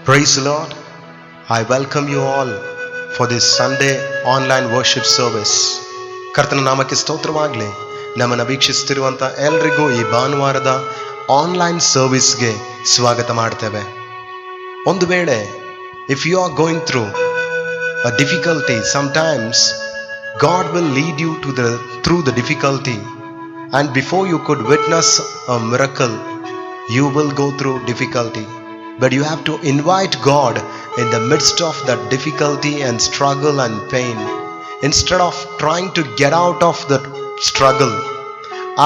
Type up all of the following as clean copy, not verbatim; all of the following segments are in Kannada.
Praise the Lord. I welcome you all for this Sunday online worship service. ಕರ್ತನ ನಾಮಕ್ಕೆ ಸ್ತೋತ್ರವಾಗಲಿ. ನಮ್ಮನ್ನು ವೀಕ್ಷಿಸುತ್ತಿರುವಂಥ ಎಲ್ರಿಗೂ ಈ ಭಾನುವಾರದ ಆನ್ಲೈನ್ ಸರ್ವಿಸ್ಗೆ ಸ್ವಾಗತ ಮಾಡ್ತೇವೆ. ಒಂದು ವೇಳೆ if you are going through a difficulty, sometimes God will lead you through the difficulty, and before you could witness a miracle, you will go through difficulty. But you have to invite God in the midst of that difficulty and struggle and pain. Instead of trying to get out of that struggle,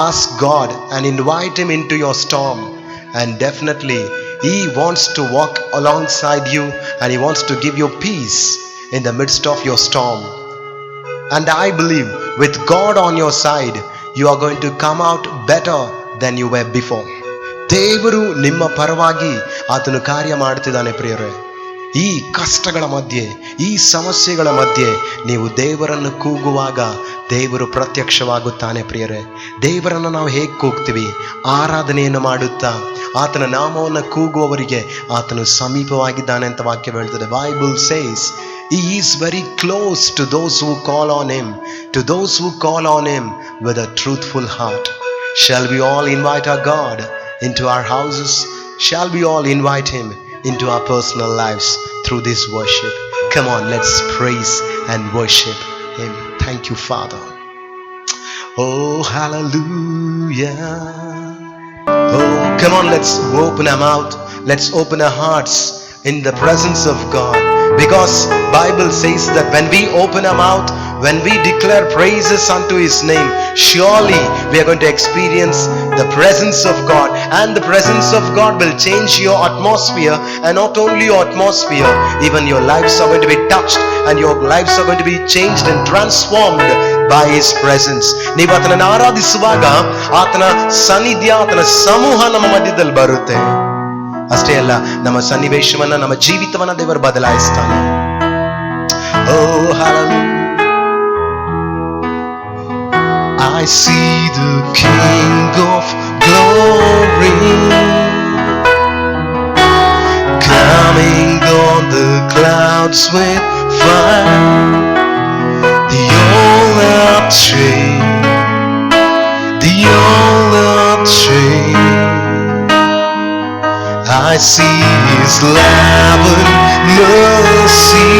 ask God and invite Him into your storm, and definitely He wants to walk alongside you and He wants to give you peace in the midst of your storm. And I believe with God on your side, you are going to come out better than you were before. ದೇವರು ನಿಮ್ಮ ಪರವಾಗಿ ಆತನು ಕಾರ್ಯ ಮಾಡ್ತಿದ್ದಾನೆ ಪ್ರಿಯರೇ. ಈ ಕಷ್ಟಗಳ ಮಧ್ಯೆ, ಈ ಸಮಸ್ಯೆಗಳ ಮಧ್ಯೆ ನೀವು ದೇವರನ್ನು ಕೂಗುವಾಗ ದೇವರು ಪ್ರತ್ಯಕ್ಷವಾಗುತ್ತಾನೆ ಪ್ರಿಯರೇ. ದೇವರನ್ನು ನಾವು ಹೇಗೆ ಕೂಗ್ತೀವಿ? ಆರಾಧನೆಯನ್ನು ಮಾಡುತ್ತಾ ಆತನ ನಾಮವನ್ನು ಕೂಗುವವರಿಗೆ ಆತನು ಸಮೀಪವಾಗಿದ್ದಾನೆ ಅಂತ ವಾಕ್ಯ ಹೇಳ್ತದೆ. Bible says He is very close to those who call on Him, to those who call on Him with a truthful heart. Shall we all invite our God into our houses? Shall we all invite Him into our personal lives through this worship? Come on, let's praise and worship Him. Thank you, Father. Oh, hallelujah. Oh, come on, let's open our mouth. Let's open our hearts in the presence of God. Because Bible says that when we open our mouth, when we declare praises unto His name, surely we are going to experience the presence of God, and the presence of God will change your atmosphere, and not only your atmosphere, even your lives are going to be touched, and your lives are going to be changed and transformed by His presence. ನೀವು ಆತನನ್ನು ಆರಾಧಿಸುವಾಗ ಆತನ ಸಾನ್ನಿಧ್ಯ, ಆತನ ಸಮೂಹ ನಮ್ಮ ಮಧ್ಯದಲ್ಲಿ ಬರುತ್ತೆ. ಅಷ್ಟೇ ಅಲ್ಲ, ನಮ್ಮ ಸನ್ನಿವೇಶವನ್ನ, ನಮ್ಮ ಜೀವಿತವನ್ನ ದೇವರು ಬದಲಾಯಿಸ್ತಾನೆ. Oh, hallelujah. I see the King of glory coming on the clouds with fire. The all-up train, the all-up train. I see His love and mercy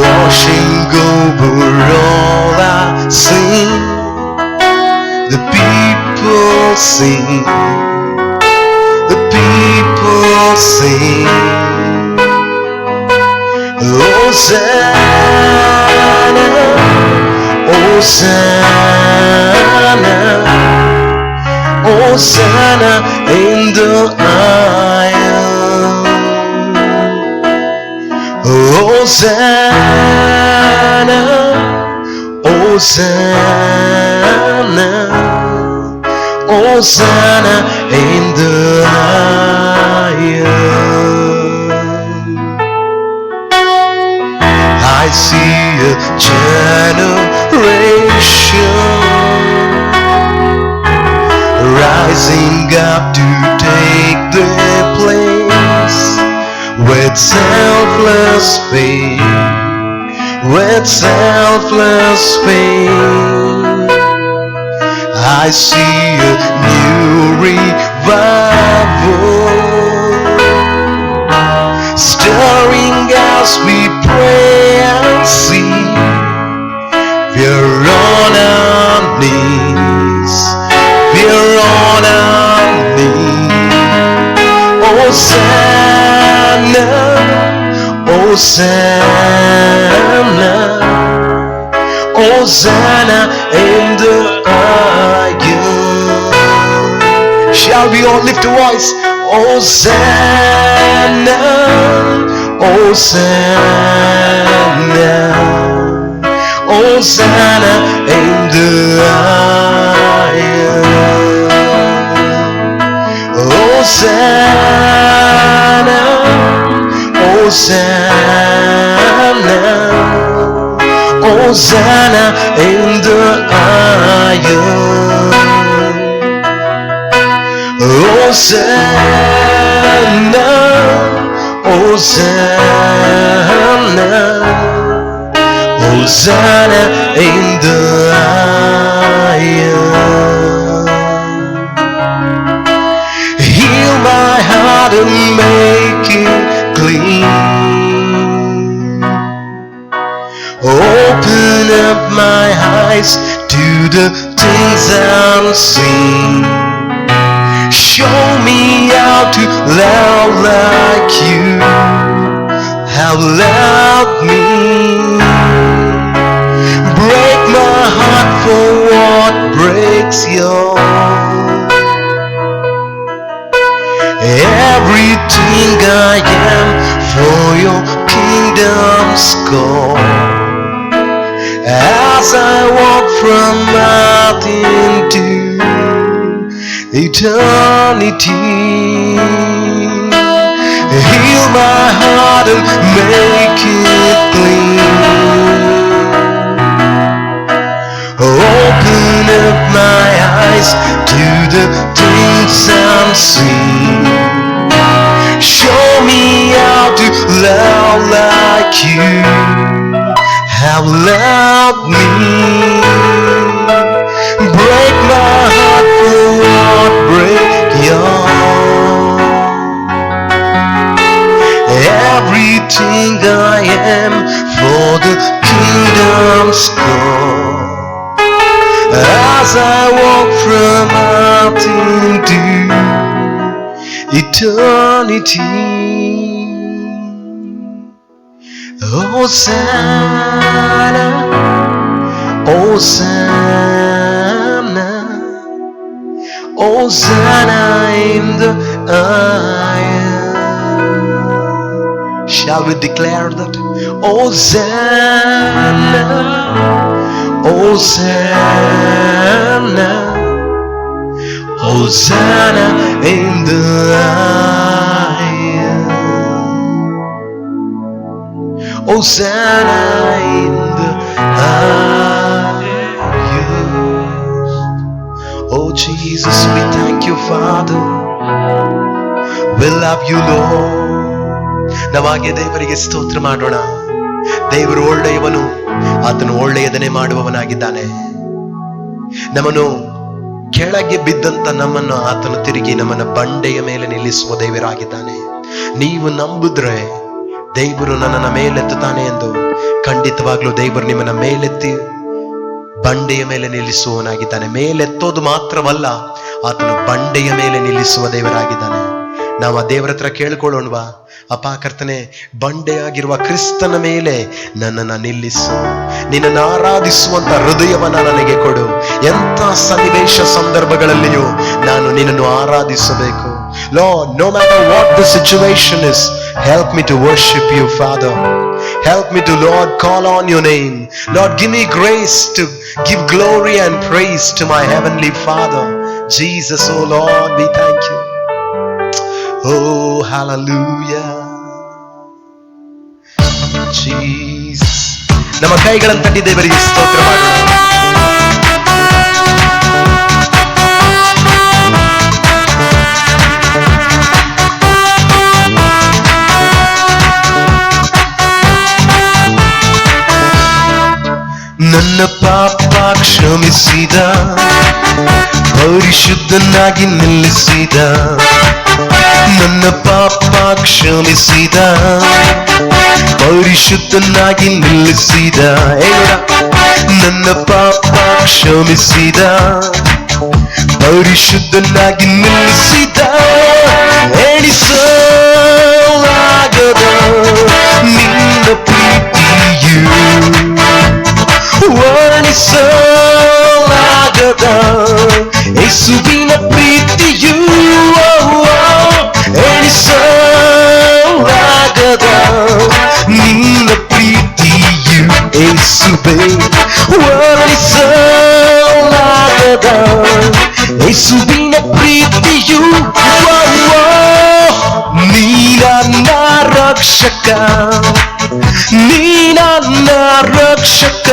washing over all our sin. The people sing, the people sing, Hosanna, Hosanna, Hosanna in the highest. Hosanna, Hosanna, Hosanna in the highest. I see a generation rising up to take their place with selfless faith, with selfless faith. I see a new revival stirring as we pray and sing. We're on our knees, we're on our knees. Hosanna, Hosanna, Hosanna in the highest. Shall we all lift a voice? Hosanna, Hosanna, Hosanna in the highest. Hosanna, Hosanna, Hosanna in the highest. Hosanna, Hosanna, Hosanna in the highest. Heal my heart and make it clean. Open up my eyes to the things unseen. Show me how to love like you have loved me. Break my heart for what breaks yours. Everything I am for your kingdom's call. As I walk from earth into eternity, heal my heart and make it clean. Open up my eyes to the things unseen. Show me how to love like you have loved me. Break my heart for what break yours. Everything I am for the kingdom's call. As I walk from earth into eternity. Hosanna, Hosanna, Hosanna in the highest. Shall we declare that? Hosanna, Hosanna, Hosanna in the highest. Hosanna in the highest. Oh Jesus, we thank you, Father. We love you, Lord. ನಮಗೆ ದೇವರಿಗೆ ಸ್ತೋತ್ರ ಮಾಡೋಣ. ದೇವರು ಒಳ್ಳೆಯವನು, ಆತನು ಒಳ್ಳೆಯದನ್ನೇ ಮಾಡುವವನಾಗಿದ್ದಾನೆ. ನಮ್ಮನ್ನು ಕೆಳಗೆ ಬಿದ್ದಂತ ನಮ್ಮನ್ನು ಆತನು ತಿರುಗಿ ನಮ್ಮನ್ನ ಬಂಡೆಯ ಮೇಲೆ ನಿಲ್ಲಿಸುವ ದೇವರಾಗಿದ್ದಾನೆ. ನೀವು ನಂಬಿದ್ರೆ ದೇವರು ನನ್ನನ್ನು ಮೇಲೆತ್ತುತ್ತಾನೆ ಎಂದು, ಖಂಡಿತವಾಗ್ಲೂ ದೇವರು ನಿಮ್ಮನ್ನ ಮೇಲೆತ್ತಿ ಬಂಡೆಯ ಮೇಲೆ ನಿಲ್ಲಿಸುವವನಾಗಿದ್ದಾನೆ. ಮೇಲೆತ್ತೋದು ಮಾತ್ರವಲ್ಲ, ಆತನು ಬಂಡೆಯ ಮೇಲೆ ನಿಲ್ಲಿಸುವ ದೇವರಾಗಿದ್ದಾನೆ. ನಾವು ಆ ದೇವರ ಹತ್ರ ಕೇಳ್ಕೊಳ್ಳೋಣವಾ? ಅಪ್ಪ ಕರ್ತನೆ, ಬಂಡೆಯಾಗಿರುವ ಕ್ರಿಸ್ತನ ಮೇಲೆ ನನ್ನನ್ನು ನಿಲ್ಲಿಸು. ನಿನ್ನನ್ನು ಆರಾಧಿಸುವಂತ ಹೃದಯವನ್ನ ನನಗೆ ಕೊಡು. ಎಂಥ ಸನ್ನಿವೇಶ ಸಂದರ್ಭಗಳಲ್ಲಿಯೂ ನಾನು ನಿನ್ನನ್ನು ಆರಾಧಿಸಬೇಕು. Lord, no matter what the situation is, help me to worship you, Father. Help me to, Lord, call on your name. Lord, give me grace to give glory and praise to my heavenly Father. Jesus, oh Lord, we thank you. Oh, hallelujah. Jesus. ನಮ್ಮ ಕೈಗಳನ್ನು ತಟ್ಟಿ ದೇವರಿಗೆ ಸ್ತೋತ್ರ ಮಾಡೋಣ. ನನ್ನ ಪಾಪ ಕ್ಷಮಿಸಿದ, ಪರಿಶುದ್ಧನಾಗಿ ನಿಲ್ಲಿಸಿದ. ನನ್ನ ಪಾಪ ಕ್ಷಮಿಸಿದ, ಪರಿಶುದ್ಧನಾಗಿ ನಿಲ್ಲಿಸಿದ. ನನ್ನ ಪಾಪ ಕ್ಷಮಿಸಿದ, ಪರಿಶುದ್ಧನಾಗಿ ನಿಲ್ಲಿಸಿದ. ಎಣಿಸಲಾಗದ ನಿನ್ನ ಪ್ರೀತಿಯು, ವರ್ಣಿಸಲಾಗದ ಯೇಸುವಿನ ಪ್ರೀತಿಯು, ಎಣಿಸಲಾಗದ ನಿನ್ನ ಪ್ರೀತಿಯು ಯೇಸುವೇ, ವರ್ಣಿಸಲಾಗದ ಯೇಸುವಿನ ಪ್ರೀತಿಯು. ನೀ ನನ್ನ ರಕ್ಷಕ, ನೀ ನನ್ನ ರಕ್ಷಕ,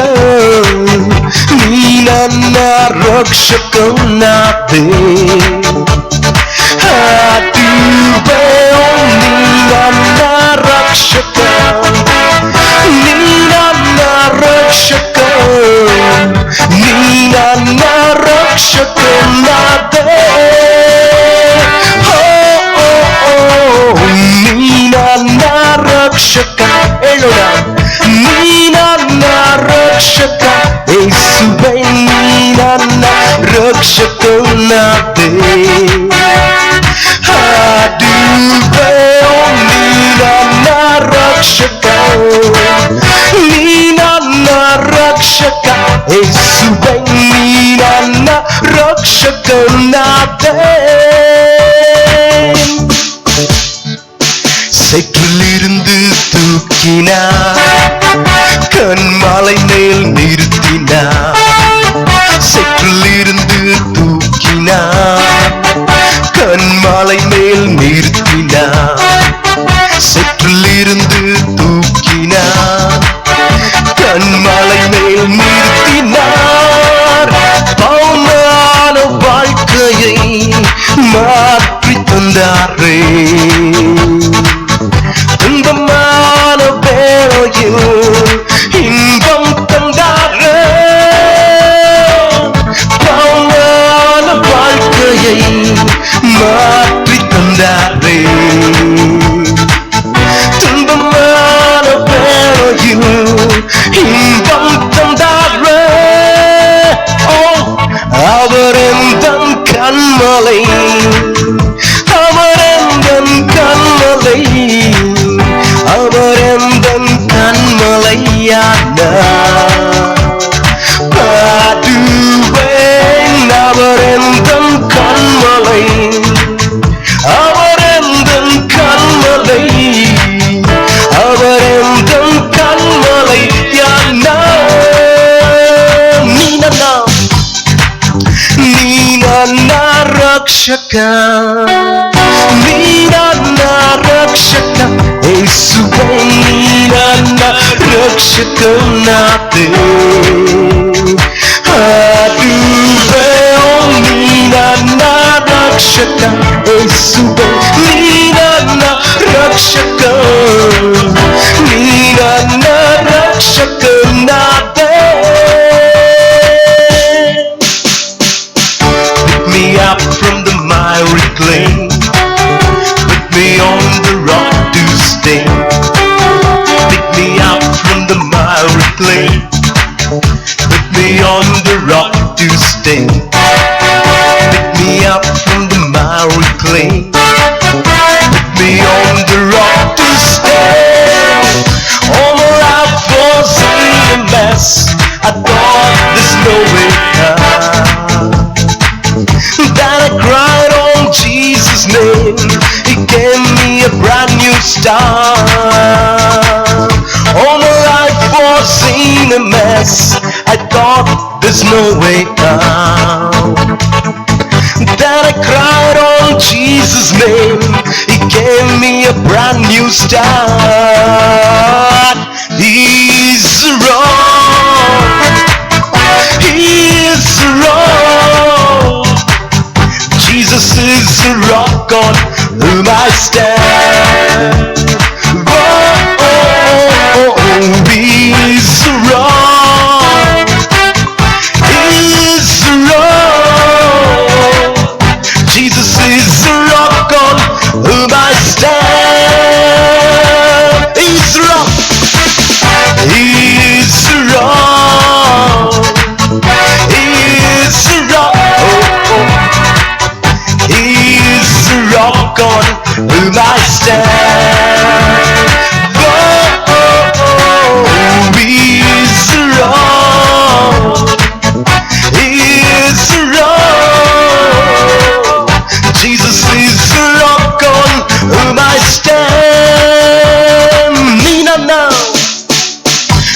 ನೀ ನನ್ನ ರಕ್ಷಕನಾದೆ. ನೀ ನನ್ನ ರಕ್ಷಕ ಯೇಸುವೇ ನೀ ನನ್ನ ರಕ್ಷಕನಾದೆ ಹಾಡುವೆ ನೀ ನನ್ನ ರಕ್ಷಕ ನೀ ನನ್ನ ರಕ್ಷಕ ಯೇಸುವೇ ನೀ ನನ್ನ ರಕ್ಷಕನಾದೆ சேற்றிலிருந்து தூக்கினார் கண்மாலை மேல் நிறுத்தினார் சேற்றிலிருந்து தூக்கினார் கண்மாலை மேல் நிறுத்தினார் சேற்றிலிருந்து தூக்கினார் கண்மாலை மேல் நிறுத்தினார் பாவமான வாழ்க்கையை மாற்றி தந்தாரே துன்பமான வேளையில் இன்பம் தந்தாரே பாவமான வாழ்க்கையை மாற்றி தந்தாரே துன்பமான வேளையில் இன்பம் தந்தாரே அவர் எந்தன் கண்மலை அவர் எந்தன் கண்மலை அவர் எந்தன் கண்மலையானார் பாடுவேன் அவர் எந்தன் கண்மலை அவர் எந்தன் கண்மலை அவர் எந்தன் கண்மலையானார் நீ ನನ್ನ ರಕ್ಷಕ ನೀ ನನ್ನ ರಕ್ಷಕ ಯೇಸುವೇ ನೀ ನನ್ನ ರಕ್ಷಕನಾದೆ ಹಾಡುವೆ ನೀ ನನ್ನ ರಕ್ಷಕ ಯೇಸುವೇ ನೀ ನನ್ನ ರಕ್ಷಕ ನೀ ನನ್ನ ರಕ್ಷಕನಾದೆ up from the miry clay, put me on the rock to stay. Pick me up from the miry clay, put me on the rock to stay. Pick me up from the miry clay, put me on the rock to stay. All my life was in a mess, I thought there's no way out. Then I cried on Jesus' name, He gave me a brand new start. All my life was in a mess, I thought there's no way out. Then I cried on Jesus' name, He gave me a brand new start. He's wrong, He's wrong. Jesus is the rock on whom I stand. He's wrong. He's wrong. Jesus is the rock on whom I stand. He's wrong. He's wrong. He's wrong. He's the rock on whom I stand. He's the rock. He's the rock. Jesus is the rock on whom I stand.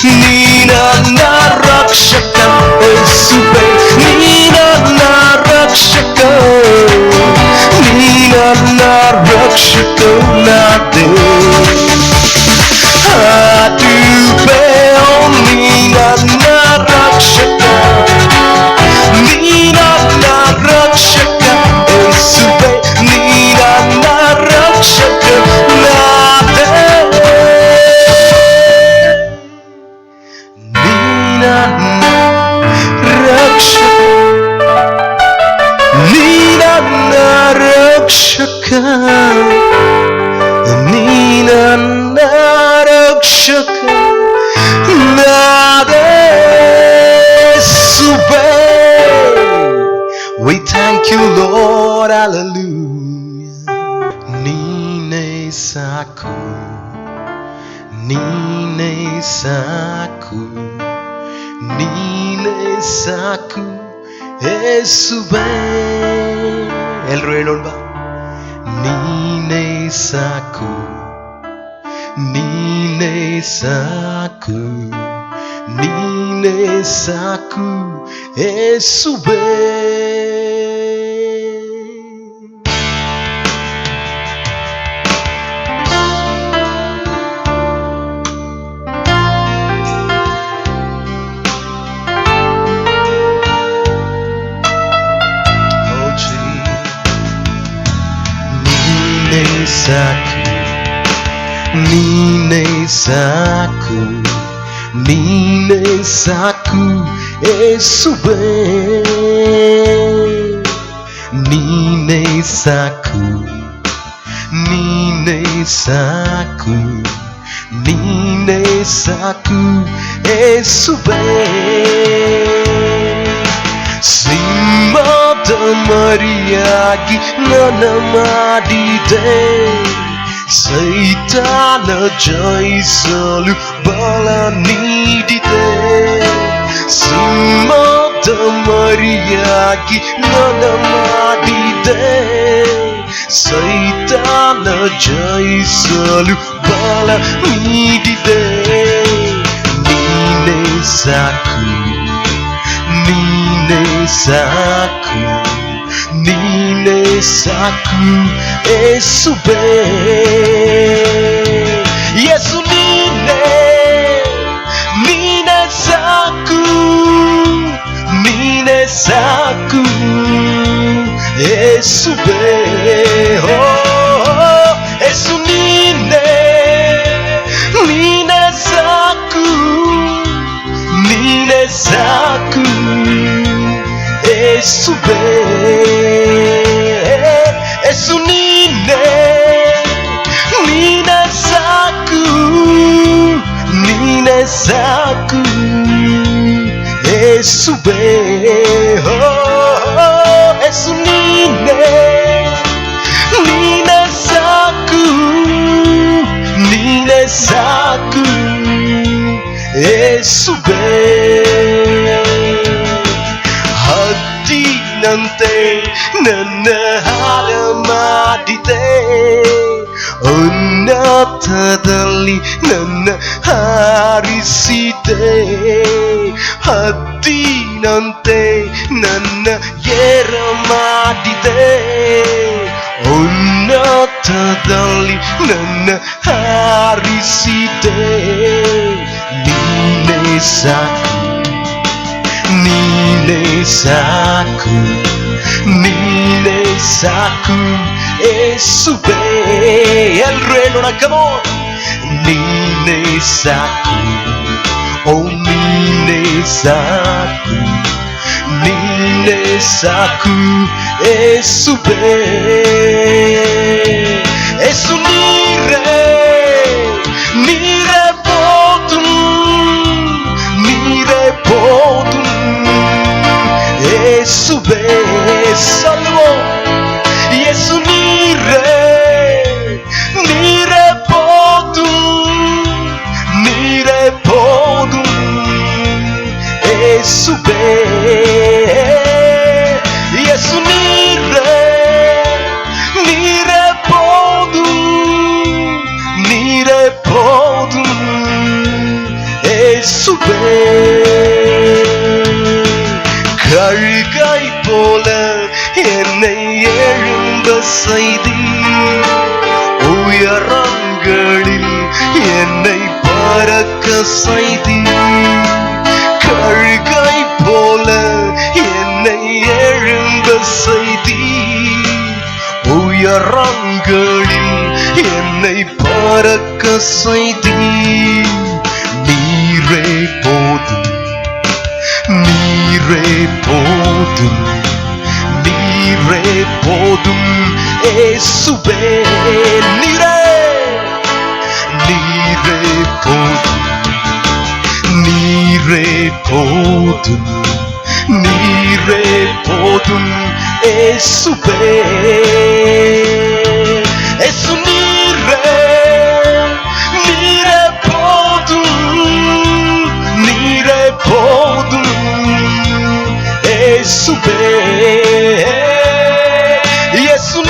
Nina na rakshaka Yesuwe, Nina na rakshaka, Nina na rakshaka nade. Haduwe Nina na rakshaka, Nina na rakshaka Yesuwe, Nina na rakshaka nade. Nina na rakshaka, Nina na rakshaka, Nina na rakshaka nade. ಸಾಕು, ನೀನೇ ಸಾಕು ಯೇಸುವೇ. ಎಲ್ರು ಹೇಳೋಣ ಬಾ. ನೀನೇ ಸಾಕು, ನೀನೇ ಸಾಕು, ನೀನೇ ಸಾಕು ಯೇಸುವೇ. ಸಾಕು, ನೀನೇ ಸಾಕು, ನೀನೇ ಸಾಕು ಯೇಸುವೇ. ನೀನೇ ಸಾಕು, ನೀನೇ ಸಾಕು, ನೀನೇ ಸಾಕು ಯೇಸುವೇ. ಸಿಂಹದ ಮರಿಯಾಗಿ ನನ್ನ ಮಾಡಿದೆ, ಸೈತಾನ ಜಯಿಸಲು ಬಲ ನೀಡಿದೆ. ಸಿಂಹದ ಮರಿಯಾಗಿ ನನ್ನ ಮಾಡಿದೆ, ಸೈತಾನ ಜಯಿಸಲು ಬಲ ನೀಡಿದೆ. ನೀನೇ ಸಾಕು, ನೀನೇ ಸಾಕು, ನೀನೇ ಸಾಕು ಯೇಸುವೇ. ಯೇಸು ನೀನೇ, ನೀನೇ ಸಾಕು, ನೀನೇ ಸಾಕು ಯೇಸುವೇ. ಓ ಯೇಸು ನೀನೇ, ನೀನೇ ಸಾಕು, ನೀನೇ ಸಾಕು ಯೇಸುವೇ. ಯೇಸು ನೀನೇ, ನೀನೇ ಸಾಕು, ನೀನೇ ಸಾಕು ಯೇಸುವೇ. ಯೇಸು ನೀನೇ, ನೀನೇ ಸಾಕು, ನೀನೇ ಸಾಕು ಯೇಸುವೇ. ಹದ್ದಿನಂತೆ ನನ್ನ ಹಾರ ಮಾಡಿದೆ, ಉನ್ನತದಲ್ಲಿ ನನ್ನ ಹಾರಿಸಿದೆ. ಹದ್ದಿನಂತೆ ನನ್ನ ಏರ ಮಾಡಿದೆ, ಉನ್ನತದಲ್ಲಿ ನನ್ನ ಹಾರಿಸಿದೆ. ನೀನೇ ಸಾಕು, ನೀನೇ ಸಾಕು, ನೀನೇ ಸಾಕು ಯೇಸುವೇ. ಎಲ್ರು ಹೇಳೋಣ, ಕಮೋ. ನೀನೇ ಸಾಕು, ಓ ನೀನೇ ಸಾಕು, ನೀನೇ ಸಾಕು ಯೇಸುವೇ. ಯೇಸು ನೀರೇ, ನೀರೇ போதும், நீரே போதும் ಯೇಸುವೇ. சொல்லுவோம், ಯೇಸು ನೀರೇ, ನೀರೇ போதும், ನೀರೇ போதும் ಯೇಸುವೇ. ಯೇಸು ನೀರೇ, ನೀರೇ போதும், ನೀರೇ போதும் ಯೇசுವೇ. கழுகை போல என்னை எழும்ப செய்தி, உயரங்களில் என்னை பறக்க செய்தி. கழுகை போல என்னை எழும்ப செய்தி, உயரங்களில் என்னை பறக்க செய்தி. நீரே போதும், நீரே போதும், நீரே போதும் இயேசுவே. நீரே, நீரே போதும், நீரே போதும், நீரே போதும் இயேசுவே. இயேசு நீரே, நீரே போதும், ಯೇಸುವೇ ಯೇಸು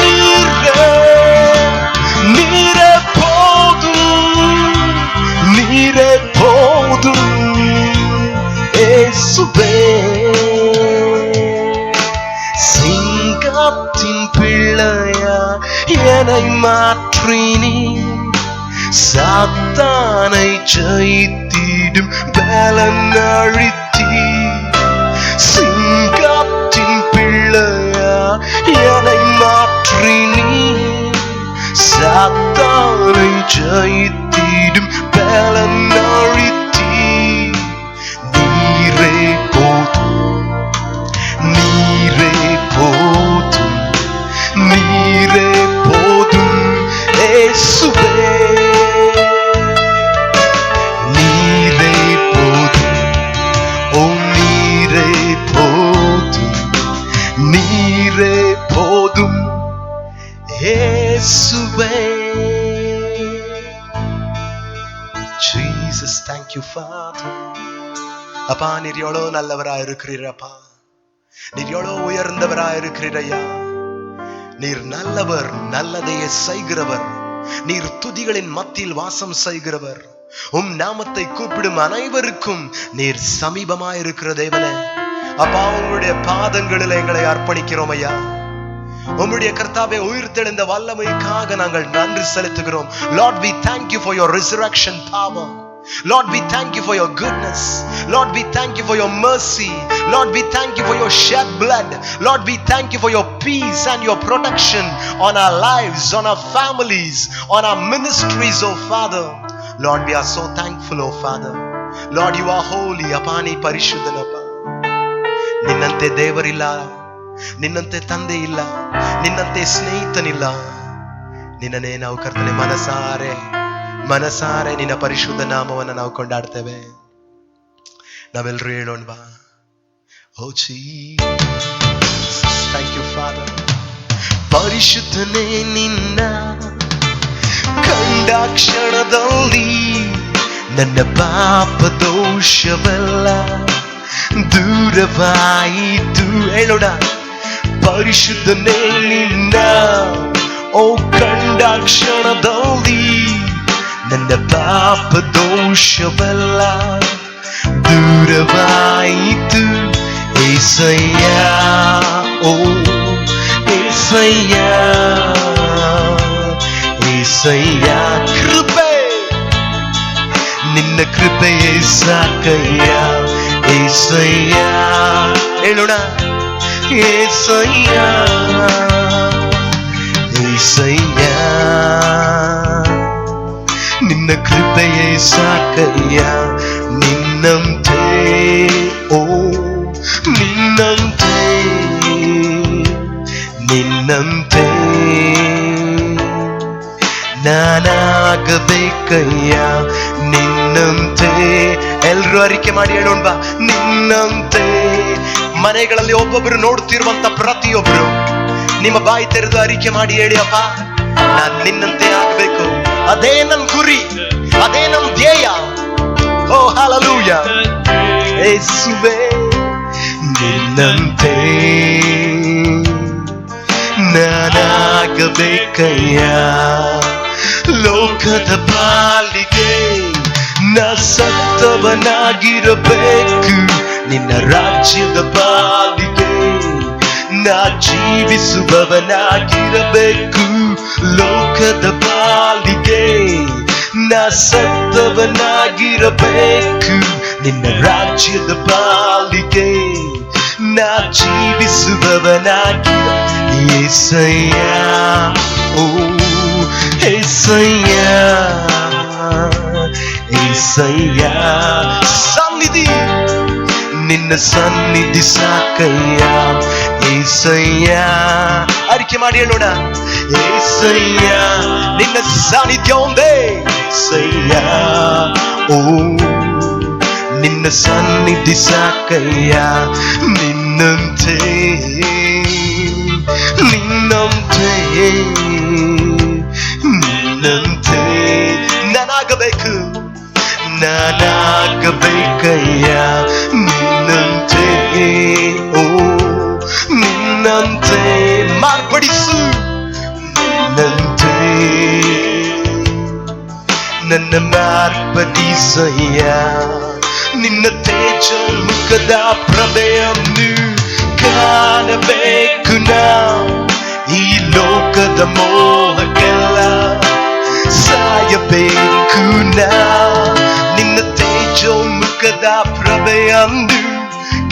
ನೀರೇ போதும் இயேசுவே சிங்கத்தின் பிள்ளையா என்னை மாற்றி நீ சாத்தானை ஜெயித்திடும் பலன் அளித்தி சிங்கத்தின் பிள்ளையா என்னை மாற்றி நீ சாத்தானை ஜெயித்திடும் பலன் அளித்தி நீரே போதும் இயேசுவே நீரே போதும் ஓ நீரே போதும் இயேசுவே. Jesus, thank you Father. அப்பா நீர் எவ்வளவு நல்லவராய் இருக்கிறீரப்பா, நீர் எவ்வளவு உயர்ந்தவராய் இருக்கிறீரையா. நீர் நல்லவர், நல்லதையே செய்கிறவர், நீர் துதிகளின் மத்தியில் வாசம் செய்கிறவர். உம் நாமத்தை கூப்பிடும் அனைவருக்கும் நீர் சமீபமாயிருக்கிற தேவனே. அப்பா உங்களுடைய பாதங்களில் எங்களை அர்ப்பணிக்கிறோம் ஐயா. உம்முடைய கர்த்தாவே உயிர்த்தெழுந்த வல்லமைக்காக நாங்கள் நன்றி செலுத்துகிறோம். Lord, we thank you for your resurrection power. Lord, we thank you for your goodness. Lord, we thank you for your mercy. Lord, we thank you for your shed blood. Lord, we thank you for your peace and your protection on our lives, on our families, on our ministries, oh Father. Lord, we are so thankful, oh Father. Lord, you are holy. Apani parishuddhanappa. ನಿನ್ನಂತೆ ದೇವರಿಲ್ಲ, ನಿನ್ನಂತೆ ತಂದೆ ಇಲ್ಲ, ನಿನ್ನಂತೆ ಸ್ನೇಹಿತನಿಲ್ಲ. ನಿನ್ನನ್ನೇ ನಾವು ಕರ್ತನೆ ಮನಸಾರೆ ನಿನ್ನ ಪರಿಶುದ್ಧ ನಾಮವನ್ನು ನಾವು ಕೊಂಡಾಡ್ತೇವೆ. ನಾವೆಲ್ಲರೂ ಹೇಳೋಣವಾ? ಓ ಜೀಸಸ್, ಥ್ಯಾಂಕ್ ಯು ಫಾದರ್. ಪರಿಶುದ್ಧನೇ ನಿನ್ನ ಕಂಡ ಕ್ಷಣದಲ್ಲಿ ನನ್ನ ಪಾಪ ದೋಷವೆಲ್ಲ ದೂರವಾಯಿತು. ಹೇಳೋಣ, ಪರಿಶುದ್ಧನೇ ನಿನ್ನ ಓ ಕಂಡ ಕ್ಷಣದಲ್ಲಿ ನನ್ನ ಪಾಪ ದೋಷವೆಲ್ಲ ದೂರವಾಯಿತು. ಏಸಯ್ಯ, ಓ ಏಸಯ್ಯ, ಏಸಯ್ಯ ಕೃಪೆ, ನಿನ್ನ ಕೃಪೆಯೇ ಸಾಕಯ್ಯ. ಏಸಯ್ಯ, ಹೇಳೋಣ, ಏಸಯ್ಯ, ಏಸಯ್ಯ ನಿನ್ನ ಕೃಪೆಯೇ ಸಾಕಯ್ಯ. ನಿನ್ನಂತೆ ಓ ನಿನ್ನಂತೆ ನಾನಾಗಬೇಕಯ್ಯ. ನಿನ್ನಂತೆ ಎಲ್ರೂ ಅರಿಕೆ ಮಾಡಿ ಹೇಳೋಣ ಬಾ. ನಿನ್ನಂತೆ ಮನೆಗಳಲ್ಲಿ ಒಬ್ಬೊಬ್ಬರು ನೋಡ್ತಿರುವಂತ ಪ್ರತಿಯೊಬ್ರು ನಿಮ್ಮ ಬಾಯಿ ತೆರೆದು ಅರಿಕೆ ಮಾಡಿ ಹೇಳಿ, ಅಪ್ಪ ನಾನ್ ನಿನ್ನಂತೆ ಆಗ್ಬೇಕು. ಅದೇ ನನ್ ಗುರಿ, ಅದೇ ನಮ್ ಧ್ಯೇಯ. ಓ ಹಲ್ಲೆಲೂಯ. ಯೇಸುವೇ, ನಿನ್ನಂತೆ ನಾನಾಗಬೇಕಯ್ಯ. ಲೋಕದ ಪಾಲಿಗೆ ನಾ ಸತ್ತವನಾಗಿರಬೇಕು. ನಿನ್ನ ರಾಜ್ಯದ ಪಾಲಿಗೆ ನಾ ಜೀವಿಸುವವನಾಗಿರಬೇಕು. ಲೋಕದ ಪಾಲಿಗೆ ನಾ ಸತ್ತವನಾಗಿರಬೇಕು. ನಿನ್ನ ರಾಜ್ಯದ ಪಾಲಿಗೆ ನಾ ಜೀವಿಸುವವನಾಗಿರ. ಏಸಯ್ಯ, ಓ ಏಸಯ್ಯ, ಏಸಯ್ಯ ಸನ್ನಿಧಿ, ನಿನ್ನ ಸನ್ನಿಧಿ ಸಾಕಯ್ಯ. ಏಸಯ್ಯ, ಅರಿಕೆ ಮಾಡಿ ಹೇಳೋಣ, ಏಸಯ್ಯ ನಿನ್ನ ಸಾನ್ನಿಧ್ಯ ಒಂದೇ. ಏಸಯ್ಯ, ಓ ನಿನ್ನ ಸನ್ನಿಧಿ ಸಾಕಯ್ಯ. ನಿನ್ನಂತೆ ನಿನ್ನಂತೆ ನಿನ್ನಂತೆ ನಾನಾಗಬೇಕು, ನಾನಾಗಬೇಕಯ್ಯ. ನಿನ್ನಂತೆ ಓ ನಿನ್ನಂತೆ ಮಾರ್ಪಡಿಸು, ನಿನ್ನಂತೆ ನನ್ನ ಮಾರ್ಪಡಿಸಯ್ಯ. ನಿನ್ನ ತೇಜ ಮುಖದ ಪ್ರಭೆಯನ್ನು ಕಾಣಬೇಕು ನಾವು, ಈ ಲೋಕದ ಮೋಹಕ್ಕೆಲ್ಲ ಸಾಯಬೇಕು ನಾವು. ನಿನ್ನ ತೇಜ ಮುಖದ ಪ್ರಭೆಯನ್ನು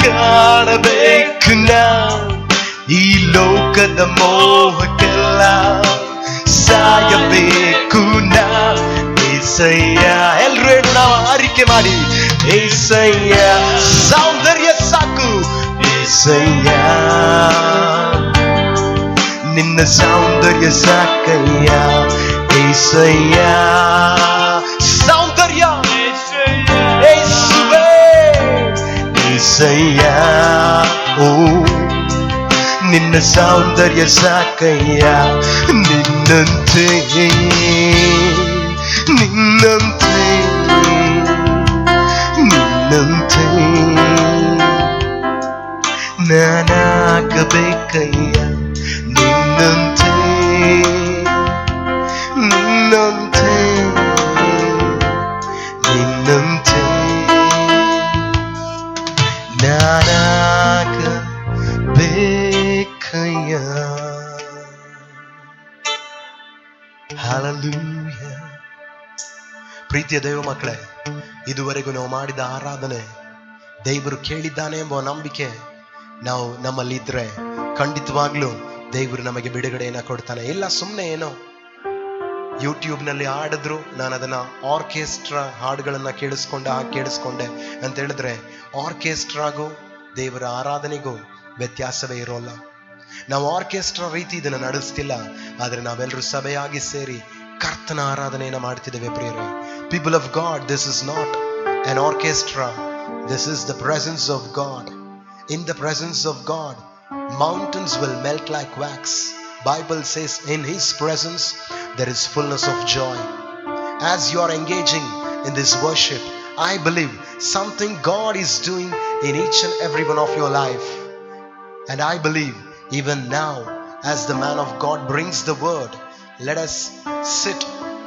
ಕಾಣಬೇಕು ನಾವು, ಈ ಲೋಕದ ಮೋಹಕ್ಕೆಲ್ಲ ಸಾಯಬೇಕು ನಾವು. ಏಸಯ್ಯ, ಎಲ್ರು ಹೇಳು, ನಾವು ಆರಿಕೆ ಮಾಡಿ, ಏಸಯ್ಯ ಸೌಂದರ್ಯ ಸಾಕು, ಏಸಯ್ಯ ನಿನ್ನ ಸೌಂದರ್ಯ ಸಾಕಯ್ಯ. ಏಸಯ್ಯ ಸೌಂದರ್ಯ, ಏಸುವೇ ಏಸಯ್ಯ, ಓ ನಿನ್ನ ಸೌಂದರ್ಯ ಸಾಕಯ್ಯ. ನಿನ್ನಂತೆ ನಿನ್ನಂತೆ ನಿನ್ನಂತೆ ನಾನಾಗಬೇಕಯ್ಯ. ನಿನ್ನಂತೆ ನಿನ್ನಂತೆ ನಿನ್ನಂತೆ ನಾನಾಗಬೇಕಯ್ಯ. ಹಲ್ಲೆಲೂಯಾ. ಪ್ರೀತಿಯ ದೈವ ಮಕ್ಕಳೇ, ಇದುವರೆಗೂ ನಾವು ಮಾಡಿದ ಆರಾಧನೆ ದೇವರು ಕೇಳಿದ್ದಾನೆ ಎಂಬ ನಂಬಿಕೆ ನಾವು ನಮ್ಮಲ್ಲಿ ಇದ್ರೆ ಖಂಡಿತವಾಗ್ಲೂ ದೇವರು ನಮಗೆ ಬಿಡುಗಡೆಯನ್ನ ಕೊಡ್ತಾನೆ. ಇಲ್ಲ ಸುಮ್ಮನೆ ಏನೋ ಯೂಟ್ಯೂಬ್ನಲ್ಲಿ ಹಾಡಿದ್ರು, ನಾನು ಅದನ್ನ ಆರ್ಕೆಸ್ಟ್ರಾ ಹಾಡುಗಳನ್ನ ಕೇಳಿಸ್ಕೊಂಡೆ ಅಂತ ಹೇಳಿದ್ರೆ ಆರ್ಕೆಸ್ಟ್ರಾಗೂ ದೇವರ ಆರಾಧನೆಗೂ ವ್ಯತ್ಯಾಸವೇ ಇರೋಲ್ಲ. ನಾವು ಆರ್ಕೆಸ್ಟ್ರಾ ರೀತಿ ಇದನ್ನ ನಡೆಸ್ತಿಲ್ಲ, ಆದ್ರೆ ನಾವೆಲ್ಲರೂ ಸಭೆಯಾಗಿ ಸೇರಿ ಕರ್ತನ ಆರಾಧನೆಯನ್ನ ಮಾಡ್ತಿದ್ದೇವೆ ಪ್ರಿಯರೇ. People of god, this is not an orchestra, this is the presence of God. In the presence of God, mountains will melt like wax. Bible says in his presence there is fullness of joy. As you are engaging in this worship, I believe something God is doing in each and every one of your life. And I believe even now, as the man of God brings the word, let us sit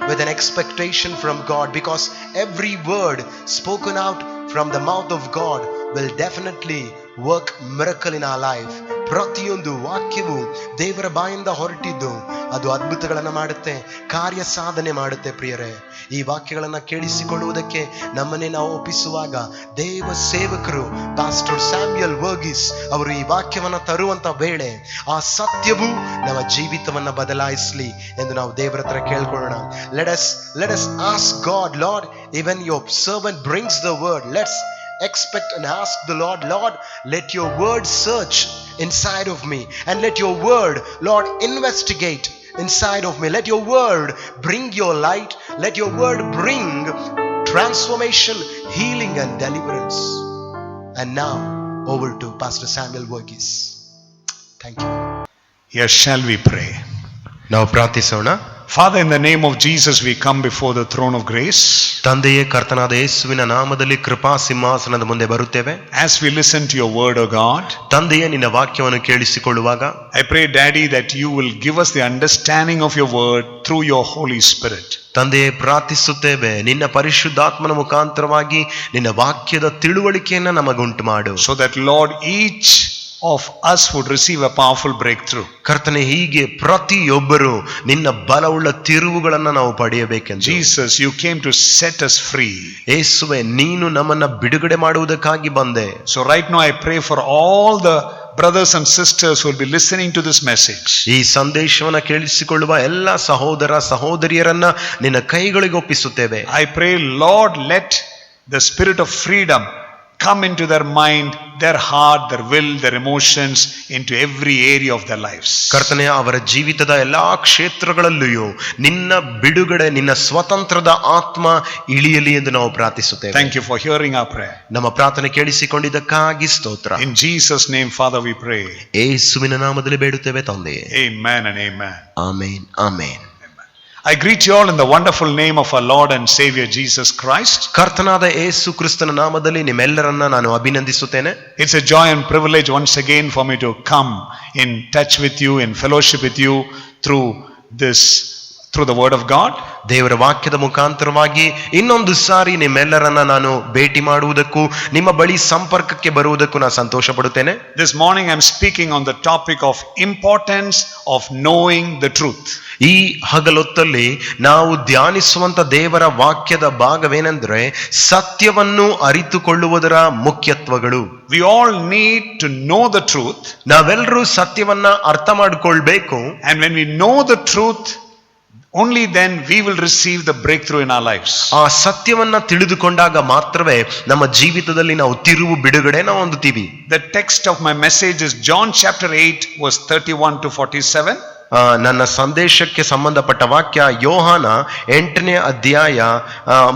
with an expectation from God, because every word spoken out from the mouth of God will definitely work miracle in our life. ಪ್ರತಿಯೊಂದು ವಾಕ್ಯವು ದೇವರ ಬಾಯಿಂದ ಹೊರಟಿದ್ದು ಅದು ಅದ್ಭುತಗಳನ್ನ ಮಾಡುತ್ತೆ, ಕಾರ್ಯ ಸಾಧನೆ ಮಾಡುತ್ತೆ ಪ್ರಿಯರೇ. ಈ ವಾಕ್ಯಗಳನ್ನ ಕೇಳಿಸಿಕೊಳ್ಳುವುದಕ್ಕೆ ನಮ್ಮನ್ನೇ ನಾವು ಒಪ್ಪಿಸುವಾಗ ದೇವ ಸೇವಕರು ಪಾಸ್ಟರ್ ಸ್ಯಾಮ್ಯುಯಲ್ ವರ್ಗೀಸ್ ಅವರು ಈ ವಾಕ್ಯವನ್ನ ತರುವಂತ ವೇಳೆ ಆ ಸತ್ಯವು ನಮ್ಮ ಜೀವಿತವನ್ನ ಬದಲಾಯಿಸಲಿ ಎಂದು ನಾವು ದೇವರ ಹತ್ರ ಕೇಳ್ಕೊಳ್ಳೋಣ. Let us ask God, Lord, even your servant brings the word, let's expect and ask the Lord, Lord, let your word search inside of me, and let your word, Lord, investigate inside of me. Let your word bring your light, let your word bring transformation, healing and deliverance. And now over to Pastor Samuel Verghese. Thank you. Yes, shall we pray? ನಾವು ಪ್ರಾರ್ಥಿಸೋಣ. Father, in the name of Jesus, we come before the throne of grace. ತಂದೆಯೇ, ಕರ್ತನಾದ ಯೇಸುವಿನ ನಾಮದಲ್ಲಿ ಕೃಪಾ ಸಿಂಹಾಸನದ ಮುಂದೆ ಬರುತ್ತೇವೆ. As we listen to your word, O God, ತಂದೆಯೇ, ನಿನ್ನ ವಾಕ್ಯವನ್ನು ಕೇಳಿಸಿಕೊಳ್ಳುವಾಗ I pray, Daddy, that you will give us the understanding of your word through your Holy Spirit. ತಂದೆಯೇ, ಪ್ರಾರ್ಥಿಸುತ್ತೇವೆ, ನಿನ್ನ ಪರಿಶುದ್ಧಾತ್ಮನ ಮುಖಾಂತರವಾಗಿ ನಿನ್ನ ವಾಕ್ಯದ ತಿಳುವಳಿಕೆಯನ್ನ ನಮಗುಂಟು ಮಾಡು. So that, Lord, each of us would receive a powerful breakthrough. ಕರ್ತನೆ, ಹೀಗೆ ಪ್ರತಿಯೊಬ್ಬರು ನಿನ್ನ ಬಲವುಳ್ಳ ತಿರುವುಗಳನ್ನ ನಾವು ಪಡೆಯಬೇಕೆಂದು. Jesus, you came to set us free. ಯೇಸುವೆ, ನೀನು ನಮ್ಮನ್ನ ಬಿಡುಗಡೆ ಮಾಡುವುದಕ್ಕಾಗಿ ಬಂದೆ. So right now I pray for all the brothers and sisters who will be listening to this message. ಈ ಸಂದೇಶವನ್ನ ಕೇಳಿಸಿಕೊಳ್ಳುವ ಎಲ್ಲ ಸಹೋದರ ಸಹೋದರಿಯರನ್ನ ನಿನ್ನ ಕೈಗಳಿಗೆ ಒಪ್ಪಿಸುತ್ತೇವೆ. I pray, Lord, let the spirit of freedom come into their mind, their heart, their will, their emotions, into every area of their lives. ಕರ್ತನೆ, ಅವರ ಜೀವಿತದ ಎಲ್ಲಾ ಕ್ಷೇತ್ರಗಳಲ್ಲಿಯೂ ನಿನ್ನ ಬಿಡುಗಡೆ, ನಿನ್ನ ಸ್ವತಂತ್ರದ ಆತ್ಮ ಇಳಿಯಲಿ ಎಂದು ನಾವು ಪ್ರಾರ್ಥಿಸುತ್ತೇವೆ. Thank you for hearing our prayer. ನಮ್ಮ ಪ್ರಾರ್ಥನೆ ಕೇಳಿಸಿಕೊಂಡಿದ್ದಕ್ಕಾಗಿ ಸ್ತೋತ್ರ. In Jesus' name, Father, we pray. ಯೇಸುವಿನ ನಾಮದಲ್ಲಿ ಬೇಡುತ್ತೇವೆ ತಂದೆಯೇ. Amen and amen. Amen, amen. I greet you all in the wonderful name of our Lord and Savior Jesus Christ. ಕರ್ತನಾದ ಯೇಸು ಕ್ರಿಸ್ತನ ನಾಮದಲ್ಲಿ ನಿಮ್ಮೆಲ್ಲರನ್ನ ನಾನು ಅಭಿನಂದಿಸುತ್ತೇನೆ. It's a joy and privilege once again for me to come in touch with you, in fellowship with you through the word of God. ದೇವರ ವಾಕ್ಯದ ಮುಖಾಂತರವಾಗಿ ಇನ್ನೊಂದು ಸಾರಿ ನಿಮ್ಮೆಲ್ಲರನ್ನ ನಾನು ಭೇಟಿ ಮಾಡುವುದಕ್ಕೂ ನಿಮ್ಮ ಬಳಿ ಸಂಪರ್ಕಕ್ಕೆ ಬರುವುದಕ್ಕೂ ನಾನು ಸಂತೋಷ ಪಡುತ್ತೇನೆ. This morning I'm speaking on the topic of importance of knowing the truth. ಈ ಹಗಲೊತ್ತಲ್ಲಿ ನಾವು ಧ್ಯಾನಿಸುವಂತ ದೇವರ ವಾಕ್ಯದ ಭಾಗವೇನೆಂದ್ರೆ ಸತ್ಯವನ್ನು ಅರಿತುಕೊಳ್ಳುವುದರ ಮುಖ್ಯತ್ವಗಳು. We all need to know the truth. ನಾವೆಲ್ಲರೂ ಸತ್ಯವನ್ನ ಅರ್ಥ ಮಾಡಿಕೊಳ್ಬೇಕು. And when we know the truth, only then we will receive the breakthrough in our lives. ಆ ಸತ್ಯವನ್ನ ತಿಳಿದುಕೊಂಡಾಗ ಮಾತ್ರವೇ ನಮ್ಮ ಜೀವಿತದಲ್ಲಿ ನಾವು ತಿರುವು ಬಿಡುಗಡೆನ ಹೊಂದುತ್ತೀವಿ. The text of my message is John chapter 8 verse 31 to 47. ನನ್ನ ಸಂದೇಶಕ್ಕೆ ಸಂಬಂಧಪಟ್ಟ ವಾಕ್ಯ ಯೋಹಾನ 8ನೇ ಅಧ್ಯಾಯ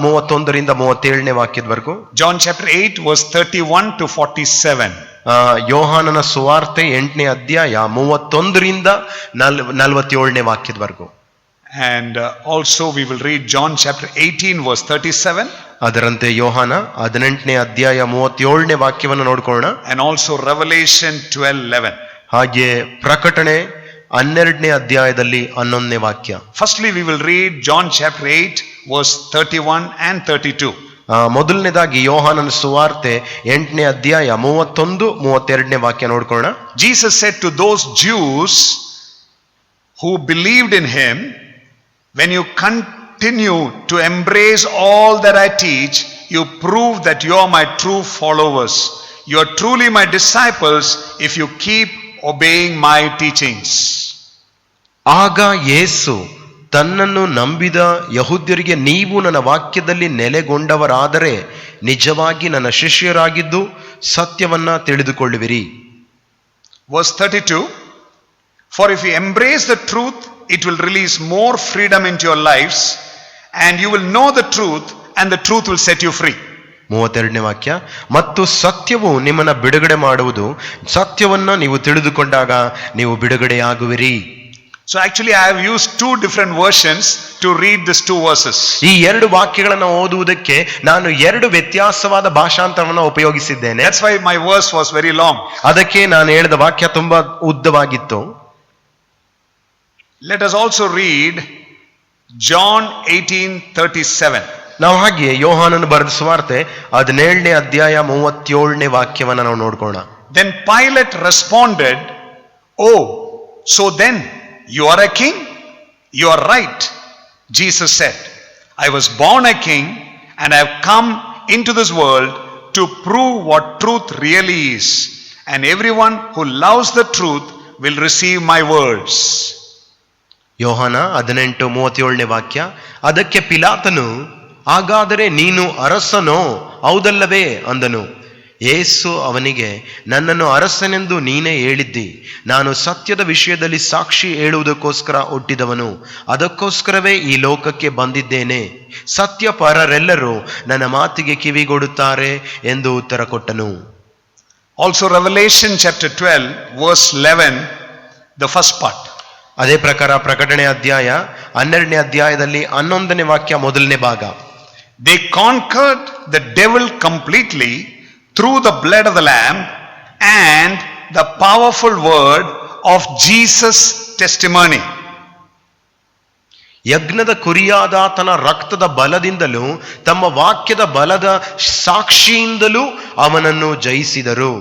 31ರಿಂದ 37ನೇ ವಾಕ್ಯದವರೆಗೂ. John chapter 8 verse 31 to 47. ಯೋಹಾನನ ಸುವಾರ್ತೆ 8ನೇ ಅಧ್ಯಾಯ 31ರಿಂದ 47ನೇ ವಾಕ್ಯದವರೆಗೂ. And also we will read John chapter 18 verse 37. ಅದರಂತೆ ಯೋಹಾನ 18ನೇ ಅಧ್ಯಾಯ 37ನೇ ವಾಕ್ಯವನ್ನು ನೋಡ್ಕೊಳ್ಳೋಣ. And also Revelation 12:11. ಹಾಗೆ ಪ್ರಕಟಣೆ 12ನೇ ಅಧ್ಯಾಯದಲ್ಲಿ 11ನೇ ವಾಕ್ಯ. Firstly we will read John chapter 8 verse 31 and 32. ಮೊದಲನೇದಾಗಿ ಯೋಹಾನನ ಸುವಾರ್ತೆ 8ನೇ ಅಧ್ಯಾಯ 31, 32ನೇ ವಾಕ್ಯ ನೋಡ್ಕೊಳ್ಳೋಣ. Jesus said to those Jews who believed in him, when you continue to embrace all that I teach, you prove that you are my true followers. You are truly my disciples if you keep obeying my teachings. ಆಗ ಯೇಸು ತನ್ನನ್ನು ನಂಬಿದ ಯಹೂದ್ಯರಿಗೆ, ನೀವು ನನ್ನ ವಾಕ್ಯದಲ್ಲಿ ನೆಲೆಗೊಂಡವರಾದರೆ ನಿಜವಾಗಿ ನನ್ನ ಶಿಷ್ಯರಾಗಿದ್ದು ಸತ್ಯವನ್ನ ತಿಳಿದುಕೊಳ್ಳುವಿರಿ. Verse 32. For if you embrace the truth, it will release more freedom into your lives, and you will know the truth, and the truth will set you free. 32ನೇ ವಾಕ್ಯ. ಮತ್ತು ಸತ್ಯವು ನಿಮ್ಮನ್ನ ಬಿಡುಗಡೆ ಮಾಡುವುದು, ಸತ್ಯವನ್ನ ನೀವು ತಿಳಿದುಕೊಂಡಾಗ ನೀವು ಬಿಡುಗಡೆಯಾಗುವಿರಿ. So actually I have used two different versions to read these two verses. ಈ ಎರಡು ವಾಕ್ಯಗಳನ್ನು ಓದುವುದಕ್ಕೆ ನಾನು ಎರಡು ವ್ಯತ್ಯಾಸವಾದ ಭಾಷಾಂತರವನ್ನು ಉಪಯೋಗಿಸಿದ್ದೇನೆ. That's why my verse was very long. ಅದಕ್ಕೆ ನಾನು ಹೇಳಿದ ವಾಕ್ಯ ತುಂಬಾ ಉದ್ದವಾಗಿತ್ತು. Let us also read John 18:37. ನಾವು ಹಾಗೆ ಯೋಹಾನನು ಬರೆದ ಸುವಾರ್ತೆ 17ನೇ ಅಧ್ಯಾಯ 37ನೇ ವಾಕ್ಯವನ್ನ ನಾವು ನೋಡ್ಕೋಣ. Then Pilate responded, "Oh, so then you are a king? You are right." Jesus said, "I was born a king, and I have come into this world to prove what truth really is. And everyone who loves the truth will receive my words." ಯೋಹಾನ 18:37ನೇ ವಾಕ್ಯ. ಅದಕ್ಕೆ ಪಿಲಾತನು, ಹಾಗಾದರೆ ನೀನು ಅರಸನೋ ಹೌದಲ್ಲವೇ ಅಂದನು. ಯೇಸು ಅವನಿಗೆ, ನನ್ನನ್ನು ಅರಸನೆಂದು ನೀನೇ ಹೇಳಿದ್ದಿ. ನಾನು ಸತ್ಯದ ವಿಷಯದಲ್ಲಿ ಸಾಕ್ಷಿ ಹೇಳುವುದಕ್ಕೋಸ್ಕರ ಹುಟ್ಟಿದವನು, ಅದಕ್ಕೋಸ್ಕರವೇ ಈ ಲೋಕಕ್ಕೆ ಬಂದಿದ್ದೇನೆ. ಸತ್ಯಪರರೆಲ್ಲರೂ ನನ್ನ ಮಾತಿಗೆ ಕಿವಿಗೊಡುತ್ತಾರೆ ಎಂದು ಉತ್ತರ ಕೊಟ್ಟನು. Also Revelation chapter 12 verse 11, the first part. ಅದೇ ಪ್ರಕಾರ ಪ್ರಕಟಣೆ ಅಧ್ಯಾಯ 12ನೇ ಅಧ್ಯಾಯದಲ್ಲಿ 11ನೇ ವಾಕ್ಯ ಮೊದಲನೇ ಭಾಗ. They conquered the devil completely through the blood of the Lamb and the powerful word of Jesus' testimony. ಯಜ್ಞದ ಕುರಿಯಾದಾತನ ರಕ್ತದ ಬಲದಿಂದಲೂ ತಮ್ಮ ವಾಕ್ಯದ ಬಲದ ಸಾಕ್ಷಿಯಿಂದಲೂ ಅವನನ್ನು ಜಯಿಸಿದರು.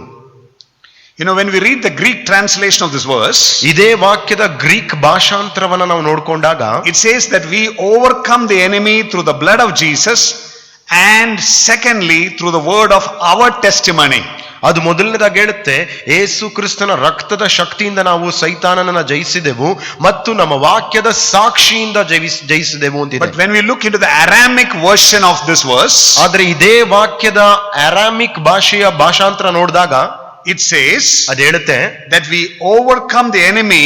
You know, when we read the Greek translation of this verse, ಇದೇ ವಾಕ್ಯದ ಗ್ರೀಕ್ ಭಾಷಾಂತರವನ್ನು ನಾವು ನೋಡಿಕೊಂಡಾಗ it says that we overcome the enemy through the blood of Jesus, and secondly through the word of our testimony. ಅದು ಮೊದಲನೇದಾಗಿ ಹೇಳುತ್ತೆ, ಯೇಸು ಕ್ರಿಸ್ತನ ರಕ್ತದ ಶಕ್ತಿಯಿಂದ ನಾವು ಸೈತಾನನನ್ನ ಜಯಿಸಿದೆವು ಮತ್ತು ನಮ್ಮ ವಾಕ್ಯದ ಸಾಕ್ಷಿಯಿಂದ ಜಯಿಸಿದೆವು ಅಂತಿದೆ. But when we look into the Aramaic version of this verse, ಆದ್ರೆ ಇದೇ ವಾಕ್ಯದ ಅರಾಮಿಕ್ ಭಾಷೆಯ ಭಾಷಾಂತರ ನೋಡಿದಾಗ it says ಅದು ಹೇಳುತ್ತೆ that we overcome the enemy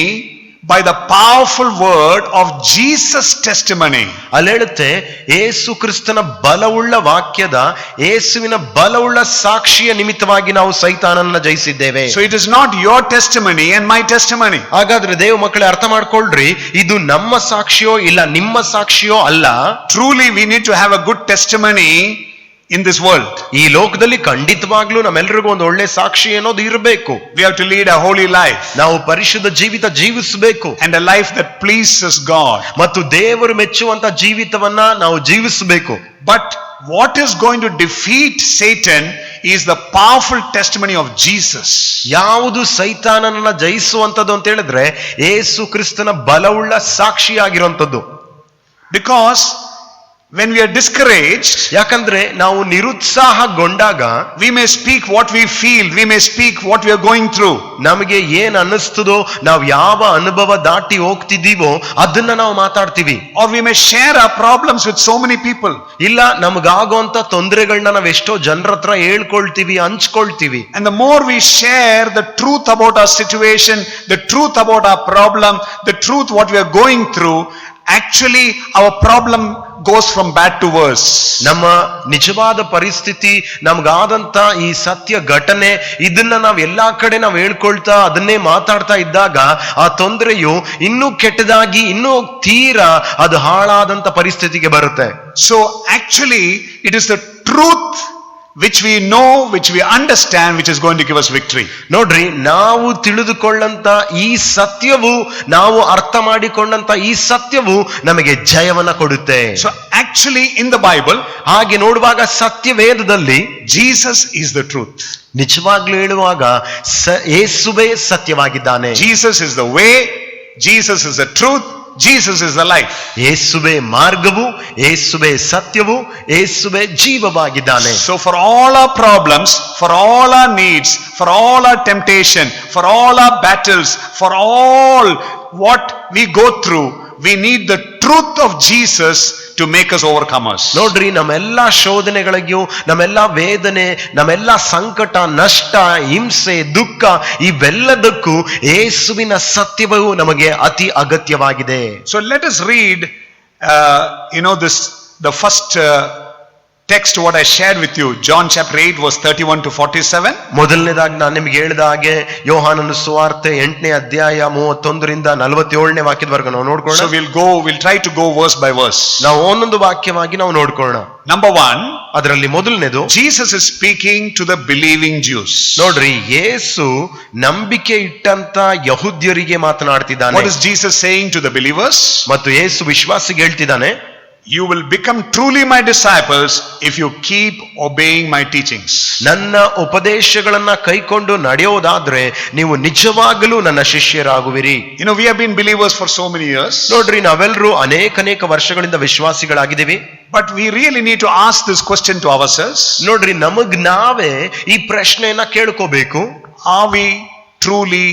by the powerful word of Jesus' testimony. ಅಲ್ಲಿ ಹೇಳುತ್ತೆ ಯೇಸು ಕ್ರಿಸ್ತನ ಬಲವುಳ್ಳ ವಾಕ್ಯದ, ಯೇಸುವಿನ ಬಲವುಳ್ಳ ಸಾಕ್ಷಿಯ ನಿಮಿತ್ತವಾಗಿ ನಾವು ಸೈತಾನನನ್ನ ಜಯಿಸಿದ್ದೇವೆ. So it is not your testimony and my testimony. ಹಾಗಾದ್ರೆ ದೇವ ಮಕ್ಕಳೇ ಅರ್ಥ ಮಾಡ್ಕೊಳ್ರಿ, ಇದು ನಮ್ಮ ಸಾಕ್ಷಿಯೋ ಇಲ್ಲ ನಿಮ್ಮ ಸಾಕ್ಷಿಯೋ ಅಲ್ಲ. Truly we need to have a good testimony in this world. ಈ ಲೋಕದಲ್ಲಿ ಖಂಡಿತವಾಗ್ಲೂ ನಮ್ಮೆಲ್ಲರಿಗೂ ಒಂದು ಒಳ್ಳೆ ಸಾಕ್ಷಿ ಅನ್ನೋದು ಇರಬೇಕು. We have to lead a holy life. ನಾವು ಪರಿಶುದ್ಧ ಜೀವಿತ ಜೀವಿಸಬೇಕು. And a life that pleases God. ಮತ್ತು ದೇವರು ಮೆಚ್ಚುವಂತ ಜೀವಿತವನ್ನ ನಾವು ಜೀವಿಸಬೇಕು. But what is going to defeat Satan is the powerful testimony of Jesus. ಯಾವುದು ಸೈತಾನನನ್ನ ಜಯಿಸುವಂತದ್ದು ಅಂತ ಹೇಳಿದ್ರೆ ಯೇಸು ಕ್ರಿಸ್ತನ ಬಲವುಳ್ಳ ಸಾಕ್ಷಿಯಾಗಿರುವಂತದ್ದು. Because when we are discouraged, ಯಾಕಂದ್ರೆ ನಾವು ನಿರುತ್ಸಾಹಗೊಂಡಾಗ we may speak what we feel, we may speak what we are going through. ನಮಗೆ ಏನ್ ಅನ್ನಿಸ್ತದೋ, ನಾವು ಯಾವ ಅನುಭವ ದಾಟಿ ಹೋಗ್ತಿದ್ದೀವೋ ಅದನ್ನ ನಾವು ಮಾತಾಡ್ತೀವಿ. Or we may share our problems with so many people. ಇಲ್ಲ, ನಮಗಾಗುವಂತ ತೊಂದರೆಗಳನ್ನ ನಾವು ಎಷ್ಟೋ ಜನರ ಹತ್ರ ಹೇಳ್ಕೊಳ್ತೀವಿ, ಹಂಚ್ಕೊಳ್ತೀವಿ. And the more we share the truth about our situation, the truth about our problem, the truth what we are going through, actually our problem goes from bad to worse. ನಮ್ಮ ನಿಜವಾದ ಪರಿಸ್ಥಿತಿ, ನಮ್ಗಾದಂತ ಈ ಸತ್ಯ ಘಟನೆ, ಇದನ್ನ ನಾವ್ ಎಲ್ಲಾ ಕಡೆ ನಾವು ಹೇಳ್ಕೊಳ್ತಾ ಅದನ್ನೇ ಮಾತಾಡ್ತಾ ಇದ್ದಾಗ ಆ ತೊಂದರೆಯು ಇನ್ನೂ ಕೆಟ್ಟದಾಗಿ, ಇನ್ನೂ ತೀರಾ ಅದು ಹಾಳಾದಂತ ಪರಿಸ್ಥಿತಿಗೆ ಬರುತ್ತೆ. So actually it is the truth which we know, which we understand, which is going to give us victory. ನೋಡ್ರಿ, ನಾವು ತಿಳಿದುಕೊಳ್ಳಂತ ಈ ಸತ್ಯವು, ನಾವು ಅರ್ಥ ಮಾಡಿಕೊಂಡಂತ ಈ ಸತ್ಯವು ನಮಗೆ ಜಯವನ್ನ ಕೊಡುತ್ತೆ. So actually in the Bible, ಹಾಗೆ ನೋಡುವಾಗ ಸತ್ಯವೇದದಲ್ಲಿ Jesus is the truth. ನಿಜವಾಗ್ಲೂ ಹೇಳುವಾಗ ಯೇಸುವೇ ಸತ್ಯವಾಗಿದ್ದಾನೆ. Jesus is the way, Jesus is the truth, Jesus is the life. ಯೇಸುವೇ ಮಾರ್ಗವು, ಯೇಸುವೇ ಸತ್ಯವು, ಯೇಸುವೇ ಜೀವವಾಗಿದ್ದಾನೆ. So for all our problems, for all our needs, for all our temptation, for all our battles, for all what we go through, we need the truth of Jesus to make us overcomers. ನೋಡ್ರಿ, ನಮ್ಮೆಲ್ಲಾ ಶೋಧನೆಗಳಿಗೂ, ನಮ್ಮೆಲ್ಲಾ ವೇದನೆ, ನಮ್ಮೆಲ್ಲಾ ಸಂಕಟ, ನಷ್ಟ, ಹಿಂಸೆ, ದುಃಖ ಇವೆಲ್ಲದಕ್ಕೂ ಯೇಸುವಿನ ಸತ್ಯವು ನಮಗೆ ಅತಿ ಅಗತ್ಯವಾಗಿದೆ. So let us read the first text what I shared with you, John chapter 8 verse 31 to 47. ಮೊದಲನೇದಾಗಿ ನಾನು ನಿಮಗೆ ಹೇಳಿದ ಹಾಗೆ ಯೋಹಾನನ ಸುವಾರ್ತೆ 8ನೇ ಅಧ್ಯಾಯ 31ರಿಂದ 47ನೇ ವಾಕ್ಯದವರೆಗೂ ನಾವು ನೋಡ್ಕೊಳ್ಳೋಣ. So we'll try to go verse by verse. ನಾವು ಒಂದೊಂದು ವಾಕ್ಯವಾಗಿ ನಾವು ನೋಡ್ಕೊಳ್ಳೋಣ. Number 1, ಅದರಲ್ಲಿ ಮೊದಲನೇದು, Jesus is speaking to the believing Jews. ನೋಡ್ರಿ, ಯೇಸು ನಂಬಿಕೆ ಇಟ್ಟಂತ ಯಹೂದ್ಯರಿಗೆ ಮಾತನಾಡ್ತಿದ್ದಾನೆ. What is Jesus saying to the believers? ಮತ್ತು ಯೇಸು ವಿಶ್ವಾಸಿಗೆ ಹೇಳ್ತಿದ್ದಾನೆ, You will become truly my disciples if you keep obeying my teachings. ನನ್ನ ಉಪದೇಶಗಳನ್ನ ಕೈಕೊಂಡು ನಡೆಯೋದಾದ್ರೆ ನೀವು ನಿಜವಾಗಲೂ ನನ್ನ ಶಿಷ್ಯರಾಗುವಿರಿ. We have been believers for so many years. ನೋಡ್ರಿ, ನಾವೆಲ್ಲರೂ ಅನೇಕ ವರ್ಷಗಳಿಂದ ವಿಶ್ವಾಸಿಗಳಾಗಿದ್ದೀವಿ. But we really need to ask this question to ourselves. ನೋಡ್ರಿ, ನಮಗ್ ನಾವೇ ಈ ಪ್ರಶ್ನೆಯನ್ನ ಕೇಳ್ಕೋಬೇಕು. Are we truly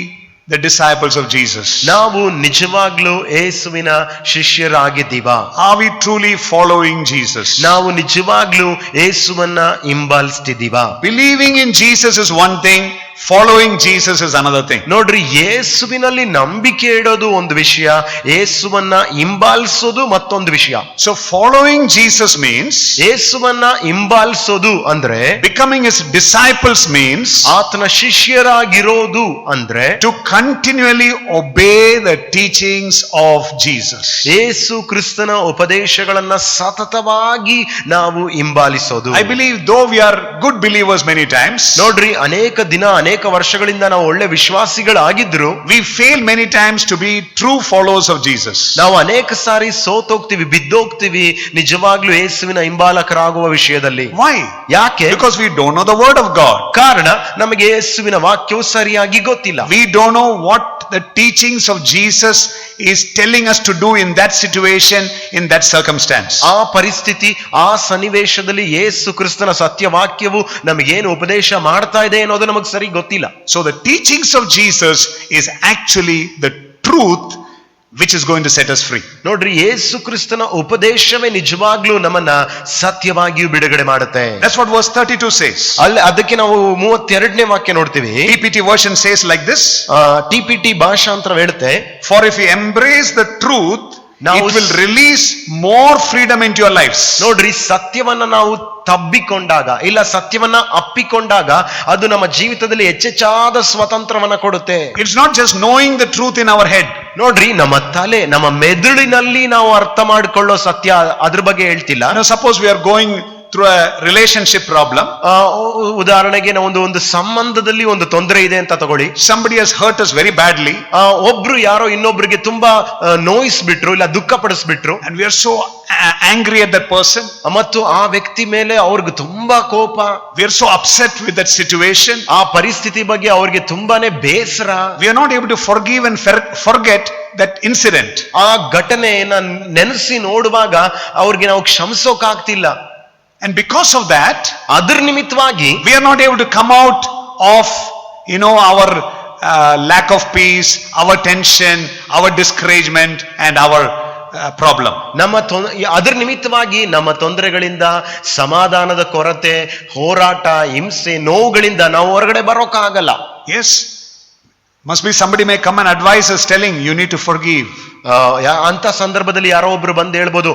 the disciples of Jesus? ನಾವು ನಿಜವಾಗ್ಲೂ ಯೇಸುವಿನ ಶಿಷ್ಯರಾಗಿದ್ದೀವಾ? Are we truly following Jesus? ನಾವು ನಿಜವಾಗ್ಲೂ ಯೇಸುವನ್ನ ಹಿಂಬಾಲಿಸ್ತಿದ್ದೀವಾ? Believing in Jesus is one thing, following Jesus is another thing. ನೋಡ್ರಿ, ಯೇಸುವಿನಲ್ಲಿ ನಂಬಿಕೆ ಇಡೋದು ಒಂದು ವಿಷಯ, ಯೇಸುವನ್ನ ಹಿಂಬಾಲಿಸೋದು ಮತ್ತೊಂದು ವಿಷಯ. So following Jesus means, ಯೇಸುವನ್ನ ಹಿಂಬಾಲಿಸೋದು ಅಂದ್ರೆ, becoming his disciples means, ಆತನ ಶಿಷ್ಯರಾಗಿರೋದು ಅಂದ್ರೆ, to continually obey the teachings of Jesus. ಯೇಸು ಕ್ರಿಸ್ತನ ಉಪದೇಶಗಳನ್ನ ಸತತವಾಗಿ ನಾವು ಹಿಂಬಾಲಿಸೋದು. I believe though we are good believers many times, ನೋಡ್ರಿ, ಅನೇಕ ವರ್ಷಗಳಿಂದ ನಾವು ಒಳ್ಳೆ ವಿಶ್ವಾಸಿಗಳಾಗಿದ್ರು, we fail many times to be true followers of Jesus. ನಾವು ಅನೇಕ ಸಾರಿ ಸೋತೋಗ್ತೀವಿ, ಬಿದ್ದೋಗ್ತೀವಿ ನಿಜವಾಗ್ಲೂ ಯೇಸುವಿನ ಹಿಂಬಾಲಕರಾಗುವ ವಿಷಯದಲ್ಲಿ. Why? ಯಾಕೆ? Because we don't know the word of God. ಕಾರಣ, ನಮಗೆ ಯೇಸುವಿನ ವಾಕ್ಯವು ಸರಿಯಾಗಿ ಗೊತ್ತಿಲ್ಲ. We don't know what the teachings of Jesus is telling us to do in that situation, in that circumstance. ಆ ಪರಿಸ್ಥಿತಿ, ಆ ಸನ್ನಿವೇಶದಲ್ಲಿ ಯೇಸು ಕ್ರಿಸ್ತನ ಸತ್ಯವಾಕ್ಯವು ನಮಗೇನು ಉಪದೇಶ ಮಾಡ್ತಾ ಇದೆ ಅನ್ನೋದು ನಮಗೆ ಸರಿ ಗೊತ್ತಿಲ್ಲ. So the teachings of Jesus is actually the truth which is going to set us free. ನೋಡ್ರಿ, ಯೇಸು ಕ್ರಿಸ್ತನ ಉಪದೇಶವೇ ನಿಜವಾಗ್ಲೂ ನಮ್ಮನ್ನ ಸತ್ಯವಾಗಿಯೂ ಬಿಡುಗಡೆ ಮಾಡುತ್ತೆ. That's what verse 32 says. ಅಲ್ಲಿ ಅದಕ್ಕೆ ನಾವು 32ನೇ ವಾಕ್ಯ ನೋಡ್ತೀವಿ. TPT version says like this. TPT ಭಾಷಾಂತರ ಹೇಳುತ್ತೆ, For if you embrace the truth, Now it will release more freedom into your lives. ನೋಡ್ರಿ, ಸತ್ಯವನ್ನ ನಾವು ತಬ್ಬಿಕೊಂಡಾಗ ಇಲ್ಲ ಸತ್ಯವನ್ನ ಅಪ್ಪಿಕೊಂಡಾಗ ಅದು ನಮ್ಮ ಜೀವಿತದಲ್ಲಿ ಹೆಚ್ಚೆಚ್ಚಾದ ಸ್ವತಂತ್ರವನ್ನ ಕೊಡುತ್ತೆ. It's not just knowing the truth in our head. ನೋಡ್ರಿ, ನಮ್ಮ ತಲೆ ನಮ್ಮ ಮೆದುಳಿನಲ್ಲಿ ನಾವು ಅರ್ಥ ಮಾಡಿಕೊಳ್ಳೋ ಸತ್ಯ, ಅದ್ರ ಬಗ್ಗೆ ಹೇಳ್ತಿಲ್ಲ. Now suppose we are going through a relationship problem. ಉದಾಹರಣೆಗೆ ನಾವು ಒಂದು ಸಂಬಂಧದಲ್ಲಿ ಒಂದು ತೊಂದರೆ ಇದೆ ಅಂತ ತಗೊಳ್ಳಿ. Somebody has hurt us very badly. ಒಬ್ರು ಯಾರೋ ಇನ್ನೊಬ್ರಿಗೆ ತುಂಬಾ ನೋಯಿಸ್ಬಿಟ್ರು ಇಲ್ಲ ದುಃಖ ಪಡಿಸ್ಬಿಟ್ರು. And we are so angry at that person. ಮತ್ತು ಆ ವ್ಯಕ್ತಿ ಮೇಲೆ ಅವ್ರಿಗೆ ತುಂಬಾ ಕೋಪ. We are so upset with that situation. ಆ ಪರಿಸ್ಥಿತಿ ಬಗ್ಗೆ ಅವ್ರಿಗೆ ತುಂಬಾನೇ ಬೇಸರ. We are not able to forgive and forget that incident. ಆ ಘಟನೆಯನ್ನ ನೆನೆಸಿ ನೋಡುವಾಗ ಅವ್ರಿಗೆ ನಾವು ಕ್ಷಮಿಸೋಕಾಗ್ತಿಲ್ಲ. And because of that, ಅದರ ನಿಮಿತ್ತವಾಗಿ we are not able to come out of, our lack of peace, our tension, our discouragement, and our problem. ಅದರ ನಿಮಿತ್ತವಾಗಿ ನಮ್ಮ ತೊಂದರೆಗಳಿಂದ, ಸಮಾಧಾನದ ಕೊರತೆ, ಹೋರಾಟ, ಹಿಂಸೆ, ನೋವುಗಳಿಂದ ನಾವು ಹೊರಗಡೆ ಬರೋಕ್ಕಾಗಲ್ಲ. Yes, must be somebody may come and advise us telling you need to forgive. ಅಂತ ಸಂದರ್ಭದಲ್ಲಿ ಯಾರೋ ಒಬ್ರು ಬಂದು ಹೇಳ್ಬೋದು,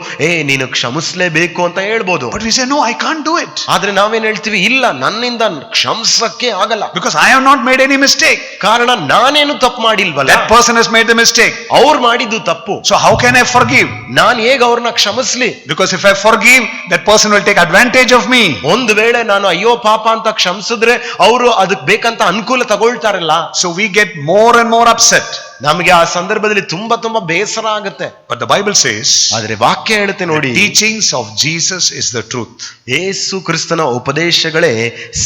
ನೀನು ಕ್ಷಮಿಸಲೇಬೇಕು ಅಂತ ಹೇಳ್ಬೋದು. But we say no, I can't do it. ಆದ್ರೆ ನಾವೇನ್ ಹೇಳ್ತೀವಿ, ಇಲ್ಲ, ನನ್ನಿಂದ ಕ್ಷಮಿಸಕ್ಕೆ ಆಗಲ್ಲ. Because I have not made any mistake. ಕಾರಣ ನಾನೇನು ತಪ್ಪು ಮಾಡಿಲ್ವಲ್ಲ. That person has made the mistake. ಅವ್ರು ಮಾಡಿದ್ದು ತಪ್ಪು. So how can I forgive? ನಾನು ಹೇಗೆ ಅವ್ರನ್ನ ಕ್ಷಮಿಸ್ಲಿ? Because if I forgive, that person will take advantage of me. ಒಂದು ವೇಳೆ ನಾನು ಅಯ್ಯೋ ಪಾಪ ಅಂತ ಕ್ಷಮಿಸಿದ್ರೆ ಅವರು ಅದಕ್ಕೆ ಬೇಕಂತ ಅನುಕೂಲ ತಗೊಳ್ತಾರಲ್ಲ. So we get more and more upset. ನಮಗೆ ಆ ಸಂದರ್ಭದಲ್ಲಿ ತುಂಬಾ ಬೇಸರ ಆಗುತ್ತೆ. But the Bible says, ಆದ್ರೆ ವಾಕ್ಯ ಹೇಳುತ್ತೆ ನೋಡಿ, the teachings of Jesus is the truth. ಯೇಸು ಕ್ರಿಸ್ತನ ಉಪದೇಶಗಳೇ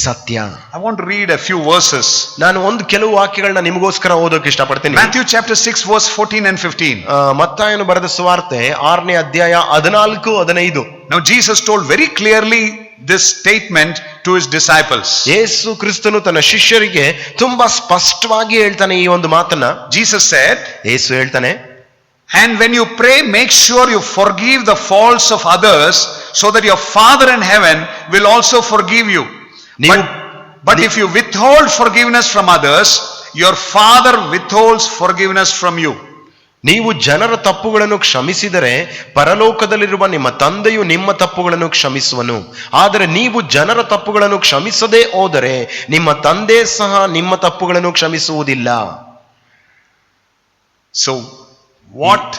ಸತ್ಯ. I want to read a few verses. ನಾನು ಕೆಲವು ವಾಕ್ಯಗಳನ್ನ ನಿಮಗೋಸ್ಕರ ಓದೋಕೆ ಇಷ್ಟಪಡ್ತೀನಿ. Matthew chapter 6 verse 14 and 15. ಮತ್ತಾಯನು ಬರೆದ ಸುವಾರ್ತೆ 6ನೇ ಅಧ್ಯಾಯ 14-15. Now Jesus told very clearly this statement to his disciples. ಯೇಸು ಕ್ರಿಸ್ತನು ತನ್ನ ಶಿಷ್ಯರಿಗೆ ತುಂಬಾ ಸ್ಪಷ್ಟವಾಗಿ ಹೇಳ್ತಾನೆ ಈ ಒಂದು ಮಾತನ್ನ. Jesus said, ಯೇಸು ಹೇಳ್ತಾನೆ, and when you pray, make sure you forgive the faults of others, so that your Father in heaven will also forgive you. But if you withhold forgiveness from others, your Father withholds forgiveness from you. ನೀವು ಜನರ ತಪ್ಪುಗಳನ್ನು ಕ್ಷಮಿಸಿದರೆ ಪರಲೋಕದಲ್ಲಿರುವ ನಿಮ್ಮ ತಂದೆಯು ನಿಮ್ಮ ತಪ್ಪುಗಳನ್ನು ಕ್ಷಮಿಸುವನು. ಆದರೆ ನೀವು ಜನರ ತಪ್ಪುಗಳನ್ನು ಕ್ಷಮಿಸದೇ ಹೋದರೆ ನಿಮ್ಮ ತಂದೆ ಸಹ ನಿಮ್ಮ ತಪ್ಪುಗಳನ್ನು ಕ್ಷಮಿಸುವುದಿಲ್ಲ. So what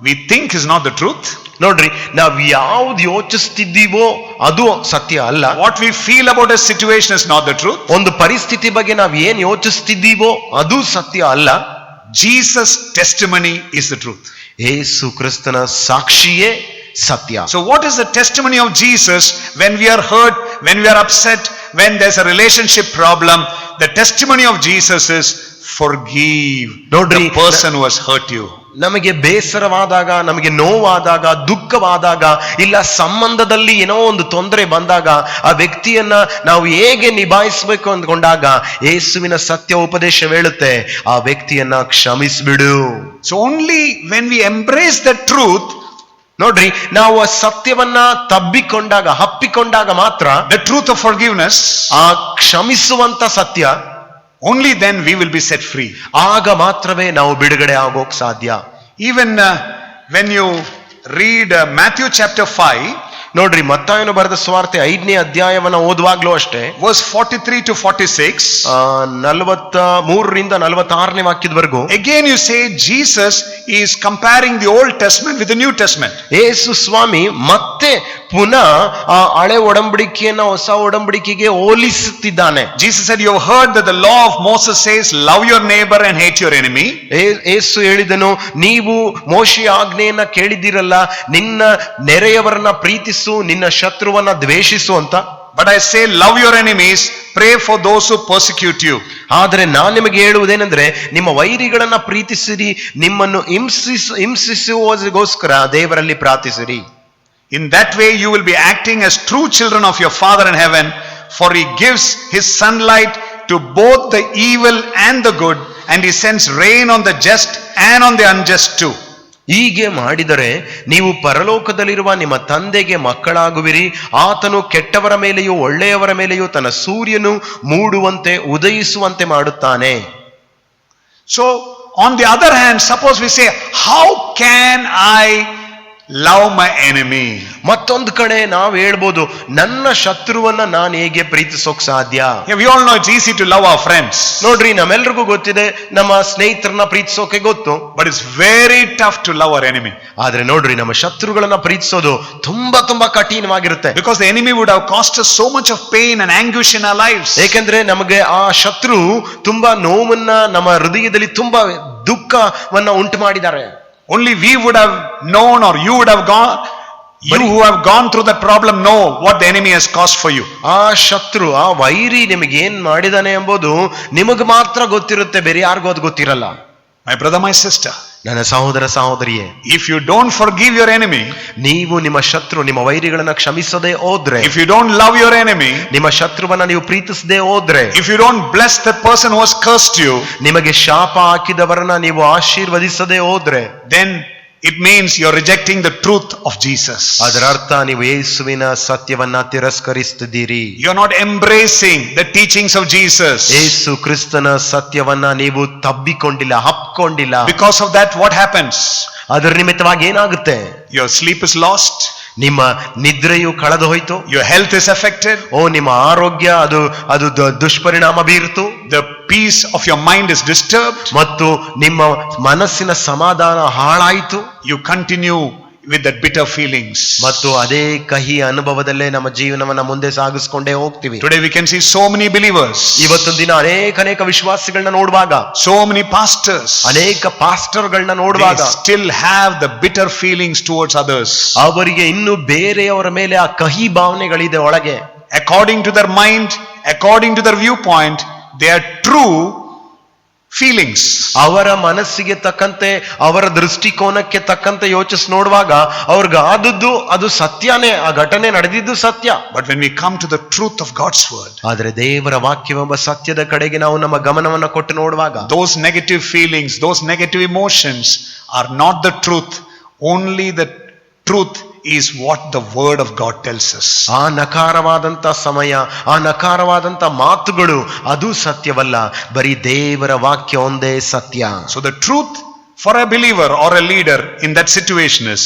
we think is not the truth. ನೋಡ್ರಿ, ನಾವ್ ಯಾವ್ದು ಯೋಚಿಸ್ತಿದ್ದೀವೋ ಅದು ಸತ್ಯ ಅಲ್ಲ. What we feel about a situation is not the truth. ಒಂದು ಪರಿಸ್ಥಿತಿ ಬಗ್ಗೆ ನಾವ್ ಏನ್ ಯೋಚಿಸ್ತಿದ್ದೀವೋ ಅದು ಸತ್ಯ ಅಲ್ಲ. Jesus' testimony is the truth. ಯೇಸು ಕ್ರಿಸ್ತನ ಸಾಕ್ಷಿಯೇ ಸತ್ಯ. So what is the testimony of Jesus when we are hurt, when we are upset, when there's a relationship problem? The testimony of Jesus is forgive the person who has hurt you. ನಮಗೆ ಬೇಸರವಾದಾಗ, ನಮಗೆ ನೋವಾದಾಗ, ದುಃಖವಾದಾಗ, ಇಲ್ಲ ಸಂಬಂಧದಲ್ಲಿ ಏನೋ ಒಂದು ತೊಂದರೆ ಬಂದಾಗ ಆ ವ್ಯಕ್ತಿಯನ್ನ ನಾವು ಹೇಗೆ ನಿಭಾಯಿಸಬೇಕು ಅಂದ್ಕೊಂಡಾಗ ಯೇಸುವಿನ ಸತ್ಯ ಉಪದೇಶ ಹೇಳುತ್ತೆ, ಆ ವ್ಯಕ್ತಿಯನ್ನ ಕ್ಷಮಿಸ್ಬಿಡು. So only when we embrace the truth, ನೋಡ್ರಿ, ನಾವು ಆ ಸತ್ಯವನ್ನ ತಬ್ಬಿಕೊಂಡಾಗ, ಹಪ್ಪಿಕೊಂಡಾಗ ಮಾತ್ರ, the truth of forgiveness, ಆ ಕ್ಷಮಿಸುವಂತ ಸತ್ಯ, only then we will be set free. ಆಗ ಮಾತ್ರವೇ ನಾವು ಬಿಡುಗಡೆ ಆಗೋಕ್ ಸಾಧ್ಯ. Even when you read Matthew chapter 5, ನೋಡ್ರಿ, ಮತ್ತಾಯನು ಬರೆದ ಸುವಾರ್ತೆ 5ನೇ ಅಧ್ಯಾಯವನ್ನ ಓದುವಾಗ್ಲೂ ಅಷ್ಟೇ, verse 43 to 46, 43ರಿಂದ 46ನೇ ವಾಕ್ಯದವರೆಗೂ, again you say Jesus is comparing the Old Testament with the New Testament. ಯೇಸು ಸ್ವಾಮಿ ಮತ್ತೆ ಪುನಃ ಆ ಹಳೆ ಒಡಂಬಡಿಕೆಯನ್ನ ಹೊಸ ಒಡಂಬಡಿಕೆಗೆ ಹೋಲಿಸುತ್ತಿದ್ದಾನೆ. Jesus said, you have heard that the law of Moses says, love your neighbor and hate your enemy. ಯೇಸು ಹೇಳಿದನು, ನೀವು ಮೋಶೆಯ ಆಜ್ಞೆಯನ್ನ ಕೇಳಿದಿರಲ್ಲ, ನಿನ್ನ ನೆರೆಯವರನ್ನ ಪ್ರೀತಿಸು, ನಿನ್ನ ಶತ್ರುವನ್ನ ದ್ವೇಷಿಸು ಅಂತ. But I say, love your enemies, pray for those who persecute you. ಆದರೆ ನಾನು ನಿಮಗೆ ಹೇಳುವುದೇನೆಂದ್ರೆ, ನಿಮ್ಮ ವೈರಿಗಳನ್ನ ಪ್ರೀತಿಸಿರಿ, ನಿಮ್ಮನ್ನು ಹಿಂಸಿಸುವಗೋಸ್ಕರ ದೇವರಲ್ಲಿ ಪ್ರಾರ್ಥಿಸಿರಿ. In that way you will be acting as true children of your Father in heaven, for he gives his sunlight to both the evil and the good, and he sends rain on the just and on the unjust too. ಹೀಗೆ ಮಾಡಿದರೆ ನೀವು ಪರಲೋಕದಲ್ಲಿರುವ ನಿಮ್ಮ ತಂದೆಗೆ ಮಕ್ಕಳಾಗುವಿರಿ. ಆತನು ಕೆಟ್ಟವರ ಮೇಲೆಯೂ ಒಳ್ಳೆಯವರ ಮೇಲೆಯೂ ತನ್ನ ಸೂರ್ಯನು ಮೂಡುವಂತೆ ಉದಯಿಸುವಂತೆ ಮಾಡುತ್ತಾನೆ. So, on the other hand, suppose we say, how can I love my enemy? ಮತ್ತೊಂದು ಕಡೆ ನಾವು ಹೇಳ್ಬೋದು, ನನ್ನ ಶತ್ರುವನ್ನ ನಾನು ಹೇಗೆ ಪ್ರೀತಿಸೋಕ್ ಸಾಧ್ಯ? Yeah, we all know it's easy to love our friends. ನೋಡ್ರಿ, ನಮ್ಮೆಲ್ರಿಗೂ ಗೊತ್ತಿದೆ ನಮ್ಮ ಸ್ನೇಹಿತರನ್ನ ಪ್ರೀತಿಸೋಕೆ ಗೊತ್ತು. But it's very tough to love our enemy. ಆದ್ರೆ ನೋಡ್ರಿ, ನಮ್ಮ ಶತ್ರುಗಳನ್ನ ಪ್ರೀತಿಸೋದು ತುಂಬಾ ಕಠಿಣವಾಗಿರುತ್ತೆ. Because the enemy would have caused us so much of pain and anguish in our lives. ಏಕೆಂದ್ರೆ ನಮಗೆ ಆ ಶತ್ರು ತುಂಬಾ ನೋವನ್ನ, ನಮ್ಮ ಹೃದಯದಲ್ಲಿ ತುಂಬಾ ದುಃಖವನ್ನ ಉಂಟು ಮಾಡಿದ್ದಾರೆ. Only we would have known, or you would have gone, you who have gone through that problem know what the enemy has caused for you. ಆ ಶತ್ರು, ಆ ವೈರಿ ನಿಮಗೆ ಏನ್ ಮಾಡಿದಾನೆ ಎಂಬುದು ನಿಮಗೆ ಮಾತ್ರ ಗೊತ್ತಿರುತ್ತೆ, ಬೇರೆ ಯಾರಿಗೂ ಅದು ಗೊತ್ತಿರಲ್ಲ. My brother, my sister, ನನ್ನ ಸಹೋದರ ಸಹೋದರಿಯೇ, if you don't forgive your enemy, ನೀವು ನಿಮ್ಮ ಶತ್ರು, ನಿಮ್ಮ ವೈರಿಗಳನ್ನ ಕ್ಷಮಿಸದೆ ಹೋದ್ರೆ, if you don't love your enemy, ನಿಮ್ಮ ಶತ್ರುವನ್ನ ನೀವು ಪ್ರೀತಿಸದೆ ಹೋದ್ರೆ, if you don't bless the person who has cursed you, ನಿಮಗೆ ಶಾಪ ಹಾಕಿದವರನ್ನ ನೀವು ಆಶೀರ್ವದಿಸದೆ ಹೋದ್ರೆ, then it means you're rejecting the truth of Jesus. ಅದರ ಅರ್ಥ ನೀವು ಯೇಸುವಿನ ಸತ್ಯವನ್ನ ತಿರಸ್ಕರಿಸುತ್ತಿದ್ದೀರಿ. You're not embracing the teachings of Jesus. ಯೇಸು ಕ್ರಿಸ್ತನ ಸತ್ಯವನ್ನ ನೀವು ತಬ್ಬಿಕೊಂಡಿಲ್ಲ, ಹಪ್ಕೊಂಡಿಲ್ಲ. Because of that, what happens? ಅದರ ನಿಮಿತ್ತವಾಗಿ ಏನಾಗುತ್ತೆ? Your sleep is lost. ನಿಮ್ಮ ನಿದ್ರೆಯು ಕಳೆದು ಹೋಯ್ತು. Your health is affected. ನಿಮ್ಮ ಆರೋಗ್ಯ ಅದು ದುಷ್ಪರಿಣಾಮ ಬೀರ್ತು. The peace of your mind is disturbed. ಮತ್ತು ನಿಮ್ಮ ಮನಸ್ಸಿನ ಸಮಾಧಾನ ಹಾಳಾಯಿತು. You continue with that bitter feelings. ಮತ್ತು ಅದೇ ಕಹಿ ಅನುಭವದಲ್ಲೇ ನಮ್ಮ ಜೀವನವನ್ನ ಮುಂದೆ ಸಾಗಿಸ್ಕೊಂಡೇ ಹೋಗ್ತೀವಿ. Today we can see so many believers. ಇವತ್ತು ದಿನ ಅನೇಕ ವಿಶ್ವಾಸಿಗಳನ್ನ ನೋಡುವಾಗ, so many pastors, ಅನೇಕ ಪಾಸ್ಟರ್ಗಳನ್ನ ನೋಡುವಾಗ, still have the bitter feelings towards others. ಅವರಿಗೆ ಇನ್ನು ಬೇರೆಯವರ ಮೇಲೆ ಆ ಕಹಿ ಭಾವನೆಗಳಿದೆ ಒಳಗೆ. According to their mind, according to their viewpoint, they are true feelings. ಅವರ ಮನಸ್ಸಿಗೆ ತಕ್ಕಂತೆ, ಅವರ ದೃಷ್ಟಿಕೋನಕ್ಕೆ ತಕ್ಕಂತೆ ಯೋಚಿಸಿ ನೋಡುವಾಗ ಅವ್ರಿಗೆ ಆದದ್ದು ಅದು ಸತ್ಯನೇ, ಆ ಘಟನೆ ನಡೆದಿದ್ದು ಸತ್ಯ. But when we come to the truth of God's word, ಆದರೆ ದೇವರ ವಾಕ್ಯವೆಂಬ ಸತ್ಯದ ಕಡೆಗೆ ನಾವು ನಮ್ಮ ಗಮನವನ್ನು ಕೊಟ್ಟು ನೋಡುವಾಗ, those negative feelings, those negative emotions are not the truth. Only the truth is what the word of God tells us. ಆ ನಕಾರವಾದಂತ ಸಮಯ, ಆ ನಕಾರವಾದಂತ ಮಾತುಗಳು ಅದು ಸತ್ಯವಲ್ಲ, ಬರೀ ದೇವರ ವಾಕ್ಯ ಒಂದೇ ಸತ್ಯ. So the truth for a believer or a leader in that situation is,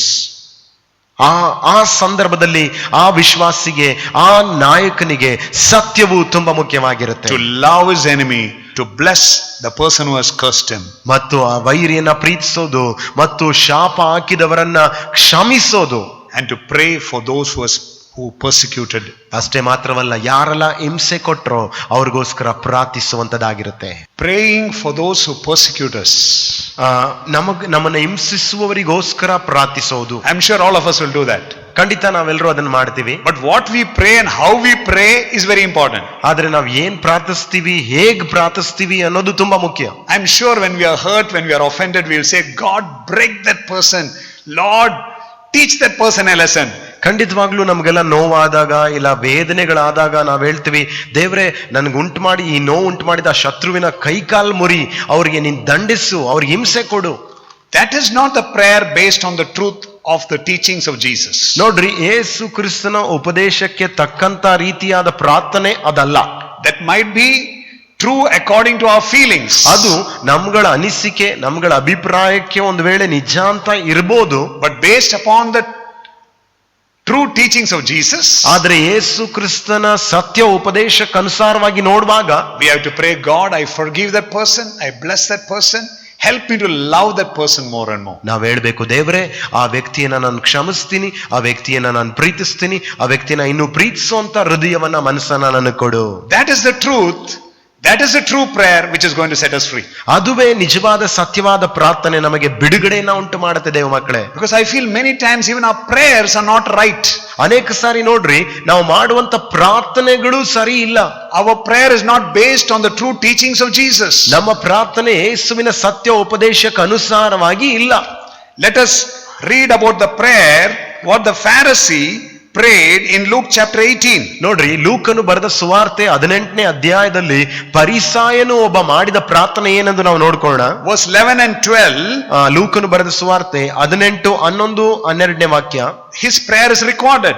ಆ ಸಂದರ್ಭದಲ್ಲಿ ಆ ವಿಶ್ವಾಸಿಗೆ, ಆ ನಾಯಕನಿಗೆ ಸತ್ಯವು ತುಂಬಾ ಮುಖ್ಯವಾಗಿರುತ್ತೆ. to love his enemy, to bless the person who has cursed him. ಮತ್ತು ಆ ವೈರಿಯನ್ನ ಪ್ರೀತಿಸೋದು ಮತ್ತು ಶಾಪ ಹಾಕಿದವರನ್ನ ಕ್ಷಮಿಸೋದು. And to pray for those who persecuted. ಅಷ್ಟೇ ಮಾತ್ರವಲ್ಲ, ಯಾರೆಲ್ಲ ಹಿಂಸೆ ಕೊಟ್ರೋ ಅವ್ರಿಗೋಸ್ಕರ ಪ್ರಾರ್ಥಿಸುವಂತದ್ದಾಗಿರುತ್ತೆ. Praying for those who persecute us. ನಮ್ಮನ್ನ ಹಿಂಸಿಸುವವರಿಗೋಸ್ಕರ ಪ್ರಾರ್ಥಿಸೋದು. I'm sure all of us will do that. ಖಂಡಿತ ನಾವೆಲ್ಲರೂ ಅದನ್ನ ಮಾಡ್ತೀವಿ. But what we pray and how we pray is very important. ಆದ್ರೆ ನಾವು ಏನ್ ಪ್ರಾರ್ಥಿಸ್ತೀವಿ, ಹೇಗ್ ಪ್ರಾರ್ಥಿಸ್ತೀವಿ ಅನ್ನೋದು ತುಂಬಾ ಮುಖ್ಯ. I'm sure when we are hurt, when we are offended, we will say, God, break that person. Lord, teach that person a lesson. ಖಂಡಿತವಾಗ್ಲೂ ನಮ್ಗೆಲ್ಲ ನೋವಾದಾಗ, ಇಲ್ಲ ವೇದನೆಗಳಾದಾಗ ನಾವ್ ಹೇಳ್ತೀವಿ, ದೇವ್ರೆ ನನ್ಗೆ ಉಂಟು ಮಾಡಿ, ಈ ನೋವು ಉಂಟು ಮಾಡಿದ ಶತ್ರುವಿನ ಕೈಕಾಲ್ ಮುರಿ, ಅವ್ರಿಗೆ ನೀನ್ ದಂಡಿಸು, ಅವ್ರಿಗೆ ಹಿಂಸೆ ಕೊಡು. That is not the prayer based on the truth of the teachings of Jesus. ನೋಡ್ರಿ, ಯೇಸು ಕ್ರಿಸ್ತನ ಉಪದೇಶಕ್ಕೆ ತಕ್ಕಂತ ರೀತಿಯಾದ ಪ್ರಾರ್ಥನೆ ಅದಲ್ಲ. That might be true according to our feelings. ಅದು ನಮ್ಗಳ ಅನಿಸಿಕೆ, ನಮ್ಗಳ ಅಭಿಪ್ರಾಯಕ್ಕೆ ಒಂದು ವೇಳೆ ನಿಜ ಅಂತ ಇರ್ಬೋದು. But based upon the true teachings of Jesus, ಆದ್ರೆ ಯೇಸು ಕ್ರಿಸ್ತನ ಸತ್ಯ ಉಪದೇಶಕ್ಕನುಸಾರವಾಗಿ ನೋಡುವಾಗ, we have to pray, God, I forgive that person, I bless that person, help me to love that person more and more. ನಾವ್ ಹೇಳ್ಬೇಕು, ದೇವ್ರೆ ಆ ವ್ಯಕ್ತಿಯನ್ನ ನಾನು ಕ್ಷಮಿಸ್ತೀನಿ, ಆ ವ್ಯಕ್ತಿಯನ್ನ ನಾನು ಪ್ರೀತಿಸ್ತೀನಿ, ಆ ವ್ಯಕ್ತಿನ ಇನ್ನು ಪ್ರೀತಿಸುವಂತ ಹೃದಯವನ್ನ, ಮನಸ್ಸನ್ನ ನನಗೆ ಕೊಡು. That is the truth. That is the true prayer which is going to set us free. ಅದುವೇ ನಿಜವಾದ ಸತ್ಯವಾದ ಪ್ರಾರ್ಥನೆ, ನಮಗೆ ಬಿಡುಗಡೆಯನ್ನ ಉಂಟು ಮಾಡುತ್ತೆ ದೇವ ಮಕ್ಕಳೇ. Because I feel many times even our prayers are not right. ಅನೇಕ ಸಾರಿ ನೋಡ್ರಿ, ನಾವು ಮಾಡುವಂತ ಪ್ರಾರ್ಥನೆಗಳು ಸರಿ ಇಲ್ಲ. Our prayer is not based on the true teachings of Jesus. ನಮ್ಮ ಪ್ರಾರ್ಥನೆ ಯೇಸುವಿನ ಸತ್ಯ ಉಪದೇಶಕ್ಕೆ ಅನುಸಾರವಾಗಿ ಇಲ್ಲ. Let us read about the prayer what the Pharisee prayed in Luke chapter 18. ನೋಡ್ರಿ, ಲೂಕನು ಬರೆದ ಸುವಾರ್ತೆ 18ನೇ ಅಧ್ಯಾಯದಲ್ಲಿ ಪರಿಸಾಯನು ಒಬ್ಬ ಮಾಡಿದ ಪ್ರಾರ್ಥನೆ ಏನೆಂದು ನಾವು ನೋಡ್ಕೊಳ್ಳೋಣ. Verse 11 and 12. ಲೂಕನು ಬರೆದ ಸುವಾರ್ತೆ 18, 11, 12ನೇ ವಾಕ್ಯ. His prayer is recorded.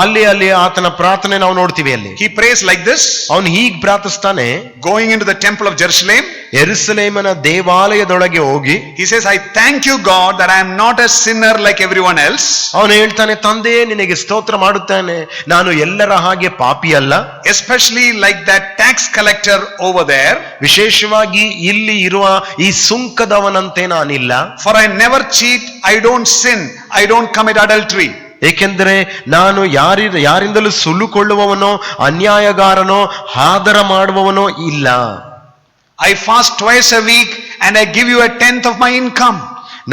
ಅಲ್ಲಿ ಆತನ ಪ್ರಾರ್ಥನೆ ನಾವು ನೋಡ್ತೀವಿ. ಅಲ್ಲಿ He prays like this. ಅವನು ಹೀಗೆ ಪ್ರಾರ್ಥಿಸ್ತಾನೆ. Going into the temple of Jerusalem, ಯೆರೂಸಲೇಮಿನ ದೇವಾಲಯದೊಳಗೆ ಹೋಗಿ he says, I thank you God that I am not a sinner like everyone else. ಅವನು ಹೇಳ್ತಾನೆ, ತಂದೆಯೇ ನಿನಗೆ ಸ್ತೋತ್ರ ಮಾಡುತ್ತಾನೆ, ನಾನು ಎಲ್ಲರ ಹಾಗೆ ಪಾಪಿ ಅಲ್ಲ. Especially like that tax collector over there. ವಿಶೇಷವಾಗಿ ಇಲ್ಲಿ ಇರುವ ಈ ಸುಂಕದವನಂತೆ ನಾನಿಲ್ಲ. For I never cheat, I don't sin, I don't commit adultery. ಏಕೆಂದರೆ ನಾನು ಯಾರಿಂದಲೂ ಸುಳ್ಳುಕೊಳ್ಳುವವನೋ ಅನ್ಯಾಯಗಾರನೋ ಹಾದರ ಮಾಡುವವನೋ ಇಲ್ಲ. I fast twice a week and I give you a tenth of my income.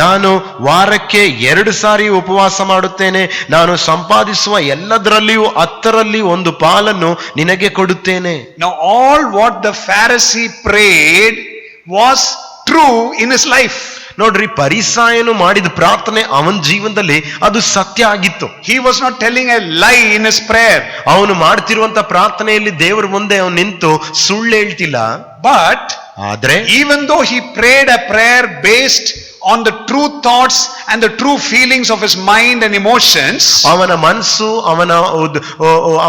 ನಾನು ವಾರಕ್ಕೆ 2 ಸಾರಿ ಉಪವಾಸ ಮಾಡುತ್ತೇನೆ, ನಾನು ಸಂಪಾದಿಸುವ ಎಲ್ಲದರಲ್ಲಿಯೂ 10ರಲ್ಲಿ 1 ಪಾಲನ್ನು ನಿನಗೆ ಕೊಡುತ್ತೇನೆ. Now all what the Pharisee prayed was true in his life. ನೋಡ್ರಿ, ಪರಿಸಾಯನು ಮಾಡಿದ ಪ್ರಾರ್ಥನೆ ಅವನ ಜೀವನದಲ್ಲಿ ಅದು ಸತ್ಯ ಆಗಿತ್ತು. He was not telling a lie in his prayer. ಅವನು ಮಾಡ್ತಿರುವಂತ ಪ್ರಾರ್ಥನೆಯಲ್ಲಿ ದೇವರ ಮುಂದೆ ಅವನು ನಿಂತು ಸುಳ್ಳು ಹೇಳ್ತಿಲ್ಲ. But ಆದ್ರೆ even though he prayed a prayer based on the true thoughts and the true feelings of his mind and emotions, ಅವನ ಮನಸ್ಸು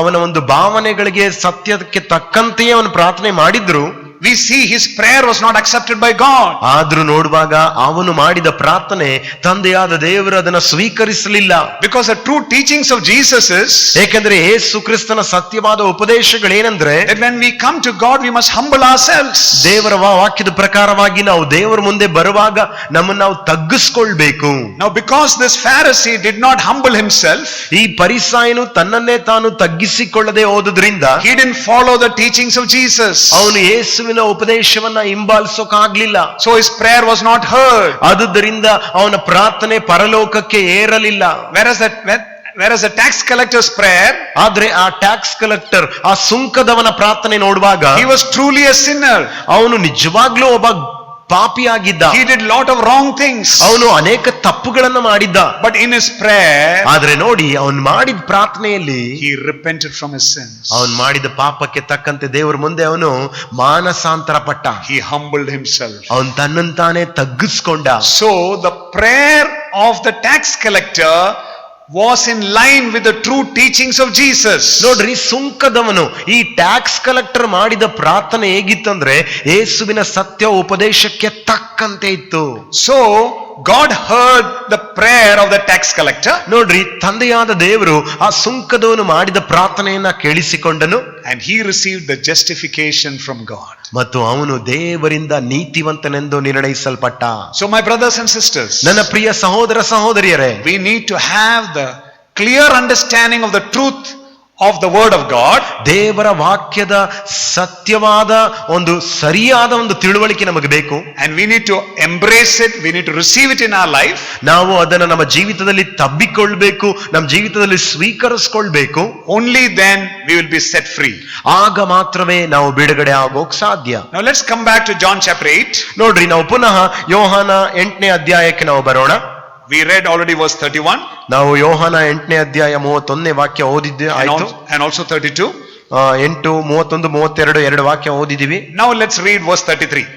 ಅವನ ಒಂದು ಭಾವನೆಗಳಿಗೆ ಸತ್ಯಕ್ಕೆ ತಕ್ಕಂತೆಯೇ ಅವನು ಪ್ರಾರ್ಥನೆ ಮಾಡಿದ್ರು, we see his prayer was not accepted by God. ಆದ್ರೂ ನೋಡುವಾಗ ಅವನು ಮಾಡಿದ ಪ್ರಾರ್ಥನೆ ತಂದೆಯಾದ ದೇವರು ಅದನ್ನ ಸ್ವೀಕರಿಸಲಿಲ್ಲ. Because the true teachings of Jesus is, ಏಕೆಂದ್ರೆ ಯೇಸು ಕ್ರಿಸ್ತನ ಸತ್ಯವಾದ ಉಪದೇಶಗಳೇನೆಂದ್ರೆ, that when we come to God we must humble ourselves. ದೇವರ ವಾಕ್ಯದ ಪ್ರಕಾರವಾಗಿ ನಾವು ದೇವರ ಮುಂದೆ ಬರುವಾಗ ನಮ್ಮನ್ನು ನಾವು ತಗ್ಗಿಸ್ಕೊಳ್ಬೇಕು. Now because this Pharisee did not humble himself, ಈ ಪರಿಸಾಯನು ತನ್ನನ್ನೇ ತಾನು ತಗ್ಗಿಸಿಕೊಳ್ಳದೆ ಹೋದುದರಿಂದ he didn't follow the teachings of Jesus. ಅವನು ಯೇಸುವಿನ ಉಪದೇಶವನ್ನ ಹಿಂಬಾಲಿಸೋಕಾಗ್ಲಿಲ್ಲ. So his prayer was not heard. ಆದುದರಿಂದ ಅವನ ಪ್ರಾರ್ಥನೆ ಪರಲೋಕಕ್ಕೆ ಏರಲಿಲ್ಲ. Whereas the tax collector's prayer, ಆದ್ರೆ ಆ ಟ್ಯಾಕ್ಸ್ ಕಲೆಕ್ಟರ್, ಆ ಸುಂಕದವನ ಪ್ರಾರ್ಥನೆ ನೋಡುವಾಗ he was truly a sinner. ಅವನು ನಿಜವಾಗ್ಲೂ ಒಬ್ಬ ಪಾಪಿಯಾಗಿದ್ದ. He did lot of wrong things. ಅವನು ಅನೇಕ ತಪ್ಪುಗಳನ್ನು ಮಾಡಿದ್ದ. But in his prayer, ಆದ್ರೆ ನೋಡಿ, ಅವನು ಮಾಡಿದ ಪ್ರಾರ್ಥನೆಯಲ್ಲಿ he repented from his sins. ಅವನು ಮಾಡಿದ ಪಾಪಕ್ಕೆ ತಕ್ಕಂತೆ ದೇವರ ಮುಂದೆ ಅವನು ಮಾನಸಾಂತರ ಪಟ್ಟ. He humbled himself. ಅವನು ತನ್ನನ್ನು ತಾನೇ ತಗ್ಗಿಸ್ಕೊಂಡ. So the prayer of the tax collector was in line with the true teachings of Jesus. ನೋಡ್ರಿ, ಸುಂಕದವನು ಈ ಟ್ಯಾಕ್ಸ್ ಕಲೆಕ್ಟರ್ ಮಾಡಿದ ಪ್ರಾರ್ಥನೆ ಹೇಗಿತ್ತಂದ್ರೆ ಯೇಸುವಿನ ಸತ್ಯ ಉಪದೇಶಕ್ಕೆ ತಕ್ಕಂತೆ ಇತ್ತು. So God heard the prayer of the tax collector. ನೋಡ್ರಿ, ತಂದೆಯಾದ ದೇವರು ಆ ಸುಂಕದವನು ಮಾಡಿದ ಪ್ರಾರ್ಥನೆಯನ್ನ ಕೇಳಿಸಿಕೊಂಡನು. And he received the justification from God. ಮತ್ತು ಅವನು ದೇವರಿಂದ ನೀತಿವಂತನೆಂದು ನಿರ್ಣಯಿಸಲ್ಪಟ್ಟ. So my brothers and sisters, ನನ್ನ ಪ್ರಿಯ ಸಹೋದರ ಸಹೋದರಿಯರೇ, we need to have the clear understanding of the truth of the word of God. ದೇವರ ವಾಕ್ಯದ ಸತ್ಯವಾದ ಒಂದು ಸರಿಯಾದ ಒಂದು ತಿಳುವಳಿಕೆ ನಮಗೆ ಬೇಕು. And we need to embrace it, we need to receive it in our life. ನಾವು ಅದನ್ನು ನಮ್ಮ ಜೀವಿತದಲ್ಲಿ ತಬ್ಬಿಕೊಳ್ಬೇಕು, ನಮ್ಮ ಜೀವಿತದಲ್ಲಿ ಸ್ವೀಕರಿಸಿಕೊಳ್ಬೇಕು. Only then we will be set free. ಆಗ ಮಾತ್ರವೇ ನಾವು ಬಿಡುಗಡೆ ಆಗೋಕ್ ಸಾಧ್ಯ. Now let's come back to John chapter 8. ನೋಡ್ರಿ, ನಾವು ಪುನಃ ಯೋಹಾನ 8ನೇ ಅಧ್ಯಾಯಕ್ಕೆ ನಾವು ಬರೋಣ. We read already verse 31. ನಾವು ಯೋಹಾನ 8ನೇ ಅಧ್ಯಾಯ 31ನೇ ವಾಕ್ಯ ಓದಿದ್ದೆ ಆಯ್ತು. And also 32. 8, 31, 32 ಎರಡು ವಾಕ್ಯ ಓದಿದೀವಿ. Now let's read verse 33.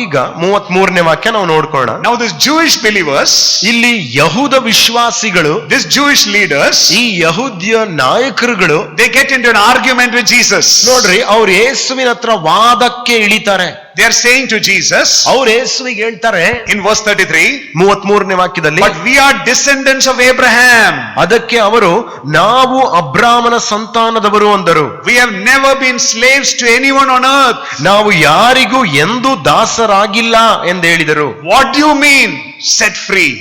ಈಗ 33ನೇ ವಾಕ್ಯ ನಾವು ನೋಡ್ಕೊಳ್ಳೋಣ. Now these Jewish believers, ಇಲ್ಲಿ ಯಹೂದ ವಿಶ್ವಾಸಿಗಳು, these Jewish leaders, ಈ ಯಹೂದ್ಯ ನಾಯಕರುಗಳು, they get into an argument with Jesus. ನೋಡ್ರಿ, ಅವ್ರು ಯೇಸುವಿನ ಹತ್ರ ವಾದಕ್ಕೆ ಇಳಿತಾರೆ. They are saying to Jesus, ಅವ್ರು ಯೇಸುವಿಗೆ ಹೇಳ್ತಾರೆ in verse 33, 33ನೇ ವಾಕ್ಯದಲ್ಲಿ, but we are descendants of Abraham. ಅದಕ್ಕೆ ಅವರು, ನಾವು ಅಬ್ರಾಮನ ಸಂತಾನದವರು ಅಂದರು. We have never been slaves to anyone on earth. ನಾವು ಯಾರಿಗೂ ಎಂದೂ ದಾಸರಾಗಿಲ್ಲ ಎಂದು ಹೇಳಿದರು. What do you mean set free?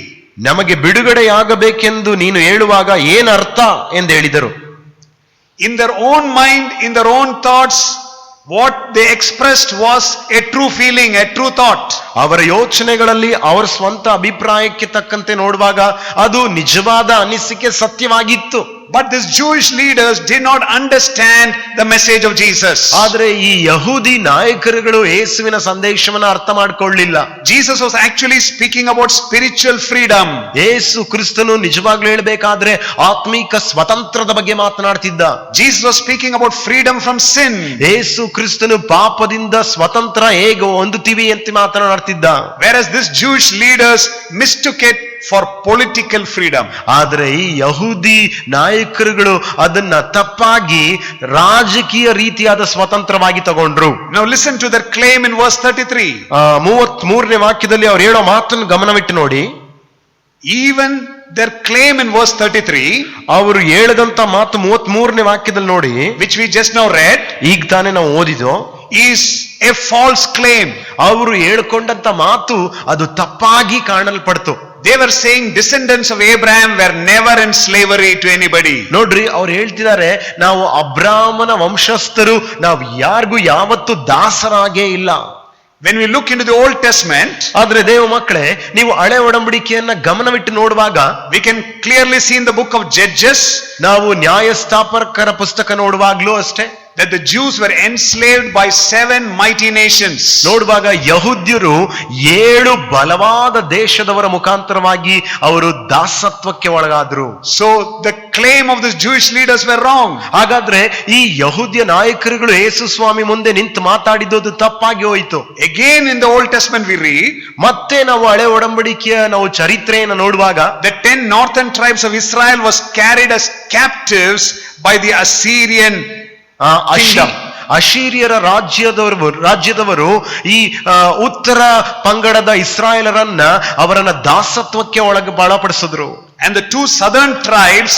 ನಮಗೆ ಬಿಡುಗಡೆಯಾಗಬೇಕೆಂದು ನೀನು ಹೇಳುವಾಗ ಏನರ್ಥ ಎಂದು ಹೇಳಿದರು. In their own mind, in their own thoughts, what they expressed was a true feeling, a true thought. ಅವರ ಯೋಚನೆಗಳಲ್ಲಿ ಅವರ ಸ್ವಂತ ಅಭಿಪ್ರಾಯಕ್ಕೆ ತಕ್ಕಂತೆ ನೋಡುವಾಗ ಅದು ನಿಜವಾದ ಅನಿಸಿಕೆ, ಸತ್ಯವಾಗಿತ್ತು. But these Jewish leaders did not understand the message of Jesus. ಆದ್ರೆ ಈ ಯಹೂದಿ ನಾಯಕರುಗಳು ಯೇಸುವಿನ ಸಂದೇಶವನ್ನ ಅರ್ಥ ಮಾಡ್ಕೊಳ್ಳಿಲ್ಲ. Jesus was actually speaking about spiritual freedom. ಯೇಸು ಕ್ರಿಸ್ತನು ನಿಜವಾಗ್ಲೂ ಹೇಳ್ಬೇಕಾದ್ರೆ ಆತ್ಮಿಕ ಸ್ವತಂತ್ರದ ಬಗ್ಗೆ ಮಾತನಾಡ್ತಿದ್ದ. Jesus was speaking about freedom from sin. ಯೇಸು ಕ್ರಿಸ್ತನು ಪಾಪದಿಂದ ಸ್ವತಂತ್ರ ಹೇಗೆ ಹೊಂದುತ್ತೀವಿ ಅಂತ ಮಾತನಾಡ್ತಿದ್ದ. Whereas these Jewish leaders mistook it for political freedom. ಆದ್ರೆ ಈ ಯಹೂದಿ ನಾಯಕರುಗಳು ಅದನ್ನ ತಪ್ಪಾಗಿ ರಾಜಕೀಯ ರೀತಿಯಾದ ಸ್ವತಂತ್ರವಾಗಿ ತಗೊಂಡ್ರು. Now listen to their claim in verse 33. 33ನೇ ವಾಕ್ಯದಲ್ಲಿ ಅವ್ರು ಹೇಳೋ ಮಾತನ್ನು ಗಮನವಿಟ್ಟು ನೋಡಿ. Even their claim in verse 33, ಅವರು ಹೇಳಿದಂತ ಮಾತು 33ನೇ ವಾಕ್ಯದಲ್ಲಿ ನೋಡಿ, which we just now read, ಈಗ ತಾನೇ ನಾವು ಓದಿದ್ದು, is a false claim. ಅವರು ಹೇಳ್ಕೊಂಡಂತ ಮಾತು ಅದು ತಪ್ಪಾಗಿ ಕಾಣಲ್ಪಡ್ತು. They were saying descendants of Abraham were never in slavery to anybody. ನೋಡ್ರಿ, ಅವ್ರು ಹೇಳ್ತಿದ್ದಾರೆ ನಾವು ಅಬ್ರಾಮನ ವಂಶಸ್ಥರು, ನಾವು ಯಾರಿಗೂ ಯಾವತ್ತು ದಾಸರಾಗೇ ಇಲ್ಲ. When we look into the Old Testament, ಆದ್ರೆ ದೇವ ಮಕ್ಕಳೇ, ನೀವು ಹಳೆ ಒಡಂಬಡಿಕೆಯನ್ನ ಗಮನವಿಟ್ಟು ನೋಡುವಾಗ we can clearly see in the book of Judges, ನಾವು ನ್ಯಾಯಸ್ಥಾಪಕರ ಪುಸ್ತಕ ನೋಡುವಾಗ್ಲೂ ಅಷ್ಟೇ, that the Jews were enslaved by 7 mighty nations. ನೋಡುವಾಗ ಯಹೂದ್ಯರು 7 ಬಲವಾದ ದೇಶದವರ ಮುಖಾಂತರವಾಗಿ ಅವರು ದಾಸತ್ವಕ್ಕೆ ಒಳಗಾದ್ರು. So the claim of the Jewish leaders were wrong. ಹಾಗಾದ್ರೆ ಈ ಯಹೂದ್ಯ ನಾಯಕರುಗಳು ಯೇಸು ಸ್ವಾಮಿ ಮುಂದೆ ನಿಂತು ಮಾತಾಡಿದ್ದು ತಪ್ಪಾಗಿ ಹೋಯಿತು. Again in the Old Testament we read, ಮತ್ತೆ ನಾವು ಹಳೆ ಒಡಂಬಡಿಕೆಯ ನಾವು ಚರಿತ್ರೆಯನ್ನು ನೋಡುವಾಗ the 10 northern tribes of Israel was carried as captives by the Assyrian kingdom. ಅಶೀರಿಯರ ರಾಜ್ಯದವರು ಈ ಉತ್ತರ ಪಂಗಡದ ಇಸ್ರಾಯೇಲರನ್ನ ಅವರನ್ನ ದಾಸತ್ವಕ್ಕೆ ಒಳಪಡಿಸಿದ್ರು. And the 2 southern tribes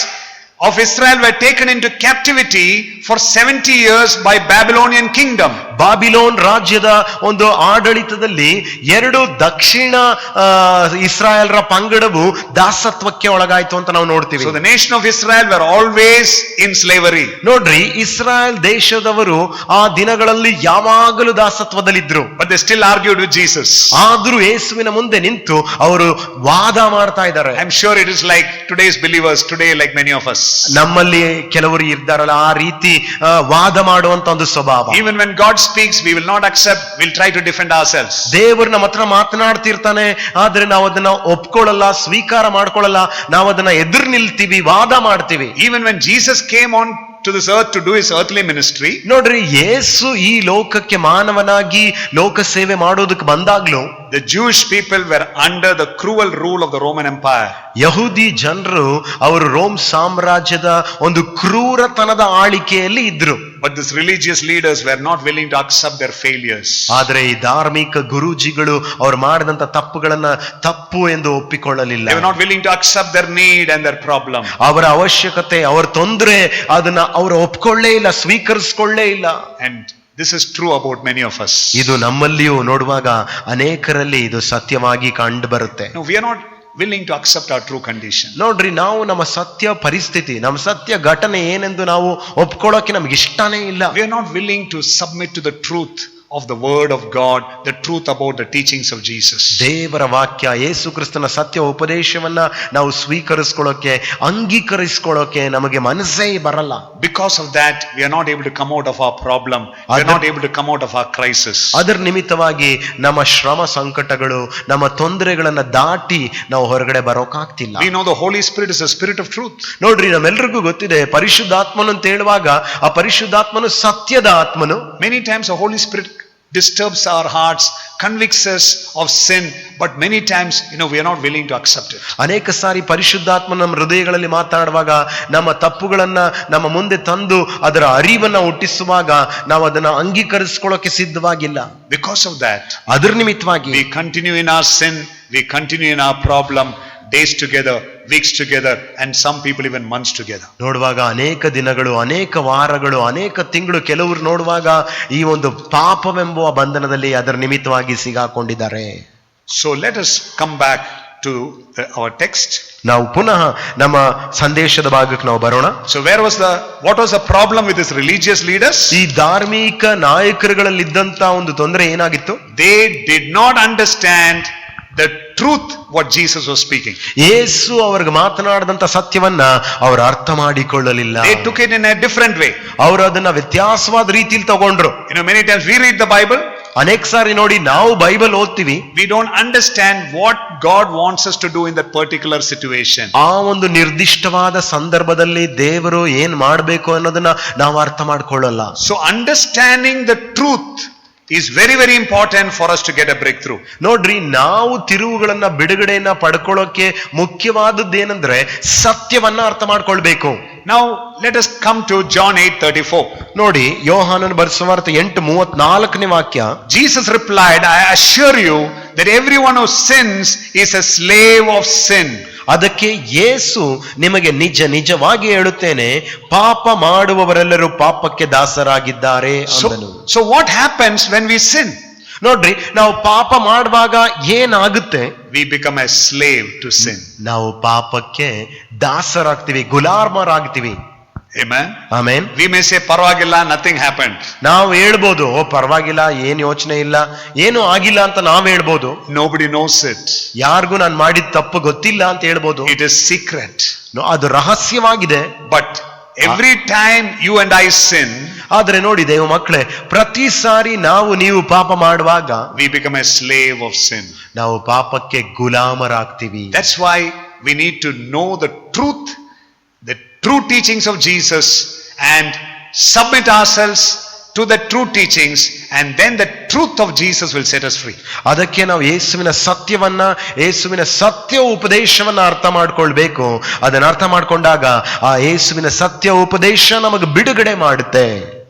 of Israel were taken into captivity for 70 years by Babylonian kingdom. Babylon ರಾಜ್ಯದ ಒಂದು ಆಡಳಿತದಲ್ಲಿ 2 ದಕ್ಷಿಣ ಇಸ್ರಾಯೇಲ್ರ ಪಂಗಡವು ದಾಸತ್ವಕ್ಕೆ ಒಳಗಾಯ್ತು ಅಂತ ನಾವು ನೋಡ್ತೀವಿ. So the nation of Israel were always in slavery. ನೋಡ್ರಿ, ಇಸ್ರಾಯೇಲ್ ದೇಶದವರು ಆ ದಿನಗಳಲ್ಲಿ ಯಾವಾಗಲೂ ದಾಸತ್ವದಲ್ಲಿದ್ರು. But they still argued with Jesus. ಆದ್ರೂ ಯೇಸುವಿನ ಮುಂದೆ ನಿಂತು ಅವರು ವಾದ ಮಾಡ್ತಾ ಇದ್ದಾರೆ. I'm sure it is like today's believers today, like many of us. ನಮ್ಮಲ್ಲಿ ಕೆಲವರು ಇದ್ದಾರಲ್ಲ, ಆ ರೀತಿ ವಾದ ಮಾಡುವಂತ ಒಂದು ಸ್ವಭಾವ. Even when God speaks, we will not accept, we'll try to defend ourselves. ದೇವರು ನಮ್ಮ ಹತ್ರ ಮಾತನಾಡ್ತಿರ್ತಾನೆ, ಆದ್ರೆ ನಾವು ಅದನ್ನ ಒಪ್ಕೊಳ್ಳಲ್ಲ, ಸ್ವೀಕಾರ ಮಾಡ್ಕೊಳ್ಳಲ್ಲ, ನಾವು ಅದನ್ನ ಎದುರು ನಿಲ್ತೀವಿ, ವಾದ ಮಾಡ್ತೀವಿ. Even when Jesus came on to this earth to do his earthly ministry, ನೋಡ್ರಿ, ಯೇಸು ಈ ಲೋಕಕ್ಕೆ ಮಾನವನಾಗಿ ಲೋಕ ಸೇವೆ ಮಾಡೋದಕ್ಕೆ ಬಂದಾಗ್ಲೂ the Jewish people were under the cruel rule of the Roman Empire. ಯಹೂದಿ ಜನರು ಅವರು ರೋಮ್ ಸಾಮ್ರಾಜ್ಯದ ಒಂದು ಕ್ರೂರತನದ ಆಳಿಕೆಯಲ್ಲಿ ಇದ್ರು. But these religious leaders were not willing to accept their failures. ಆದ್ರೆ ಈ ಧಾರ್ಮಿಕ ಗುರೂಜಿಗಳು ಅವರು ಮಾಡಿದಂತ ತಪ್ಪುಗಳನ್ನ ತಪ್ಪು ಎಂದು ಒಪ್ಪಿಕೊಳ್ಳಲಿಲ್ಲ. They were not willing to accept their need and their problem. ಅವರ ಅವಶ್ಯಕತೆ, ಅವರ ತೊಂದರೆ, ಅದನ್ನ ಅವರು ಒಪ್ಕೊಳ್ಳೇ ಇಲ್ಲ, ಸ್ವೀಕರಿಸಿಕೊಳ್ಳೇ ಇಲ್ಲ. And this is true about many of us. ಇದು ನಮ್ಮಲ್ಲಿಯೂ ನೋಡುವಾಗ ಅನೇಕರಲ್ಲಿ ಇದು ಸತ್ಯವಾಗಿ ಕಂಡು ಬರುತ್ತೆ. No, we are not willing to accept our true condition. ನೋಡ್ರಿ, ನಾವು ನಮ್ಮ ಸತ್ಯ ಪರಿಸ್ಥಿತಿ, ನಮ್ಮ ಸತ್ಯ ಘಟನೆ ಏನೆಂದು ನಾವು ಒಪ್ಕೊಳ್ಳೋಕೆ ನಮ್ಗೆ ಇಷ್ಟನೇ ಇಲ್ಲ. We are not willing to submit to the truth of the word of God, the truth about the teachings of Jesus. ದೇವರ ವಾಕ್ಯ, ಯೇಸು ಕ್ರಿಸ್ತನ ಸತ್ಯ ಉಪದೇಶವನ್ನ ನಾವು ಸ್ವೀಕರಿಸಿಕೊಳ್ಳೋಕೆ, ಅಂಗೀಕರಿಸಿಕೊಳ್ಳೋಕೆ ನಮಗೆ ಮನಸ್ಸೇ ಬರಲ್ಲ. Because of that, we are not able to come out of our problem. We are not able to come out of our crisis. ಅದರ ನಿಮಿತ್ತವಾಗಿ ನಮ್ಮ ಶ್ರಮ ಸಂಕಟಗಳು, ನಮ್ಮ ತೊಂದರೆಗಳನ್ನ ದಾಟಿ ನಾವು ಹೊರಗಡೆ ಬರೋಕಾಗ್ತಿಲ್ಲ. We know the Holy Spirit is a spirit of truth. ನೋಡ್ರಿ, ನಮ್ಮೆಲ್ರಿಗೂ ಗೊತ್ತಿದೆ ಪರಿಶುದ್ಧಾತ್ಮನು ಅಂತ ಹೇಳುವಾಗ ಆ ಪರಿಶುದ್ಧಾತ್ಮನು ಸತ್ಯದ ಆತ್ಮನು. Many times the Holy Spirit disturbs our hearts, convicts us of sin, but many times, we are not willing to accept it. ಅನೇಕ ಸಾರಿ ಪರಿಶುದ್ಧಾತ್ಮ ನಮ್ಮ ಹೃದಯಗಳಲ್ಲಿ ಮಾತಾಡುವಾಗ, ನಮ್ಮ ತಪ್ಪುಗಳನ್ನ ನಮ್ಮ ಮುಂದೆ ತಂದು ಅದರ ಅರಿವನ್ನ ಹುಟ್ಟಿಸುವಾಗ ನಾವು ಅದನ್ನ ಅಂಗೀಕರಿಸಿಕೊಳ್ಳೋಕೆ ಸಿದ್ಧವಾಗಿಲ್ಲ. Because of that, ಅದರ ನಿಮಿತ್ತವಾಗಿ we continue in our sin, we continue in our problem, days together, weeks together, and some people even months together. ನೋಡುವಾಗ ಅನೇಕ ದಿನಗಳು, ಅನೇಕ ವಾರಗಳು, ಅನೇಕ ತಿಂಗಳು, ಕೆಲವರು ನೋಡುವಾಗ ಈ ಒಂದು ಪಾಪವೆಂಬುವ ಬಂಧನದಲ್ಲಿ ಅದರ ನಿಮಿತ್ತವಾಗಿ ಸಿಗಾಕೊಂಡಿದ್ದಾರೆ. So let us come back to our text. ನಾವು ಪುನಃ ನಮ್ಮ ಸಂದೇಶದ ಭಾಗಕ್ಕೆ ನಾವು ಬರೋಣ. So what was the problem with these religious leaders? ಈ ಧಾರ್ಮಿಕ ನಾಯಕರುಗಳಲ್ಲಿದ್ದಂತ ಒಂದು ತೊಂದರೆ ಏನಾಗಿತ್ತು? They did not understand the truth what Jesus was speaking. ಯೇಸು ಅವ್ರಿಗೆ ಮಾತನಾಡಿದಂತ ಸತ್ಯವನ್ನ ಅವರು ಅರ್ಥ ಮಾಡಿಕೊಳ್ಳಲಿಲ್ಲ. They took it in a different way. ಅವರು ಅದನ್ನ ವ್ಯತ್ಯಾಸವಾದ ರೀತಿಯಲ್ಲಿ ತಗೊಂಡ್ರು. Many times we read the Bible. ಅನೇಕ ಸಾರಿ ನೋಡಿ ನಾವು ಬೈಬಲ್ ಓದ್ತೀವಿ. We don't understand what God wants us to do in that particular situation. ಆ ಒಂದು ನಿರ್ದಿಷ್ಟವಾದ ಸಂದರ್ಭದಲ್ಲಿ ದೇವರು ಏನ್ ಮಾಡಬೇಕು ಅನ್ನೋದನ್ನ ನಾವು ಅರ್ಥ ಮಾಡ್ಕೊಳ್ಳಲ್ಲ. So understanding the truth is very, very important for us to get a breakthrough. ನೋಡ್ರಿ, ನಾವು ತಿರುವುಗಳನ್ನ ಬಿಡುಗಡೆಯನ್ನ ಪಡ್ಕೊಳ್ಳೋಕೆ ಮುಖ್ಯವಾದದ್ದೇನೆಂದ್ರೆ ಸತ್ಯವನ್ನ ಅರ್ಥ ಮಾಡ್ಕೊಳ್ಬೇಕು. Now let us come to John 8:34. ನೋಡಿ, ಯೋಹಾನನ ಬರೆಸುವಾರ್ತೆ 8:34 ವಾಕ್ಯ. Jesus replied, I assure you that everyone who sins is a slave of sin. ಅದಕ್ಕೆ ಯೇಸು ನಿಮಗೆ ನಿಜವಾಗಿ ಹೇಳುತ್ತೇನೆ, ಪಾಪ ಮಾಡುವವರೆಲ್ಲರೂ ಪಾಪಕ್ಕೆ ದಾಸರಾಗಿದ್ದಾರೆ ಅಂದನು. So what happens when we sin? ನೋಡ್ರಿ, ನಾವು ಪಾಪ ಮಾಡುವಾಗ ಏನಾಗುತ್ತೆ? We become a slave to sin. ನಾವು ಪಾಪಕ್ಕೆ ದಾಸರಾಗ್ತೀವಿ, ಗುಲಾಮರಾಗ್ತೀವಿ. Amen. Amen. We may say parvagilla, nothing happened. ನಾವು ಹೇಳ್ಬೋದು, ಓ ಪರವಾಗಿಲ್ಲ, ಏನ್ ಯೋಚನೆ ಇಲ್ಲ, ಏನು ಆಗಿಲ್ಲ ಅಂತ ನಾವ್ ಹೇಳ್ಬೋದು. Nobody knows it. ಯಾರಿಗೂ ನಾನು ಮಾಡಿದ ತಪ್ಪು ಗೊತ್ತಿಲ್ಲ ಅಂತ ಹೇಳ್ಬೋದು. It is secret. ಅದು ರಹಸ್ಯವಾಗಿದೆ. But every time you and I sin, ಆದ್ರೆ ನೋಡಿ ದೇವ ಮಕ್ಕಳೇ, ಪ್ರತಿ ಸಾರಿ ನೀವು ಪಾಪ ಮಾಡುವಾಗ we become a slave of sin. ನಾವು ಪಾಪಕ್ಕೆ ಗುಲಾಮರಾಗ್ತೀವಿ. That's why we need to know the truth, the true teachings of Jesus, and submit ourselves to the true teachings, and then the truth of Jesus will set us free. ಅದಕ್ಕೆ ನಾವು ಯೇಸುವಿನ ಸತ್ಯವನ್ನ, ಯೇಸುವಿನ ಸತ್ಯ ಉಪದೇಶವನ್ನ ಅರ್ಥ ಮಾಡ್ಕೊಳ್ಬೇಕು. ಅದನ್ನ ಅರ್ಥ ಮಾಡ್ಕೊಂಡಾಗ ಆ ಯೇಸುವಿನ ಸತ್ಯ ಉಪದೇಶ ನಮಗೆ ಬಿಡುಗಡೆ ಮಾಡುತ್ತೆ.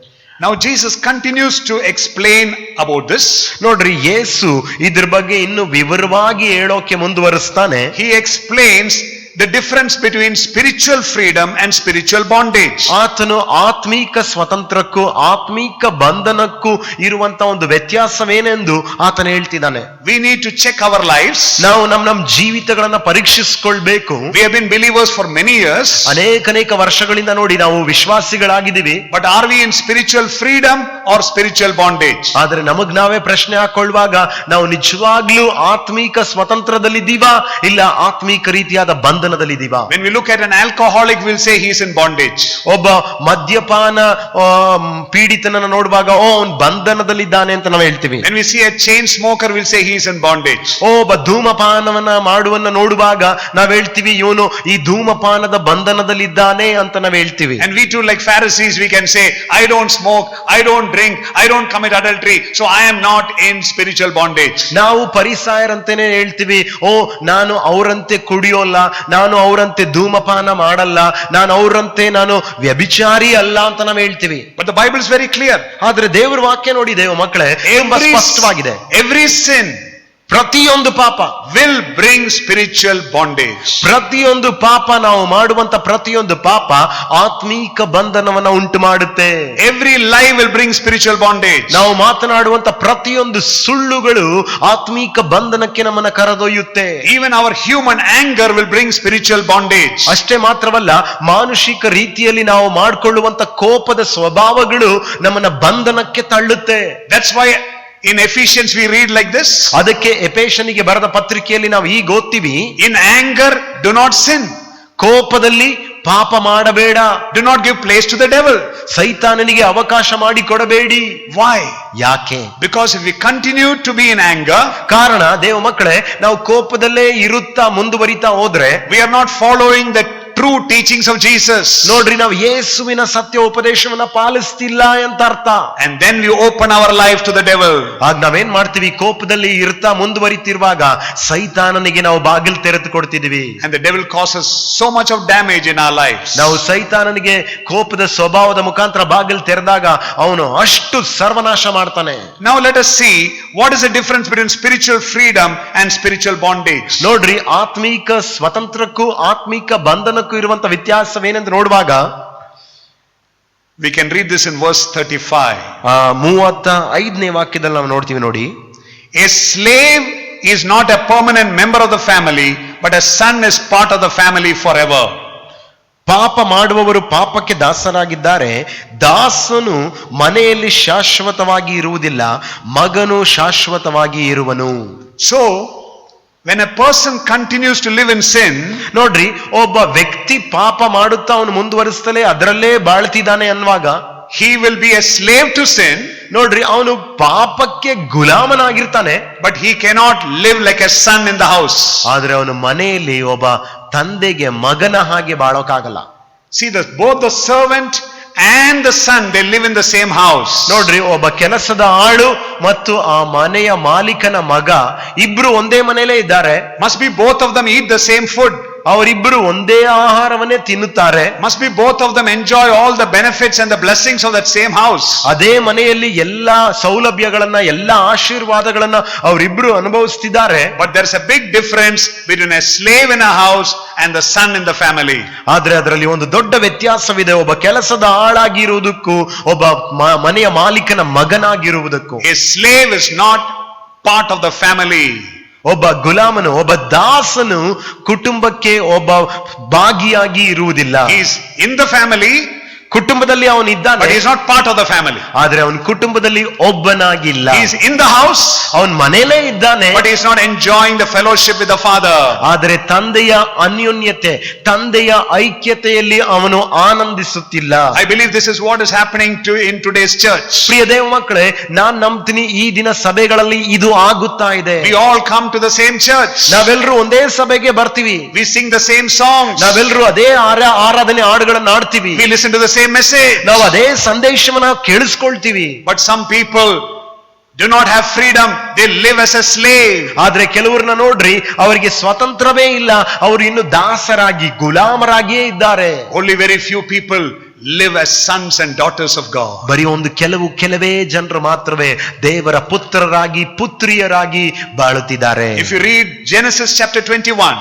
Now Jesus continues to explain about this. ನೋಡ್ರಿ, ಯೇಸು ಇದ್ರ ಬಗ್ಗೆ ಇನ್ನು ವಿವರವಾಗಿ ಹೇಳೋಕೆ ಮುಂದುವರಿಸ್ತಾನೆ. He explains the difference between spiritual freedom and spiritual bondage. ಆತನು ಆತ್ಮೀಕ ಸ್ವತಂತ್ರಕ್ಕೂ ಆತ್ಮೀಕ ಬಂಧನಕ್ಕೂ ಇರುವಂತ ಒಂದು ವ್ಯತ್ಯಾಸವೇನೆಂದು ಆತನು ಹೇಳ್ತಿದ್ದಾನೆ. We need to check our lives. ನಾವು ನಮ್ಮ ಜೀವಿತಗಳನ್ನ ಪರೀಕ್ಷಿಸಿಕೊಳ್ಬೇಕು. We have been believers for many years. ಅನೇಕ ವರ್ಷಗಳಿಂದ ನೋಡಿ ನಾವು ವಿಶ್ವಾಸಿಗಳಾಗಿದ್ದೀವಿ. But are we in spiritual freedom or spiritual bondage? ಆದ್ರೆ ನಮಗ್ ನಾವೇ ಪ್ರಶ್ನೆ ಹಾಕೊಳ್ಳುವಾಗ ನಾವು ನಿಜವಾಗ್ಲೂ ಆತ್ಮೀಕ ಸ್ವತಂತ್ರದಲ್ಲಿದ್ದೀವಾ, ಇಲ್ಲ ಆತ್ಮೀಕ ರೀತಿಯಾದ ಬಂಧನದಲ್ಲಿದ್ದೀವಾ? When we look at an alcoholic, we'll say he is in bondage. ಒಬ್ಬ ಮದ್ಯಪಾನ ಪೀಡಿತನನ್ನ ನೋಡುವಾಗ ಅವನು ಬಂಧನದಲ್ಲಿದ್ದಾನೆ ಅಂತ ನಾವು ಹೇಳ್ತೀವಿ. When we see a chain smoker, we'll say he is in bondage. ಒಬ್ಬ ಧೂಮಪಾನವನ್ನ ಮಾಡುವನ್ನ ನೋಡುವಾಗ ನಾವ್ ಹೇಳ್ತೀವಿ ಇವನು ಈ ಧೂಮಪಾನದ ಬಂಧನದಲ್ಲಿದ್ದಾನೆ ಅಂತ ನಾವ್ ಹೇಳ್ತೀವಿ. And we too, like Pharisees, we can say, I don't smoke, I don't drink, I don't commit adultery, so I am not in spiritual bondage. ನಾವು ಪರಿಸಾಯರಂತೆನೆ ಹೇಳ್ತೀವಿ, ಓ ನಾನು ಅವರಂತೆ ಕುಡಿಯೋಲ್ಲ, ನಾನು ಅವರಂತೆ ಧೂಮಪಾನ ಮಾಡಲ್ಲ, ನಾನು ಅವರಂತೆ ನಾನು ವ್ಯಭಿಚಾರಿ ಅಲ್ಲ ಅಂತ ನಾವು ಹೇಳ್ತೀವಿ. But the Bible is very clear. ಆದ್ರೆ ದೇವರ ವಾಕ್ಯ ನೋಡಿ ದೇವ ಮಕ್ಕಳೇ, ತುಂಬಾ ಸ್ಪಷ್ಟವಾಗಿದೆ. Every sin, ಪ್ರತಿಯೊಂದು ಪಾಪ will bring spiritual bondage. ಪ್ರತಿಯೊಂದು ಪಾಪ, ನಾವು ಮಾಡುವಂತ ಪ್ರತಿಯೊಂದು ಪಾಪ ಆತ್ಮೀಕ ಬಂಧನವನ್ನ ಉಂಟು ಮಾಡುತ್ತೆ. Every lie will bring spiritual bondage. ನಾವು ಮಾತನಾಡುವಂತ ಪ್ರತಿಯೊಂದು ಸುಳ್ಳುಗಳು ಆತ್ಮೀಕ ಬಂಧನಕ್ಕೆ ನಮ್ಮನ್ನ ಕರೆದೊಯ್ಯುತ್ತೆ. Even our human anger will bring spiritual bondage. ಅಷ್ಟೇ ಮಾತ್ರವಲ್ಲ, ಮಾನುಷಿಕ ರೀತಿಯಲ್ಲಿ ನಾವು ಮಾಡಿಕೊಳ್ಳುವಂತ ಕೋಪದ ಸ್ವಭಾವಗಳು ನಮ್ಮನ್ನ ಬಂಧನಕ್ಕೆ ತಳ್ಳುತ್ತೆ. That's why in Ephesians we read like this. ಅದಕ್ಕೆ ಎಫೆಸನಿಗೆ ಬರೆದ ಪತ್ರಿಕೆಯಲ್ಲಿ ನಾವು ಈಗ ಓದ್ತೀವಿ, in anger do not sin. ಕೋಪದಲ್ಲಿ ಪಾಪ ಮಾಡಬೇಡ. Do not give place to the devil. ಸೈತಾನನಿಗೆ ಅವಕಾಶ ಮಾಡಿ ಕೊಡಬೇಡಿ. Why? ಯಾಕೆ? Because if we continue to be in anger, ಕಾರಣ ದೇವ ಮಕ್ಕಳೇ, ನಾವು ಕೋಪದಲ್ಲೇ ಇರುತ್ತಾ ಮುಂದುವರಿತಾ ಹೋದ್ರೆ we are not following the true teachings of Jesus. ನೋಡ್ರಿ, ನಾವು ಯೇಸುವಿನ ಸತ್ಯ ಉಪದೇಶವನ್ನ ಪಾಲಿಸ್ತಿಲ್ಲ ಅಂತ ಅರ್ಥ. And then we open our life to the devil. ಆಗ ನಾವೇನ್ ಮಾಡ್ತೀವಿ? ಕೋಪದಲ್ಲಿ ಇರ್ತಾ ಮುಂದುವರಿತಿರುವಾಗ ಸೈತಾನನಿಗೆ ನಾವು ಬಾಗಿಲು ತೆರೆದು ಕೊಡ್ತಿದೀವಿ. And the devil causes so much of damage in our lives. ನಾವು ಸೈತಾನನಿಗೆ ಕೋಪದ ಸ್ವಭಾವದ ಮುಖಾಂತರ ಬಾಗಿಲು ತೆರೆದಾಗ ಅವನು ಅಷ್ಟು ಸರ್ವನಾಶ ಮಾಡ್ತಾನೆ. Now let us see what is the difference between spiritual freedom and spiritual bondage. ನೋಡ್ರಿ, ಆತ್ಮೀಕ ಸ್ವತಂತ್ರಕ್ಕೂ ಆತ್ಮೀಕ ಬಂಧನಕ್ಕೂ ಇರುವಂತ ವ್ಯತ್ಯಾಸವೇನೆಂದು ನೋಡುವಾಗ we can read this in verse 35. 35ನೇ ವಾಕ್ಯದಲ್ಲಿ ನಾವು ನೋಡ್ತೀವಿ ನೋಡಿ. A slave is not a permanent member of the family, but a son is part of the family forever. ಪಾಪ ಮಾಡುವವರು ಪಾಪಕ್ಕೆ ದಾಸರಾಗಿದ್ದಾರೆ. ದಾಸನು ಮನೆಯಲ್ಲಿ ಶಾಶ್ವತವಾಗಿ ಇರುವುದಿಲ್ಲ, ಮಗನು ಶಾಶ್ವತವಾಗಿ ಇರುವನು. So When a person continues to live in sin, ನೋಡ್ರಿ, ಒಬ್ಬ ವ್ಯಕ್ತಿ ಪಾಪ ಮಾಡುತ್ತಾ ಅವನು ಮುಂದುವರಿಸ್ತಲೇ ಅದರಲ್ಲೇ ಬಾಳ್ತಿದ್ದಾನೆ ಅನ್ನುವಾಗ he will be a slave to sin. ನೋಡ್ರಿ, ಅವನು ಪಾಪಕ್ಕೆ ಗುಲಾಮನಾಗಿರ್ತಾನೆ. But he cannot live like a son in the house. ಆದ್ರೆ ಅವನು ಮನೆಯಲ್ಲಿ ಒಬ್ಬ ತಂದೆಗೆ ಮಗನ ಹಾಗೆ ಬಾಳೋಕಾಗಲ್ಲ. See, both the servant and the son, they live in the same house. ನೋಡ್ರಿ, ಒಬ್ಬ ಕೆಲಸದ ಆಳು ಮತ್ತು ಆ ಮನೆಯ ಮಾಲೀಕನ ಮಗ ಇಬ್ರು ಒಂದೇ ಮನೆಯಲ್ಲೇ ಇದ್ದಾರೆ. Must be both of them eat the same food. ಅವರಿಬ್ಬರು ಒಂದೇ ಆಹಾರವನ್ನೇ ತಿನ್ನುತ್ತಾರೆ. Must be both of them enjoy all the benefits and the blessings of that same house. ಅದೇ ಮನೆಯಲ್ಲಿ ಎಲ್ಲಾ ಸೌಲಭ್ಯಗಳನ್ನ, ಎಲ್ಲಾ ಆಶೀರ್ವಾದಗಳನ್ನ ಅವರಿಬ್ರು ಅನುಭವಿಸ್ತಿದ್ದಾರೆ. But there's a big difference between a slave in a house and the son in the family. ಆದ್ರೆ ಅದರಲ್ಲಿ ಒಂದು ದೊಡ್ಡ ವ್ಯತ್ಯಾಸವಿದೆ, ಒಬ್ಬ ಕೆಲಸದ ಆಳಾಗಿರುವುದಕ್ಕೂ ಒಬ್ಬ ಮನೆಯ ಮಾಲೀಕನ ಮಗನಾಗಿರುವುದಕ್ಕೂ. A slave is not part of the family. ಒಬ್ಬ ಗುಲಾಮನು, ಒಬ್ಬ ದಾಸನು ಕುಟುಂಬಕ್ಕೆ ಒಬ್ಬ ಭಾಗಿಯಾಗಿ ಇರುವುದಿಲ್ಲ. He is in the family, ಕುಟುಂಬದಲ್ಲಿ ಅವನಿದ್ದಾನೆ, but he is not part of the family. ಆದ್ರೆ ಅವನ ಕುಟುಂಬದಲ್ಲಿ ಒಬ್ಬನಾಗಿಲ್ಲ. He is in the house, ಅವನ ಮನೆಯಲ್ಲೇ ಇದ್ದಾನೆ, but he is not enjoying the fellowship with the father. ಆದರೆ ತಂದೆಯ ಅನ್ಯೋನ್ಯತೆ, ತಂದೆಯ ಐಕ್ಯತೆಯಲ್ಲಿ ಅವನು ಆನಂದಿಸುತ್ತಿಲ್ಲ. I believe this is what is happening in today's church. ಪ್ರಿಯ ದೇವ ಮಕ್ಕಳೇ, ನಾನ್ ನಂಬ್ತೀನಿ ಈ ದಿನ ಸಭೆಗಳಲ್ಲಿ ಇದು ಆಗುತ್ತಾ ಇದೆ. We all come to the same church. ನಾವೆಲ್ಲರೂ ಒಂದೇ ಸಭೆಗೆ ಬರ್ತೀವಿ, We sing the same songs. ನಾವೆಲ್ಲರೂ ಅದೇ ಆರಾಧನೆ ಹಾಡುಗಳನ್ನು ಆಡ್ತೀವಿ, We listen to the same message. ನಾವು ಅದೇ ಸಂದೇಶವನ್ನ ಕೇಳಿಸ್ಕೊಳ್ತೀವಿ. But some people do not have freedom. They live as a slave. ಆದ್ರೆ ಕೆಲವರನ್ನ ನೋಡ್ರಿ, ಅವರಿಗೆ ಸ್ವತಂತ್ರವೇ ಇಲ್ಲ, ಅವರು ಇನ್ನು ದಾಸರಾಗಿ, ಗುಲಾಮರಾಗಿಯೇ ಇದ್ದಾರೆ. Only very few people live as sons and daughters of God. ಬರೀ ಒಂದು ಕೆಲವೇ ಜನರು ಮಾತ್ರವೇ ದೇವರ ಪುತ್ರರಾಗಿ, ಪುತ್ರಿಯರಾಗಿ ಬಾಳುತ್ತಿದ್ದಾರೆ. If you read Genesis chapter 21,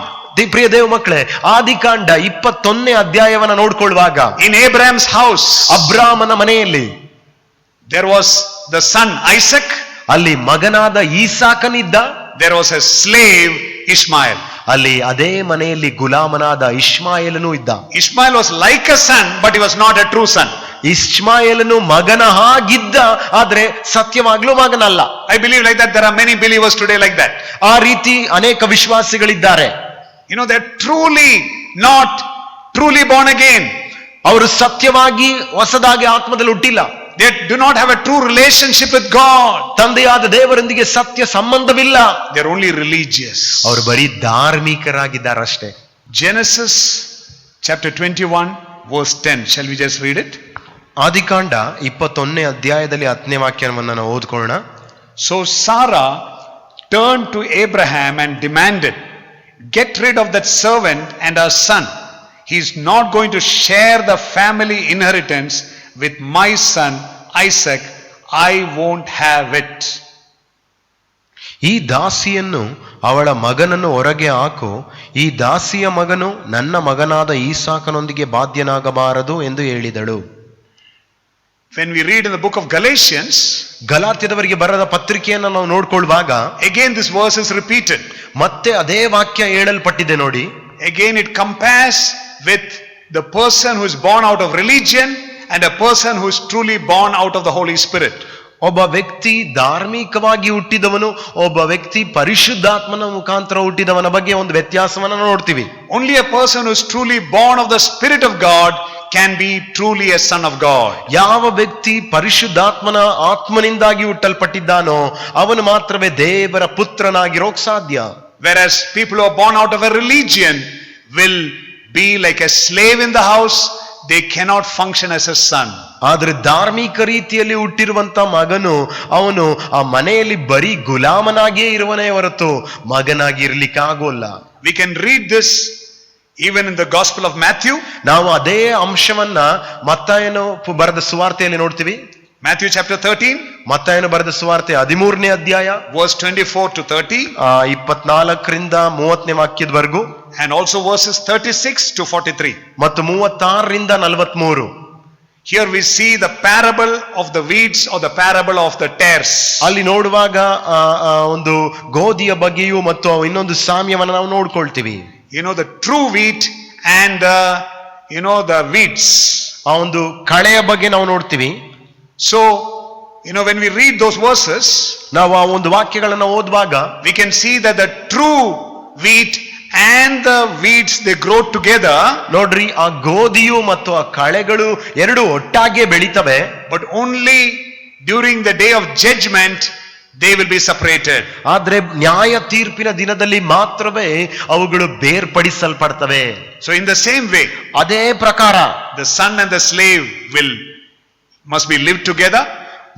ಪ್ರಿಯ ದೇವ ಮಕ್ಕಳೇ, ಆದಿಕಾಂಡ 21ನೇ ಅಧ್ಯಾಯವನ್ನ ನೋಡ್ಕೊಳ್ಳುವಾಗ, in Abraham's house, ಅಬ್ರಾಮನ ಮನೆಯಲ್ಲಿ there was the son Isaac, ಅಲ್ಲಿ ಮಗನಾದ ಈಸಾಕನಿದ್ದ, there was a slave Ishmael. ಅಲ್ಲಿ ಅದೇ ಮನೆಯಲ್ಲಿ ಗುಲಾಮನಾದ ಇಷ್ಮಾಯೇಲನು ಇದ್ದ. Ishmael was like a son, but he was not a true son. ಇಷ್ಮಾಯೇಲನು ಮಗನ ಹಾಗಿದ್ದ, ಆದ್ರೆ ಸತ್ಯವಾಗ್ಲೂ ಮಗನಲ್ಲ. I believe like that. There are many believers today like that. ಆ ರೀತಿ ಅನೇಕ ವಿಶ್ವಾಸಿಗಳಿದ್ದಾರೆ. You know, they're not truly born again. ಅವರು ಸತ್ಯವಾಗಿ ಹೊಸದಾಗಿ ಆತ್ಮದಲ್ಲಿ ಹುಟ್ಟಿಲ್ಲ. They do not have a true relationship with God. ತಂದೆಯಾದ ದೇವರೊಂದಿಗೆ ಸತ್ಯ ಸಂಬಂಧವಿಲ್ಲ. They're only religious. ಅವರು ಬರೀ ಧಾರ್ಮಿಕರಾಗಿದ್ದಾರಷ್ಟೇ. Genesis chapter 21 verse 10. Shall we just read it? ಆದಿಕಾಂಡ 21ನೇ ಅಧ್ಯಾಯದಲ್ಲಿ 10ನೇ ವಾಕ್ಯವನ್ನು ನಾವು ಓದ್ಕೊಳ್ಳೋಣ. So Sarah turned to Abraham and demanded, "Get rid of that servant and our son. He is not going to share the family inheritance with my son Isaac. I won't have it." ಈ ದಾಸಿಯನ್ನು, ಅವಳ ಮಗನನ್ನು ಹೊರಗೆ ಹಾಕು, ಈ ದಾಸಿಯ ಮಗನು ನನ್ನ ಮಗನಾದ ಈಸಾಕನೊಂದಿಗೆ ಬಾಧ್ಯನಾಗಬಾರದು ಎಂದು ಹೇಳಿದಳು. When we read in the book of Galatians, ಗಲಾತ್ಯದವರಿಗೆ ಬರೆದ ಪತ್ರಿಕೆಯನ್ನು ನಾವು ನೋಡ್ಕೊಳ್ಳುವಾಗ, again this verse is repeated. ಮತ್ತೆ ಅದೇ ವಾಕ್ಯ ಹೇಳಲ್ಪಟ್ಟಿದೆ ನೋಡಿ. Again it compares with the person who is born out of religion and a person who is truly born out of the Holy Spirit. ಒಬ್ಬ ವ್ಯಕ್ತಿ ಧಾರ್ಮಿಕವಾಗಿ ಹುಟ್ಟಿದವನು, ಒಬ್ಬ ವ್ಯಕ್ತಿ ಪರಿಶುದ್ಧಾತ್ಮನ ಮುಖಾಂತರ ಹುಟ್ಟಿದವನ ಬಗ್ಗೆ ಒಂದು ವ್ಯತ್ಯಾಸವನ್ನ ನೋಡ್ತೀವಿ. Only a person who is truly born of the Spirit of God can be truly a son of God. ಯಾವ ವ್ಯಕ್ತಿ ಪರಿಶುದ್ಧಾತ್ಮನ ಆತ್ಮನಿಂದಾಗಿ ಹುಟ್ಟಲ್ಪಟ್ಟಿದ್ದಾನೋ ಅವನು ಮಾತ್ರವೇ ದೇವರ ಪುತ್ರನಾಗಿರೋಕ್ ಸಾಧ್ಯ. Whereas people who are born out of a religion will be like a slave in the house. They cannot function as a son. ಆದ್ರೆ ಧಾರ್ಮಿಕ ರೀತಿಯಲ್ಲಿ ಹುಟ್ಟಿರುವಂತ ಮಗನು, ಅವನು ಆ ಮನೆಯಲ್ಲಿ ಬರೀ ಗುಲಾಮನಾಗಿಯೇ ಇರುವನೇ ಹೊರತು ಮಗನಾಗಿ ಇರ್ಲಿಕ್ಕೆ ಆಗೋಲ್ಲ. We can read this even in the Gospel of Matthew. ನಾವು ಅದೇ ಅಂಶವನ್ನ ಮತ್ತಾಯನು ಬರೆದ ಸುವಾರ್ತೆಯಲ್ಲಿ ನೋಡ್ತೀವಿ. Matthew chapter 13, ಮತ್ತಾಯನು ಬರೆದ ಸುವಾರ್ತೆ 13ನೇ ಅಧ್ಯಾಯ verse 24 to 30, 24ರಿಂದ 30ನೇ ವಾಕ್ಯದವರೆಗೂ, and also verses 36 to 43. ಮತ್ತು 36ರಿಂದ 43. Here we see the parable of the weeds or the parable of the tares. ಅಲ್ಲಿ ನೋಡುವಾಗ ಒಂದು ಗೋಧಿಯ ಬಗ್ಗೆಯೂ ಮತ್ತು ಇನ್ನೊಂದು ಸಾಮ್ಯವನ್ನು ನಾವು ನೋಡ್ಕೊಳ್ತೀವಿ. You know, the true wheat and the weeds. ಆ ಒಂದು ಕಳೆಯ ಬಗ್ಗೆ ನಾವು ನೋಡ್ತೀವಿ. So, when we read those verses, ನಾವು ಆ ಒಂದು ವಾಕ್ಯಗಳನ್ನು ಓದುವಾಗ we can see that the true wheat and the weeds, they grow together. ನೋಡ್ರಿ, ಆ ಗೋಧಿಯು ಮತ್ತು ಆ ಕಳೆಗಳು ಎರಡು ಒಟ್ಟಾಗೆ ಬೆಳಿತವೆ. But only during the day of judgment they will be separated. ಆದ್ರೆ ನ್ಯಾಯ ತೀರ್ಪಿನ ದಿನದಲ್ಲಿ ಮಾತ್ರವೇ ಅವುಗಳು ಬೇರ್ಪಡಿಸಲ್ಪಡ್ತವೆ. So in the same way, ಅದೇ ಪ್ರಕಾರ the son and the slave must be live together.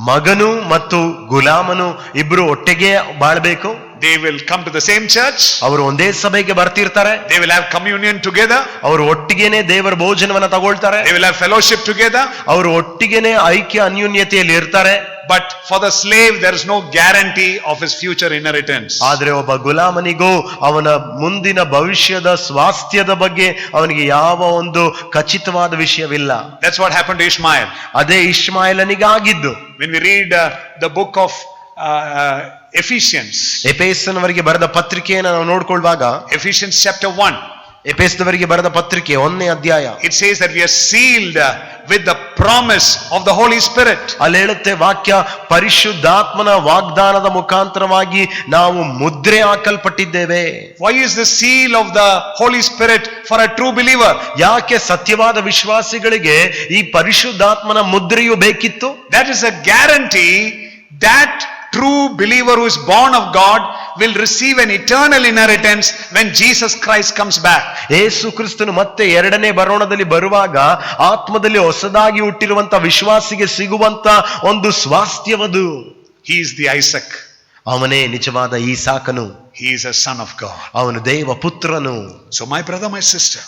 ಮಗನು ಮತ್ತು ಗುಲಾಮನು ಇಬ್ರು ಒಟ್ಟಿಗೆ ಬಾಳ್ಬೇಕು. They will come to the same church. ಅವರು ಒಂದೇ ಸಭೆಗೆ ಬರ್ತಿರ್ತಾರೆ. They will have communion together. ಅವರು ಒಟ್ಟಿಗೆನೆ ದೇವರ ಭೋಜನವನ್ನ ತಗೊಳ್ತಾರೆ. They will have fellowship together. ಅವರು ಒಟ್ಟಿಗೆನೆ ಐಕ್ಯ ಅನ್ಯೋನ್ಯತೆಯಲ್ಲಿ ಇರ್ತಾರೆ. But for the slave there is no guarantee of his future inheritance. ಆದ್ರೆ ಒಬ್ಬ ಗುಲಾಮನಿಗೂ ಅವನ ಮುಂದಿನ ಭವಿಷ್ಯದ ಸ್ವಾಸ್ಥ್ಯದ ಬಗ್ಗೆ ಅವನಿಗೆ ಯಾವ ಒಂದು ಖಚಿತವಾದ ವಿಷಯವಿಲ್ಲ. That's what happened to Ishmael. ಅದೇ ಇಷ್ಮಾಯೇಲನಿಗಾಗಿದ್ದು. When we read the book of Ephesians, ಎಫೆಸನವರಿಗೆ ಬರೆದ ಪತ್ರಿಕೆಯನ್ನು ನಾವು ನೋಡ್ಕೊಳ್ಳುವಾಗ, Ephesians chapter 1, ಎಫೆಸದವರಿಗೆ ಬರೆದ ಪತ್ರಿಕೆ 1ನೇ ಅಧ್ಯಾಯ, it says that we are sealed with the promise of the Holy Spirit. ಅಲ್ಲಿ ಹೇಳುತ್ತೆ ವಾಕ್ಯ, ಪರಿಶುದ್ಧಾತ್ಮನ ವಾಗ್ದಾನದ ಮುಖಾಂತರವಾಗಿ ನಾವು ಮುದ್ರೆ ಹಾಕಲ್ಪಟ್ಟಿದ್ದೇವೆ. Why is the seal of the Holy Spirit for a true believer? ಯಾಕೆ ಸತ್ಯವಾದ ವಿಶ್ವಾಸಿಗಳಿಗೆ ಈ ಪರಿಶುದ್ಧಾತ್ಮನ ಮುದ್ರೆಯು ಬೇಕಿತ್ತು? That is a guarantee that true believer who is born of God will receive an eternal inheritance when Jesus Christ comes back. ಯೇಸು ಕ್ರಿಸ್ತನು ಮತ್ತೆ ಎರಡನೇ ಬರೋಣದಲ್ಲಿ ಬರುವಾಗ ಆತ್ಮದಲ್ಲಿ ಹೊಸದಾಗಿ ಹುಟ್ಟಿರುವಂತ ವಿಶ್ವಾಸಿಗೆ ಸಿಗುವಂತ ಒಂದು ಸ್ವಾಸ್ಥ್ಯವದು. He is the Isaac. ಅವನೇ ನಿಜವಾದ ಈಸಾಕನು. He is a son of God. ಅವನು ದೇವ ಪುತ್ರನು. So my brother, my sister,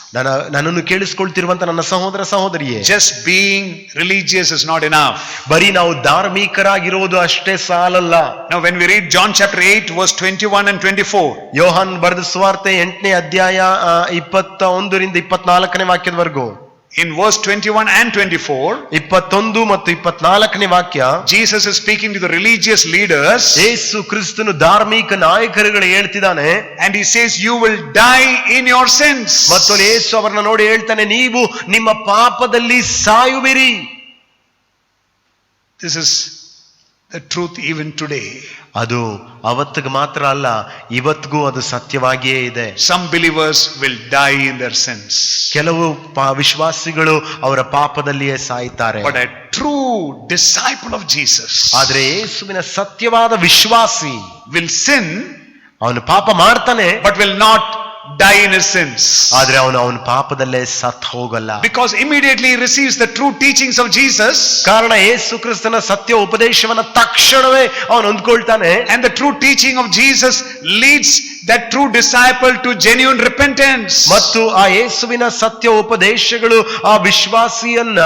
ನನ್ನನ್ನು ಕೇಳಿಸಿಕೊಳ್ತಿರುವಂತ ನನ್ನ ಸಹೋದರ ಸಹೋದರಿಯೇ, just being religious is not enough. ಬರೀ ನಾವು ಧಾರ್ಮಿಕರಾಗಿರುವುದು ಅಷ್ಟೇ ಸಾಲಲ್ಲ. Now when we read John chapter 8 verse 21 and 24, ಯೋಹಾನ್ ಬರೆದ ಸುವಾರ್ತೆ 8ನೇ ಅಧ್ಯಾಯ 21 ರಿಂದ 24ನೇ ವಾಕ್ಯದವರೆಗೂ, in verse 21 and 24, 21 ಮತ್ತು 24ನೇ ವಾಕ್ಯ, Jesus is speaking to the religious leaders. ಯೇಸು ಕ್ರಿಸ್ತನು ಧಾರ್ಮಿಕ ನಾಯಕರುಗಳು ಹೇಳ್ತಿದ್ದಾನೆ. And he says, you will die in your sins. ಮತ್ತು ಯೇಸು ಅವರನ್ನ ನೋಡಿ ಹೇಳ್ತಾನೆ, ನೀವು ನಿಮ್ಮ ಪಾಪದಲ್ಲಿ ಸಾಯುವಿರಿ. This is the truth even today. ಅದು ಅವತ್ತಿಗೆ ಮಾತ್ರ ಅಲ್ಲ, ಇವತ್ತಿಗೂ ಅದು ಸತ್ಯವಾಗಿಯೇ ಇದೆ. Some believers will die in their sins. ಕೆಲವು ವಿಶ್ವಾಸಿಗಳು ಅವರ ಪಾಪದಲ್ಲಿಯೇ ಸಾಯ್ತಾರೆ. But a true disciple of Jesus, ಆದ್ರೆ ಯೇಸುವಿನ ಸತ್ಯವಾದ ವಿಶ್ವಾಸಿ will sin, ಅವನು ಪಾಪ ಮಾಡ್ತಾನೆ, but will not die in his sins. ಆದ್ರೆ ಅವನು ಪಾಪದಲ್ಲೇ ಸತ್ ಹೋಗಲ್ಲ. Because immediately he receives the true teachings of Jesus. ಕಾರಣ ಯೇಸು ಕ್ರಿಸ್ತನ ಸತ್ಯ ಉಪದೇಶವನ್ನ ತಕ್ಷಣವೇ ಅವನು ಹೊಂದ್ಕೊಳ್ತಾನೆ. And the true teaching of Jesus leads that true disciple to genuine repentance. ಮತ್ತು ಆ ಯೇಸುವಿನ ಸತ್ಯ ಉಪದೇಶಗಳು ಆ ವಿಶ್ವಾಸಿಯನ್ನ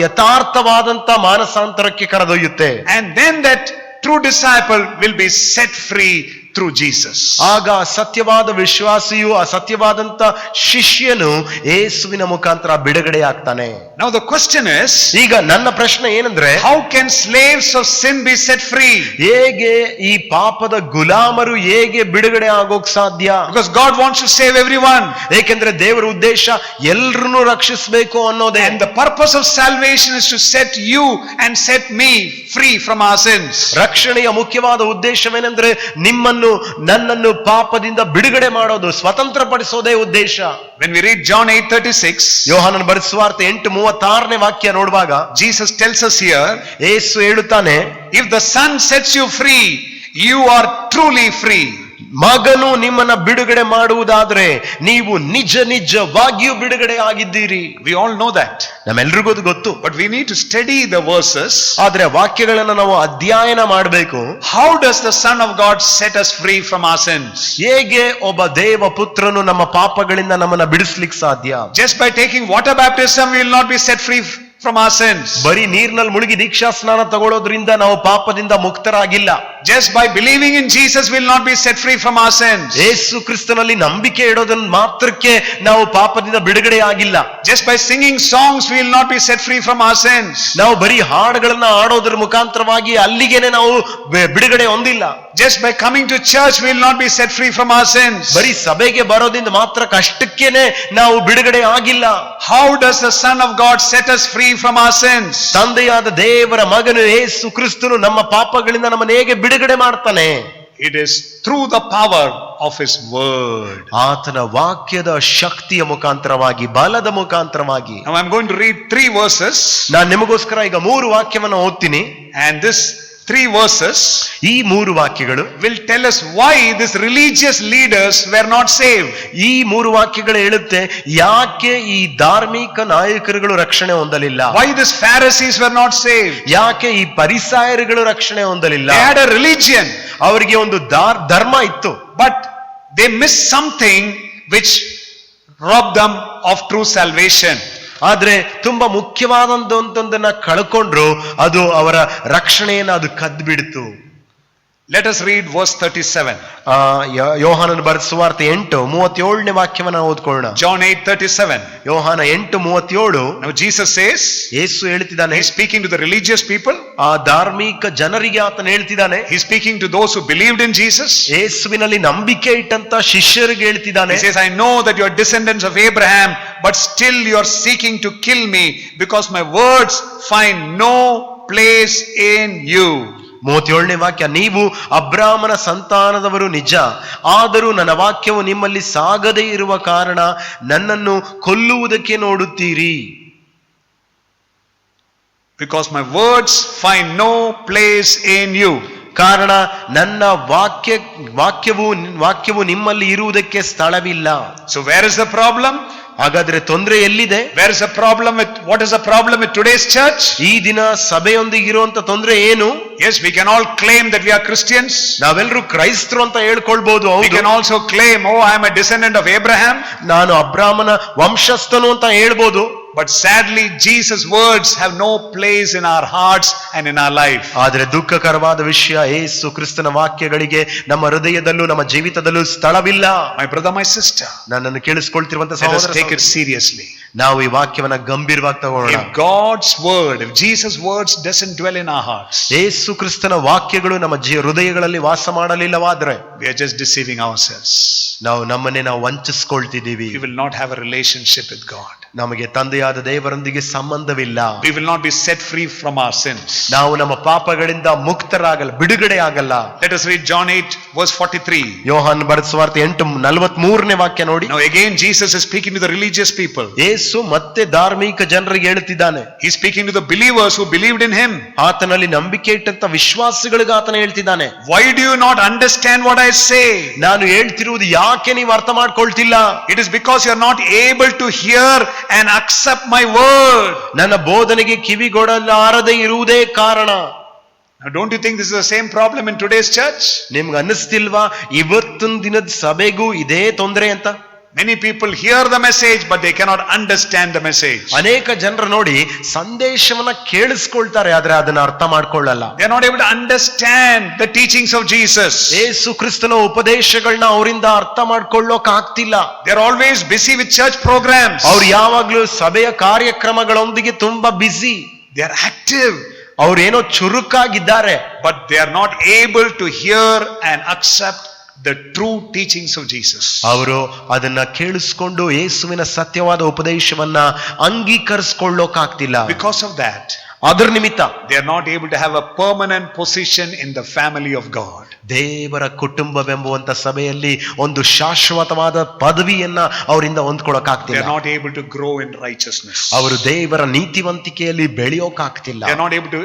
ಯಥಾರ್ಥವಾದಂತ ಮಾನಸಾಂತರಕ್ಕೆ ಕರೆದೊಯ್ಯುತ್ತೆ. And then that true disciple will be set free through Jesus. ಆಗ ಸತ್ಯವಾದ ವಿಶ್ವಾಸಿಯು, ಆ ಸತ್ಯವಾದಂತ ಶಿಷ್ಯನು ಯೇಸುವಿನ ಮುಖಾಂತರ ಬಿಡುಗಡೆ ಆಗ್ತಾನೆ. Now the question is, ಈಗ ನನ್ನ ಪ್ರಶ್ನೆ ಏನಂದ್ರೆ, how can slaves of sin be set free? ಹೇಗೆ ಈ ಪಾಪದ ಗುಲಾಮರು ಹೇಗೆ ಬಿಡುಗಡೆ ಆಗೋಕ್ ಸಾಧ್ಯ? Because God wants to save everyone. ಏಕೆಂದ್ರೆ ದೇವರ ಉದ್ದೇಶ ಎಲ್ಲರನ್ನೂ ರಕ್ಷಿಸಬೇಕು ಅನ್ನೋದೇ. And the purpose of salvation is to set you and set me free from our sins. ರಕ್ಷಣೆಯ ಮುಖ್ಯವಾದ ಉದ್ದೇಶವೇನೆಂದ್ರೆ ನಿಮ್ಮನ್ನು ನನ್ನನ್ನು ಪಾಪದಿಂದ ಬಿಡುಗಡೆ ಮಾಡೋದು, ಸ್ವತಂತ್ರ ಪಡಿಸೋದೇ ಉದ್ದೇಶ. When we read John 8:36, ಯೋಹಾನನ ಬರೆದ ಸುವಾರ್ತೆ 8:36ನೇ ವಾಕ್ಯ ನೋಡುವಾಗ Jesus tells us here, ಯೇಸು ಹೇಳುತ್ತಾನೆ, if the Son sets you free, you are truly free. ಮಗನು ನಿಮ್ಮನ್ನ ಬಿಡುಗಡೆ ಮಾಡುವುದಾದ್ರೆ ನೀವು ನಿಜವಾಗಿಯೂ ಬಿಡುಗಡೆ ಆಗಿದ್ದೀರಿ. We all know that. ನಮ್ಮೆಲ್ರಿಗೂ ಅದು ಗೊತ್ತು. But we need to study the verses. ಆದ್ರೆ ವಾಕ್ಯಗಳನ್ನು ನಾವು ಅಧ್ಯಯನ ಮಾಡಬೇಕು. How does the Son of God set us free from our sins? ಹೇಗೆ ಒಬ್ಬ ದೇವ ಪುತ್ರನು ನಮ್ಮ ಪಾಪಗಳಿಂದ ನಮ್ಮನ್ನ ಬಿಡಿಸ್ಲಿಕ್ಕೆ ಸಾಧ್ಯ? Just by taking water baptism we will not be set free from our sins. ಬರೀ ನೀರಿನಲ್ಲಿ ಮುಳುಗಿ ದೀಕ್ಷಾ ಸ್ನಾನ ತಗೊಳ್ಳೋದ್ರಿಂದ ನಾವು ಪಾಪದಿಂದ ಮುಕ್ತರಾಗಿಲ್ಲ. Just by believing in Jesus we will not be set free from our sins. ಯೇಸು ಕ್ರಿಸ್ತನಲ್ಲಿ ನಂಬಿಕೆ ಇಡೋದನ್ನ ಮಾತ್ರಕ್ಕೆ ನಾವು ಪಾಪದಿಂದ ಬಿಡುಗಡೆ ಆಗಿಲ್ಲ. Just by singing songs we will not be set free from our sins. ನಾವು ಬರೀ ಹಾಡುಗಳನ್ನ ಆಡೋದ್ರ ಮುಖಾಂತರವಾಗಿ ಅಲ್ಲಿಗೆನೆ ನಾವು ಬಿಡುಗಡೆ ಹೊಂದಿಲ್ಲ. Just by coming to church we will not be set free from our sins. ಬರೀ ಸಭೆಗೆ ಬರೋದ್ರಿಂದ ಮಾತ್ರ ಕಷ್ಟಕ್ಕೇನೆ ನಾವು ಬಿಡುಗಡೆ ಆಗಿಲ್ಲ. How does the Son of God set us free from our sins? ತಂದೆಯಾದ ದೇವರ ಮಗನು ಯೇಸು ಕ್ರಿಸ್ತನು ನಮ್ಮ ಪಾಪಗಳಿಂದ ನಮ್ಮನ್ನು ಹೇಗೆ ಬಿಡುಗಡೆ ಮಾಡ್ತಾನೆ? It is through the power of His word. ಆತನ ವಾಕ್ಯದ ಶಕ್ತಿಯ ಮುಖಾಂತರವಾಗಿ, ಬಲದ ಮುಖಾಂತರವಾಗಿ. Now I'm going to read 3 verses. ನಾನು ನಿಮಗೋಸ್ಕರ ಈಗ 3 ವಾಕ್ಯವನ್ನು ಓದ್ತೀನಿ. And this 3 verses ಈ 3 ವಾಕ್ಯಗಳು will tell us why these religious leaders were not saved. ಈ 3 ವಾಕ್ಯಗಳು ಹೇಳುತ್ತೆ ಯಾಕೆ ಈ ಧಾರ್ಮಿಕ ನಾಯಕರುಗಳು ರಕ್ಷಣೆ ಹೊಂದಲಿಲ್ಲ. Why these Pharisees were not saved. ಯಾಕೆ ಈ ಪರಿಸಾಯರುಗಳು ರಕ್ಷಣೆ ಹೊಂದಲಿಲ್ಲ. They had a religion. ಅವರಿಗೆ ಒಂದು ಧರ್ಮ ಇತ್ತು. But they missed something which robbed them of true salvation. ಆದ್ರೆ ತುಂಬಾ ಮುಖ್ಯವಾದಂತೊಂದನ್ನ ಕಳ್ಕೊಂಡ್ರು, ಅದು ಅವರ ರಕ್ಷಣೆಯನ್ನು ಅದು ಕದ್ದು ಬಿಡ್ತು. Let us read verse 37. ಯೋಹಾನನ ಬರೆದ ಸುವಾರ್ತೆ 8:37ನೇ ವಾಕ್ಯವನ್ನ ಓದ್ಕೊಳ್ಳೋಣ. John 8:37. ಯೋಹಾನ 8:37. Now Jesus says, ಯೇಸು ಹೇಳ್ತಿದ್ದಾನೆ, He's speaking to the religious people. ಆ ಧಾರ್ಮಿಕ ಜನರಿಗೆ ಆತನ ಹೇಳ್ತಿದ್ದಾನೆ. He's speaking to those who believed in Jesus. ಯೇಸುವಿನಲ್ಲಿ ನಂಬಿಕೆ ಇಟ್ಟಂತ ಶಿಷ್ಯರಿಗೆ ಹೇಳ್ತಿದ್ದಾನೆ. He says, I know that you are descendants of Abraham, but still you are seeking to kill me because my words find no place in you. 37ನೇ ವಾಕ್ಯ, ನೀವು ಅಬ್ರಾಮನ ಸಂತಾನದವರು ನಿಜ, ಆದರೂ ನನ್ನ ವಾಕ್ಯವು ನಿಮ್ಮಲ್ಲಿ ಸಾಗದೇ ಇರುವ ಕಾರಣ ನನ್ನನ್ನು ಕೊಲ್ಲುವುದಕ್ಕೆ ನೋಡುತ್ತೀರಿ. Because my words find no place in you. ಕಾರಣ ನನ್ನ ವಾಕ್ಯವು ನಿಮ್ಮಲ್ಲಿ ಇರುವುದಕ್ಕೆ ಸ್ಥಳವಿಲ್ಲ. So where is the problem? ಹಾಗಾದ್ರೆ ತೊಂದರೆ ಎಲ್ಲಿದೆ? Where is the problem with, what is the problem with today's church? ಈ ದಿನ ಸಭೆಯೊಂದಿಗೆ ಇರುವಂತ ತೊಂದರೆ ಏನು? Yes, we can all claim that we are Christians. ನಾವೆಲ್ಲರೂ ಕ್ರೈಸ್ತರು ಅಂತ ಹೇಳ್ಕೊಳ್ಬಹುದು. We can also claim, oh, I am a descendant of Abraham. ನಾನು ಅಬ್ರಾಮನ ವಂಶಸ್ಥನು ಅಂತ ಹೇಳ್ಬೋದು. But sadly, Jesus' words have no place in our hearts and in our life. ಆದರೆ ದುಃಖಕರವಾದ ವಿಷಯ, ಯೇಸು ಕ್ರಿಸ್ತನ ವಾಕ್ಯಗಳಿಗೆ ನಮ್ಮ ಹೃದಯದಲ್ಲೂ ನಮ್ಮ ಜೀವಿತದಲ್ಲೂ ಸ್ಥಳವಿಲ್ಲ. My brother, my sister, ನನ್ನನ್ನು ಕೇಳಿಸಿಕೊಳ್ತಿರುವಂತ let us ಸಹೋದರ, take it seriously. ನಾವು ಈ ವಾಕ್ಯವನ್ನ ಗಂಭೀರವಾಗಿ ತಗೊಳ್ಳೋಣ. If God's word, if Jesus' words doesn't dwell in our hearts, ಯೇಸು ಕ್ರಿಸ್ತನ ವಾಕ್ಯಗಳು ನಮ್ಮ ಹೃದಯಗಳಲ್ಲಿ ವಾಸ ಮಾಡಲಿಲ್ಲವಾದ್ರೆ we are just deceiving ourselves. ನಾವು ನಮ್ಮನ್ನೇ ನಾವು ವಂಚಿಸಿಕೊಳ್ತಿದ್ದೀವಿ. We will not have a relationship with God. ನಮಗೆ ತಂದೆಯಾದ ದೇವರೊಂದಿಗೆ ಸಂಬಂಧವಿಲ್ಲ. We will not be set free from our sins. ನಾವು ನಮ್ಮ ಪಾಪಗಳಿಂದ ಮುಕ್ತರಾಗಲ್ಲ, ಬಿಡುಗಡೆ ಆಗಲ್ಲ. Let us read John 8 verse 43. ಯೋಹಾನ ಬರೆದ ಸುವಾರ್ತೆ 8:43ನೇ ವಾಕ್ಯ ನೋಡಿ. Now again Jesus is speaking to the religious people. ಯೇಸು ಮತ್ತೆ ಧಾರ್ಮಿಕ ಜನರಿಗೆ ಹೇಳ್ತಿದ್ದಾನೆ. He is speaking to the believers who believed in him. ಆತನಲ್ಲಿ ನಂಬಿಕೆ ಇಟ್ಟಂತ ವಿಶ್ವಾಸಿಗಳಿಗೆ ಆತನ ಹೇಳ್ತಿದ್ದಾನೆ. Why do you not understand what I say? ನಾನು ಹೇಳ್ತಿರುವುದು ಯಾಕೆ ನೀವು ಅರ್ಥ ಮಾಡ್ಕೊಳ್ತಿಲ್ಲ? It is because you are not able to hear and accept my word. ನನ್ನ ಬೋಧನೆಗೆ ಕಿವಿಗೊಡಲಾರದೆ ಇರುವುದೇ ಕಾರಣ. Now don't you think this is the same problem in today's church? ನಿಮ್ಗೆ ಅನ್ನಿಸ್ತಿಲ್ವಾ ಇವತ್ತಿನ ದಿನದ ಸಭೆಗೂ ಇದೇ ತೊಂದರೆ ಅಂತ? Many people hear the message but they cannot understand the message. ಅನೇಕ ಜನರು ನೋಡಿ ಸಂದೇಶವನ್ನ ಕೇಳಿಸ್ಕೊಳ್ತಾರೆ, ಆದ್ರೆ ಅದನ್ನ ಅರ್ಥ ಮಾಡ್ಕೊಳ್ಳಲ್ಲ. They are not able to understand the teachings of Jesus. ಯೇಸು ಕ್ರಿಸ್ತನ ಉಪದೇಶಗಳನ್ನ ಅವರಿಂದ ಅರ್ಥ ಮಾಡ್ಕೊಳ್ಳೋಕೆ ಆಗ್ತಿಲ್ಲ. They are always busy with church programs. ಅವ್ರು ಯಾವಾಗ್ಲೂ ಸಭೆಯ ಕಾರ್ಯಕ್ರಮಗಳೊಂದಿಗೆ ತುಂಬಾ ಬ್ಯುಸಿ. They are active. ಅವ್ರೇನೋ ಚುರುಕಾಗಿದ್ದಾರೆ, but they are not able to hear and accept the true teachings of Jesus. ಅವರು ಅದನ್ನ ಕೇಳಿಸ್ಕೊಂಡು ಯೇಸುವಿನ ಸತ್ಯವಾದ ಉಪದೇಶವನ್ನ ಅಂಗೀಕರಿಸಿಕೊಳ್ಳೋಕಾಗ್ತಿಲ್ಲ. Because of that, ಅದರ ನಿಮಿತ್ತ they are not able to have a permanent position in the family of God. ದೇವರ ಕುಟುಂಬವೆಂಬುವಂತ ಸಭೆಯಲ್ಲಿ ಒಂದು ಶಾಶ್ವತವಾದ ಪದವಿಯನ್ನ ಅವರಿಂದ ಹೊಂದ್ಕೊಳ್ಳೋಕಾಗ್ತಿಲ್ಲ. They are not able to grow in righteousness. ಅವರು ದೇವರ ನೀತಿವಂತಿಕೆಯಲ್ಲಿ ಬೆಳೆಯೋಕಾಗ್ತಿಲ್ಲ. They are not able to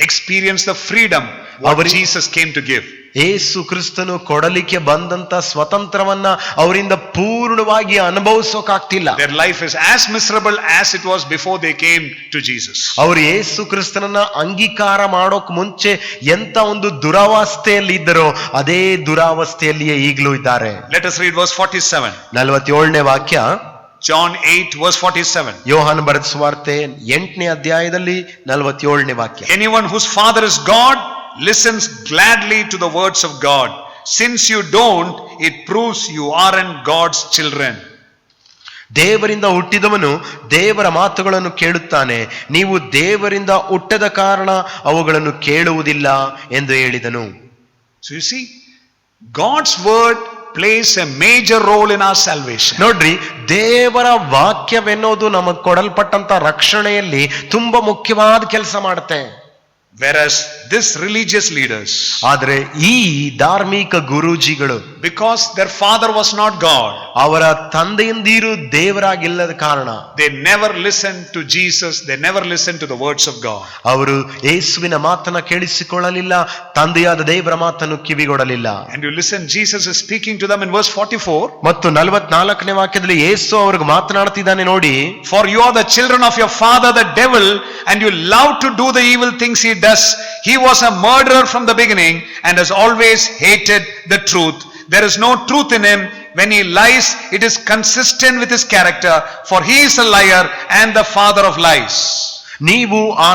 experience the freedom what Jesus came to give. ಯೇಸು ಕ್ರಿಸ್ತನು ಕೊಡಲಿಕ್ಕೆ ಬಂದಂತ ಸ್ವತಂತ್ರವನ್ನ ಅವರಿಂದ ಪೂರ್ಣವಾಗಿ ಅನುಭವಿಸೋಕಾಗ್ತಿಲ್ಲ. Their life is as miserable as it was before they came to Jesus. ಅವರು ಯೇಸು ಕ್ರಿಸ್ತನನ್ನ ಅಂಗೀಕಾರ ಮಾಡೋಕ್ ಮುಂಚೆ ಎಂತ ಒಂದು ದುರಾವಸ್ಥೆಯಲ್ಲಿ ಇದ್ದರೋ ಅದೇ ದುರಾವಸ್ಥೆಯಲ್ಲಿಯೇ ಈಗಲೂ ಇದ್ದಾರೆ. Let us read verse 47. 47ನೇ ವಾಕ್ಯ, John 8 verse 47. ಯೋಹಾನ ಬರೆದ ಸುವಾರ್ತೆ 8ನೇ ಅಧ್ಯಾಯದಲ್ಲಿ 47ನೇ ವಾಕ್ಯ. Anyone whose father is God listens gladly to the words of God. Since you don't, it proves you aren't God's children. ದೇವರಿಂದ ಹುಟ್ಟಿದವನು ದೇವರ ಮಾತುಗಳನ್ನು ಕೇಳುತ್ತಾನೆ, ನೀವು ದೇವರಿಂದ ಹುಟ್ಟದ ಕಾರಣ ಅವುಗಳನ್ನು ಕೇಳುವುದಿಲ್ಲ ಎಂದು ಹೇಳಿದನು. So you see, God's word plays a major role in our salvation. ನೋಡ್ರಿ, ದೇವರ ವಾಕ್ಯವೆನ್ನೋದು ನಮಗೆ ಕೊಡಲ್ಪಟ್ಟಂತ ರಕ್ಷಣೆಯಲ್ಲಿ ತುಂಬಾ ಮುಖ್ಯವಾದ ಕೆಲಸ ಮಾಡುತ್ತೆ. Whereas this religious leaders, ಆದ್ರೆ ಈ ಧಾರ್ಮಿಕ ಗುರೂಜಿಗಳು, Because their father was not God. ಅವರ ತಂದೆಯಂದಿರು ದೇವರಾಗಿಲ್ಲದ ಕಾರಣ They never listened to Jesus. They never listened to the words of God. ಅವರು ಯೇಸುವಿನ ಮಾತನ್ನ ಕೇಳಿಸಿಕೊಳ್ಳಲಿಲ್ಲ, ತಂದೆಯಾದ ದೇವರ ಮಾತನ್ನು ಕಿವಿಗೊಡಲಿಲ್ಲ. And you listen, Jesus is speaking to them in verse 44. ಮತ್ತು 44ನೇ ವಾಕ್ಯದಲ್ಲಿ ಯೇಸು ಅವ್ರಿಗೆ ಮಾತನಾಡ್ತಿದ್ದಾನೆ ನೋಡಿ. For you are the children of your father the devil, and you love to do the evil things he does. He was a murderer from the beginning and has always hated the truth. There is no truth in him. When he lies, it is consistent with his character, for he is a liar and the father of lies. ನೀವು ಆ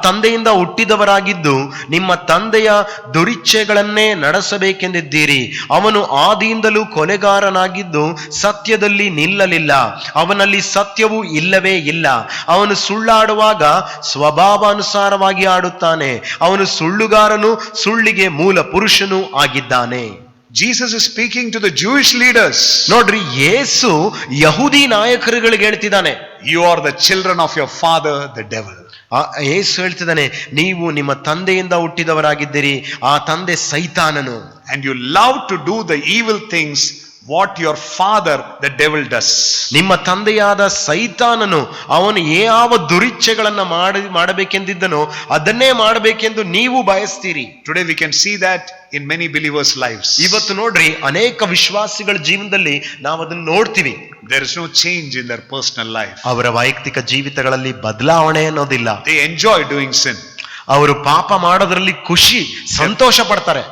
ತಂದೆಯಿಂದ ಹುಟ್ಟಿದವರಾಗಿದ್ದು ನಿಮ್ಮ ತಂದೆಯ ದುರಿಚ್ಛೆಗಳನ್ನೇ ನಡೆಸಬೇಕೆಂದಿದ್ದೀರಿ. ಅವನು ಆದಿಯಿಂದಲೂ ಕೊಲೆಗಾರನಾಗಿದ್ದು ಸತ್ಯದಲ್ಲಿ ನಿಲ್ಲಲಿಲ್ಲ, ಅವನಲ್ಲಿ ಸತ್ಯವೂ ಇಲ್ಲವೇ ಇಲ್ಲ. ಅವನು ಸುಳ್ಳಾಡುವಾಗ ಸ್ವಭಾವಾನುಸಾರವಾಗಿ ಆಡುತ್ತಾನೆ. ಅವನು ಸುಳ್ಳುಗಾರನು, ಸುಳ್ಳಿಗೆ ಮೂಲ ಪುರುಷನೂ ಆಗಿದ್ದಾನೆ. Jesus is speaking to the Jewish leaders. ನೋಡ್ರಿ, ಯೇಸು ಯಹೂದಿ ನಾಯಕರುಗಳಿಗೆ ಹೇಳ್ತಿದ್ದಾನೆ, You are the children of your father the devil. ಯೇಸು ಹೇಳ್ತಿದ್ದಾನೆ, ನೀವು ನಿಮ್ಮ ತಂದೆಯಿಂದ ಹುಟ್ಟಿದವರಾಗಿದ್ದೀರಿ, ಆ ತಂದೆ ಸೈತಾನನು. And you love to do the evil things what your father the devil does. ನಿಮ್ಮ ತಂದೆಯಾದ ಸೈತಾನನು ಅವನು ಯಾವ ದುರಿಚ್ಛೆಗಳನ್ನ ಮಾಡಬೇಕೆಂದಿದ್ದನೋ ಅದನ್ನೇ ಮಾಡಬೇಕೆಂದು ನೀವು ಬಯಸ್ತೀರಿ. Today we can see that in many believers' lives. ಇವತ್ತು ನೋಡ್ರಿ, ಅನೇಕ ವಿಶ್ವಾಸಿಗಳ ಜೀವನದಲ್ಲಿ ನಾವು ಅದನ್ನು ನೋಡ್ತೀವಿ. There is no change in their personal life. ಅವರ ವೈಯಕ್ತಿಕ ಜೀವಿತಗಳಲ್ಲಿ ಬದಲಾವಣೆ ಅನ್ನೋದಿಲ್ಲ. They enjoy doing sin. ಅವರು ಪಾಪ ಮಾಡೋದ್ರಲ್ಲಿ ಖುಷಿ, ಸಂತೋಷ ಪಡ್ತಾರೆ.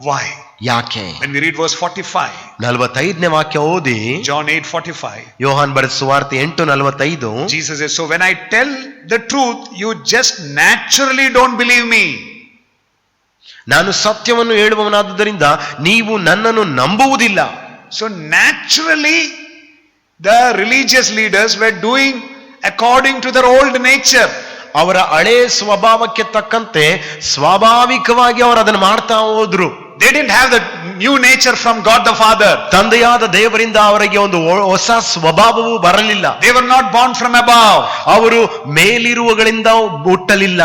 Why? ಯಾಕೆ? When we read verse 45, 45ನೇ ವಾಕ್ಯ ಓದಿ, John 8:45, ಯೋಹಾನ್ ಬರೆದ ಸುವಾರ್ತೆ 8:45, Jesus says, so when I tell the truth, you just naturally don't believe me. ನಾನು ಸತ್ಯವನ್ನು ಹೇಳುವವನಾದ್ದರಿಂದ ನೀವು ನನ್ನನ್ನು ನಂಬುವುದಿಲ್ಲ. So naturally the religious leaders were doing according to their old nature. ಅವರ ಹಳೆ ಸ್ವಭಾವಕ್ಕೆ ತಕ್ಕಂತೆ ಸ್ವಾಭಾವಿಕವಾಗಿ ಅವರು ಅದನ್ನು ಮಾಡ್ತಾ ಹೋದ್ರು. They didn't have the new nature from God the Father. ತಂದೆಯಾದ ದೇವರಿಂದ ಅವರಿಗೆ ಒಂದು ಹೊಸ ಸ್ವಭಾವವು ಬರಲಿಲ್ಲ. They were not born from above. ಅವರು ಮೇಲಿರುವಗಳಿಂದ ಹುಟ್ಟಲಿಲ್ಲ.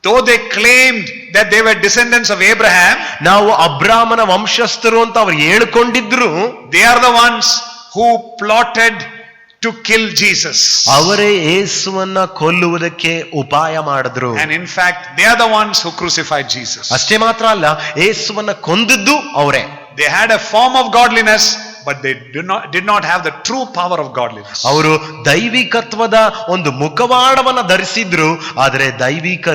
Though they claimed that they were descendants of Abraham, ನಾವು ಅಬ್ರಾಮನ ವಂಶಸ್ಥರು ಅಂತ ಅವರು ಹೇಳಿಕೊಂಡಿದ್ರು, they are the ones who plotted to kill Jesus. ಅವರೇ ಯೇಸುವನ್ನ ಕೊಲ್ಲುವುದಕ್ಕೆ ಉಪಾಯ ಮಾಡಿದ್ರು. And in fact, they are the ones who crucified Jesus. ಅಷ್ಟೇ ಮಾತ್ರ ಅಲ್ಲ, ಯೇಸುವನ್ನ ಕೊಂದದ್ದು ಅವರೇ. They had a form of godliness, but they did not have the true power of godliness. ಅವರು ದೈವಿಕತ್ವದ ಒಂದು ಮುಖವಾಡವನ್ನ ಧರಿಸಿದ್ರು, ಆದರೆ ದೈವಿಕ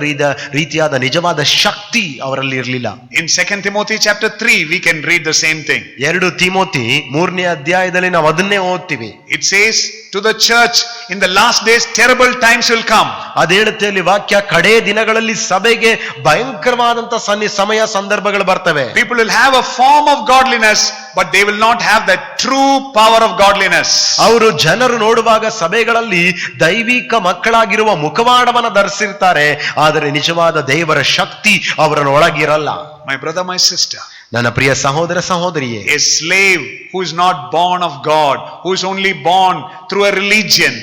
ರೀತಿಯಾದ ನಿಜವಾದ ಶಕ್ತಿ ಅವರಲ್ಲಿ ಇರಲಿಲ್ಲ. In 2 Timothy chapter 3 we can read the same thing. 2 Timothy 3ನೇ ಅಧ್ಯಾಯದಲ್ಲಿ ನಾವು ಅದನ್ನೇ ಓದ್ತೀವಿ. It says to the church, in the last days terrible times will come. ಅದು ಹೇಳುತ್ತೆ ಅಲ್ಲಿ ವಾಕ್ಯ, ಕಡೇ ದಿನಗಳಲ್ಲಿ ಸಭೆಗೆ ಭಯಂಕರವಾದಂತ ಸಮಯ ಸಂದರ್ಭಗಳು ಬರ್ತವೆ. People will have a form of godliness, but they will not have the true power of godliness. ಅವರು ಜನರು ನೋಡುವಾಗ ಸಭೆಗಳಲ್ಲಿ ದೈವಿಕ ಮಕ್ಕಳಾಗಿರುವ ಮುಖವಾಡವನ್ನ ಧರಿಸಿರ್ತಾರೆ, ಆದರೆ ನಿಜವಾದ ದೇವರ ಶಕ್ತಿ ಅವರೊಳಗಿರಲ್ಲ. My brother, my sister, ನನ್ನ ಪ್ರಿಯ ಸಹೋದರ ಸಹೋದರಿಯೇ, a slave who is not born of God, who is only born through a religion,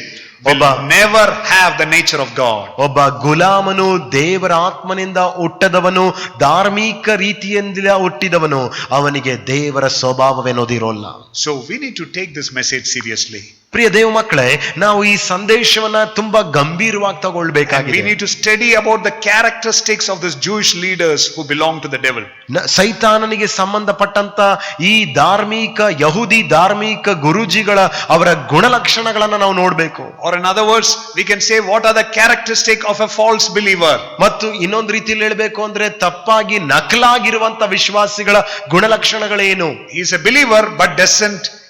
will never have the nature of God. ಒಬ್ಬ ಗುಲಾಮನು ದೇವರ ಆತ್ಮನಿಂದ ಹುಟ್ಟದವನು, ಧಾರ್ಮಿಕ ರೀತಿಯಿಂದ ಹುಟ್ಟಿದವನು, ಅವನಿಗೆ ದೇವರ ಸ್ವಭಾವವೇನೋದಿರೋಲ್ಲ. So we need to take this message seriously. ಪ್ರಿಯ ದೇವ ಮಕ್ಕಳೇ, ನಾವು ಈ ಸಂದೇಶವನ್ನ ತುಂಬಾ ಗಂಭೀರವಾಗಿ ತಗೊಳ್ಬೇಕಾಗಿದೆ. We need to study about the characteristics of these Jewish leaders who belong to the devil. ಸೈತಾನನಿಗೆ ಸಂಬಂಧಪಟ್ಟಂತ ಈ ಯಹೂದಿ ಧಾರ್ಮಿಕ ಗುರುಜಿಗಳ ಅವರ ಗುಣಲಕ್ಷಣಗಳನ್ನ ನಾವು ನೋಡ್ಬೇಕು. Or in other words, we can say what are the characteristics of a false believer. ಮತ್ತು ಇನ್ನೊಂದು ರೀತಿಯಲ್ಲಿ ಹೇಳಬೇಕು ಅಂದ್ರೆ ತಪ್ಪಾಗಿ ನಕಲಾಗಿರುವಂತ ವಿಶ್ವಾಸಿಗಳ ಗುಣಲಕ್ಷಣಗಳೇನು? He is a believer but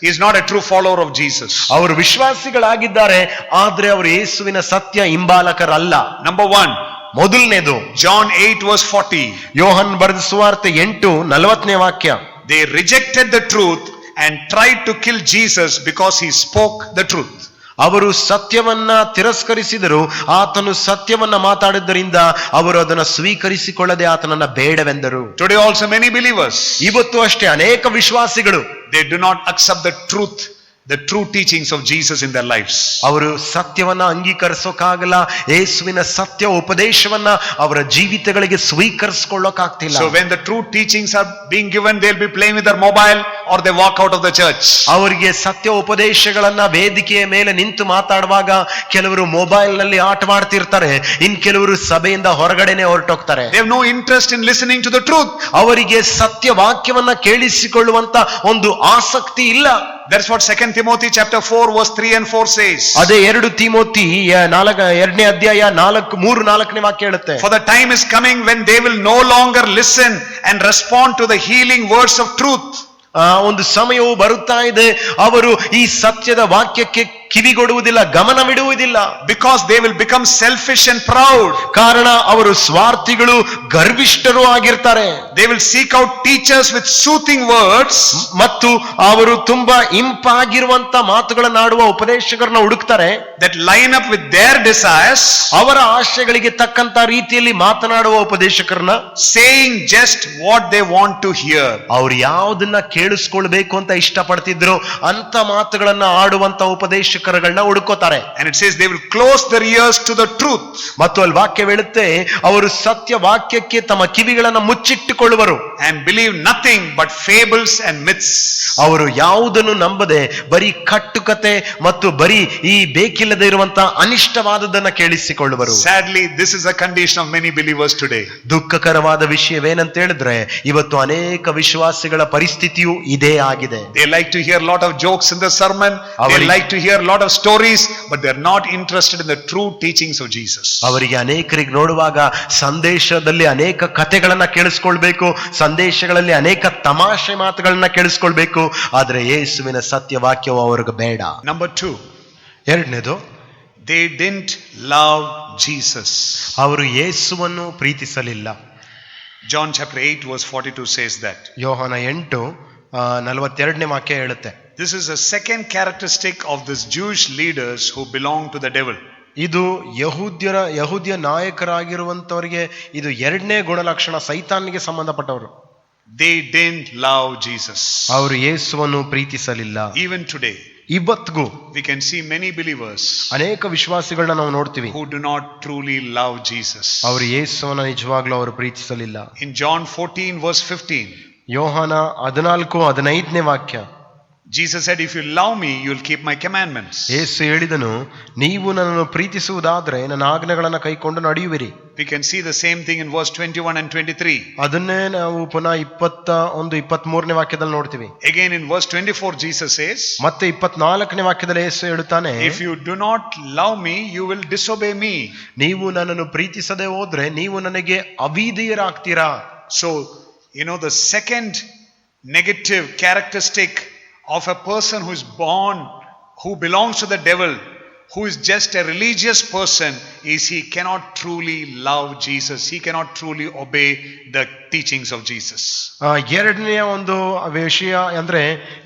he is not a true follower of Jesus. ಅವರು ವಿಶ್ವಾಸಿಗಳಾಗಿದ್ದಾರೆ, ಆದ್ರೆ ಅವರು ಯೇಸುವಿನ ಸತ್ಯ ಹಿಂಬಾಲಕರಲ್ಲ. Number 1, ಮೊದಲನೇದು John 8 verse 40. ಯೋಹನ್ ಬರೆದ ಸುವಾರ್ತೆ 8:40ನೇ ವಾಕ್ಯ. They rejected the truth and tried to kill Jesus because he spoke the truth. ಅವರು ಸತ್ಯವನ್ನ ತಿರಸ್ಕರಿಸಿದರು, ಆತನು ಸತ್ಯವನ್ನ ಮಾತಾಡಿದ್ದರಿಂದ ಅವರು ಅದನ್ನು ಸ್ವೀಕರಿಸಿಕೊಳ್ಳದೆ ಆತನನ್ನ ಬೇಡವೆಂದರು. Today also many believers, ಇವತ್ತು ಅಷ್ಟೇ ಅನೇಕ ವಿಶ್ವಾಸಿಗಳು, they do not accept the truth the true teachings of Jesus in their lives. ಅವರು ಸತ್ಯವನ್ನ ಅಂಗೀಕರಿಸೋಕಾಗಲ್ಲ, ಯೇಸುವಿನ ಸತ್ಯ ಉಪದೇಶವನ್ನ ಅವರ ಜೀವಿತಗಳಿಗೆ ಸ್ವೀಕರಿಸಿಕೊಳ್ಳೋಕಾಗ್ತಿಲ್ಲ. So when the true teachings are being given, they'll be playing with their mobile or they walk out of the church. ಅವರಿಗೆ ಸತ್ಯ ಉಪದೇಶಗಳನ್ನ ವೇದಿಕೆಯ ಮೇಲೆ ನಿಂತು ಮಾತಾಡುವಾಗ ಕೆಲವರು ಮೊಬೈಲ್ ನಲ್ಲಿ ಆಟವಾಡ್ತಿರ್ತಾರೆ, ಇನ್ ಕೆಲವರು ಸಭೆಯಿಂದ ಹೊರಗಡೆನೆ ಹೊರಟೋಗ್ತಾರೆ. They have no interest in listening to the truth. ಅವರಿಗೆ ಸತ್ಯ ವಾಕ್ಯವನ್ನ ಕೇಳಿಸಿಕೊಳ್ಳುವಂತ ಒಂದು ಆಸಕ್ತಿ ಇಲ್ಲ. That's what 2 Timothy chapter 4 verse 3 and 4 says. ಅದೇ 2 ತಿಮೋತಿ 2ನೇ ಅಧ್ಯಾಯ 3-4ನೇ ವಾಕ್ಯ ಹೇಳುತ್ತೆ. For the time is coming when they will no longer listen and respond to the healing words of truth. ಒಂದು ಸಮಯವು ಬರುತ್ತಾ ಇದೆ, ಅವರು ಈ ಸತ್ಯದ ವಾಕ್ಯಕ್ಕೆ ಕಿವಿಗೊಡುವುದಿಲ್ಲ, ಗಮನವಿಡುವುದಿಲ್ಲ. Because they will become selfish and proud. ಕಾರಣ ಅವರು ಸ್ವಾರ್ಥಿಗಳು, ಗರ್ವಿಷ್ಠರು ಆಗಿರ್ತಾರೆ. They will seek out teachers with soothing words. ಮತ್ತು ಅವರು ತುಂಬಾ ಇಂಪಾಗಿರುವಂತ ಮಾತುಗಳನ್ನು ಆಡುವ ಉಪದೇಶಕರನ್ನ ಹುಡುಕ್ತಾರೆ. That line up with their desires. ಅವರ ಆಶಯಗಳಿಗೆ ತಕ್ಕಂತ ರೀತಿಯಲ್ಲಿ ಮಾತನಾಡುವ ಉಪದೇಶಕರನ್ನ, saying just what they want to hear. ಅವ್ರು ಯಾವುದನ್ನ ಕೇಳಿಸ್ಕೊಳ್ಬೇಕು ಅಂತ ಇಷ್ಟಪಡ್ತಿದ್ರು ಅಂತ ಮಾತುಗಳನ್ನ ಆಡುವಂತ ಉಪದೇಶಕರನ್ನ ಹುಡುಕೋತಾರೆ. And it says they will close their ears to the truth. ಮತ್ತು ಅಲ್ಲಿ ವಾಕ್ಯ ಹೇಳುತ್ತೆ, ಅವರು ಸತ್ಯ ವಾಕ್ಯಕ್ಕೆ ತಮ್ಮ ಕಿವಿಗಳನ್ನ ಮುಚ್ಚಿಟ್ಟುಕೊಳ್ಳುವರು. And believe nothing but fables and myths. ಅವರು ಯಾವುದನ್ನು ನಂಬದೆ ಬರೀ ಕಟ್ಟುಕತೆ ಮತ್ತು ಬರೀ ಈ ಬೇಕಿಲ್ಲದೆ ಇರುವಂತ ಅನಿಷ್ಟವಾದದನ್ನ ಕೇಳಿಸಿಕೊಳ್ಳುವರು. Sadly, this is a condition of many believers today. ದುಃಖಕರವಾದ ವಿಷಯವೇನಂತ ಹೇಳಿದ್ರೆ, ಇವತ್ತು ಅನೇಕ ವಿಶ್ವಾಸಿಗಳ ಪರಿಸ್ಥಿತಿಯು ಇದೇ ಆಗಿದೆ. They like to hear a lot of jokes in the sermon. They like to hear a lot of stories, but they are not interested in the true teachings of Jesus. ಅವರಿಗೆ ಅನೇಕರಿಗೆ ನೋಡುವಾಗ ಸಂದೇಶದಲ್ಲಿ ಅನೇಕ ಕಥೆಗಳನ್ನ ಕೇಳಿಸ್ಕೊಳ್ಬೇಕು, ಸಂದೇಶಗಳಲ್ಲಿ ಅನೇಕ ತಮಾಷೆ ಮಾತುಗಳನ್ನ ಕೇಳಿಸ್ಕೊಳ್ಬೇಕು, ಆದ್ರೆ ಯೇಸುವಿನ ಸತ್ಯ ವಾಕ್ಯವು ಅವ್ರಿಗೆ ಬೇಡ. Number 2, ಎರಡನೇದು, they didn't love Jesus. ಅವರು ಯೇಸುವನ್ನು ಪ್ರೀತಿಸಲಿಲ್ಲ. John chapter 8 verse 42 says that. ಯೋಹಾನ 8:42ನೇ ವಾಕ್ಯ ಹೇಳುತ್ತೆ. This is a second characteristic of these Jewish leaders who belong to the devil. ಇದು ಯಹೂದ್ಯ ನಾಯಕರಾಗಿರುವಂತವರಿಗೆ ಇದು ಎರಡನೇ ಗುಣಲಕ್ಷಣ, ಸೈತಾನಿಗೆ ಸಂಬಂಧಪಟ್ಟವರು. They didn't love Jesus. ಅವರು ಯೇಸುವನ್ನು ಪ್ರೀತಿಸಲಿಲ್ಲ. Even today, ಇವತ್ತಿಗೂ we can see many believers ಅನೇಕ ವಿಶ್ವಾಸಿಗಳನ್ನ ನಾವು ನೋಡ್ತೀವಿ, who do not truly love Jesus. ಅವರು ಯೇಸುವನ್ನ ನಿಜವಾಗ್ಲೂ ಅವರು ಪ್ರೀತಿಸಲಿಲ್ಲ. In John 14 verse 15, ಯೋಹಾನ 14:15ನೇ ವಾಕ್ಯ, Jesus said, if you love me, you will keep my commandments. ಯೇಸು ಹೇಳಿದನು, ನೀವು ನನ್ನನ್ನು ಪ್ರೀತಿಸುವುದಾದ್ರೆ ನನ್ನ ಆಜ್ಞೆಗಳನ್ನು ಕೈಕೊಂಡು ನಡೆಯುವಿರಿ. We can see the same thing in verse 21 and 23. ಅದನ್ನೇ ನಾವು ಪುನಃ 21-23ನೇ ವಾಕ್ಯದಲ್ಲಿ ನೋಡ್ತೀವಿ. Again in verse 24 Jesus says, ಮತ್ತೆ 24ನೇ ವಾಕ್ಯದಲ್ಲಿ ಯೇಸು ಹೇಳುತ್ತಾನೆ, if you do not love me, you will disobey me. ನೀವು ನನ್ನನ್ನು ಪ್ರೀತಿಸದೆ ಹೋದ್ರೆ ನೀವು ನನಗೆ ಅವಿಧೇಯರಾಗ್ತೀರಾ. So, the second negative characteristic of a person who is born, who belongs to the devil, who is just a religious person, is he cannot truly love Jesus. He cannot truly obey the teachings of Jesus. ಎರಡನೆಯ ಒಂದು ವಿಷಯ ಅಂದ್ರೆ,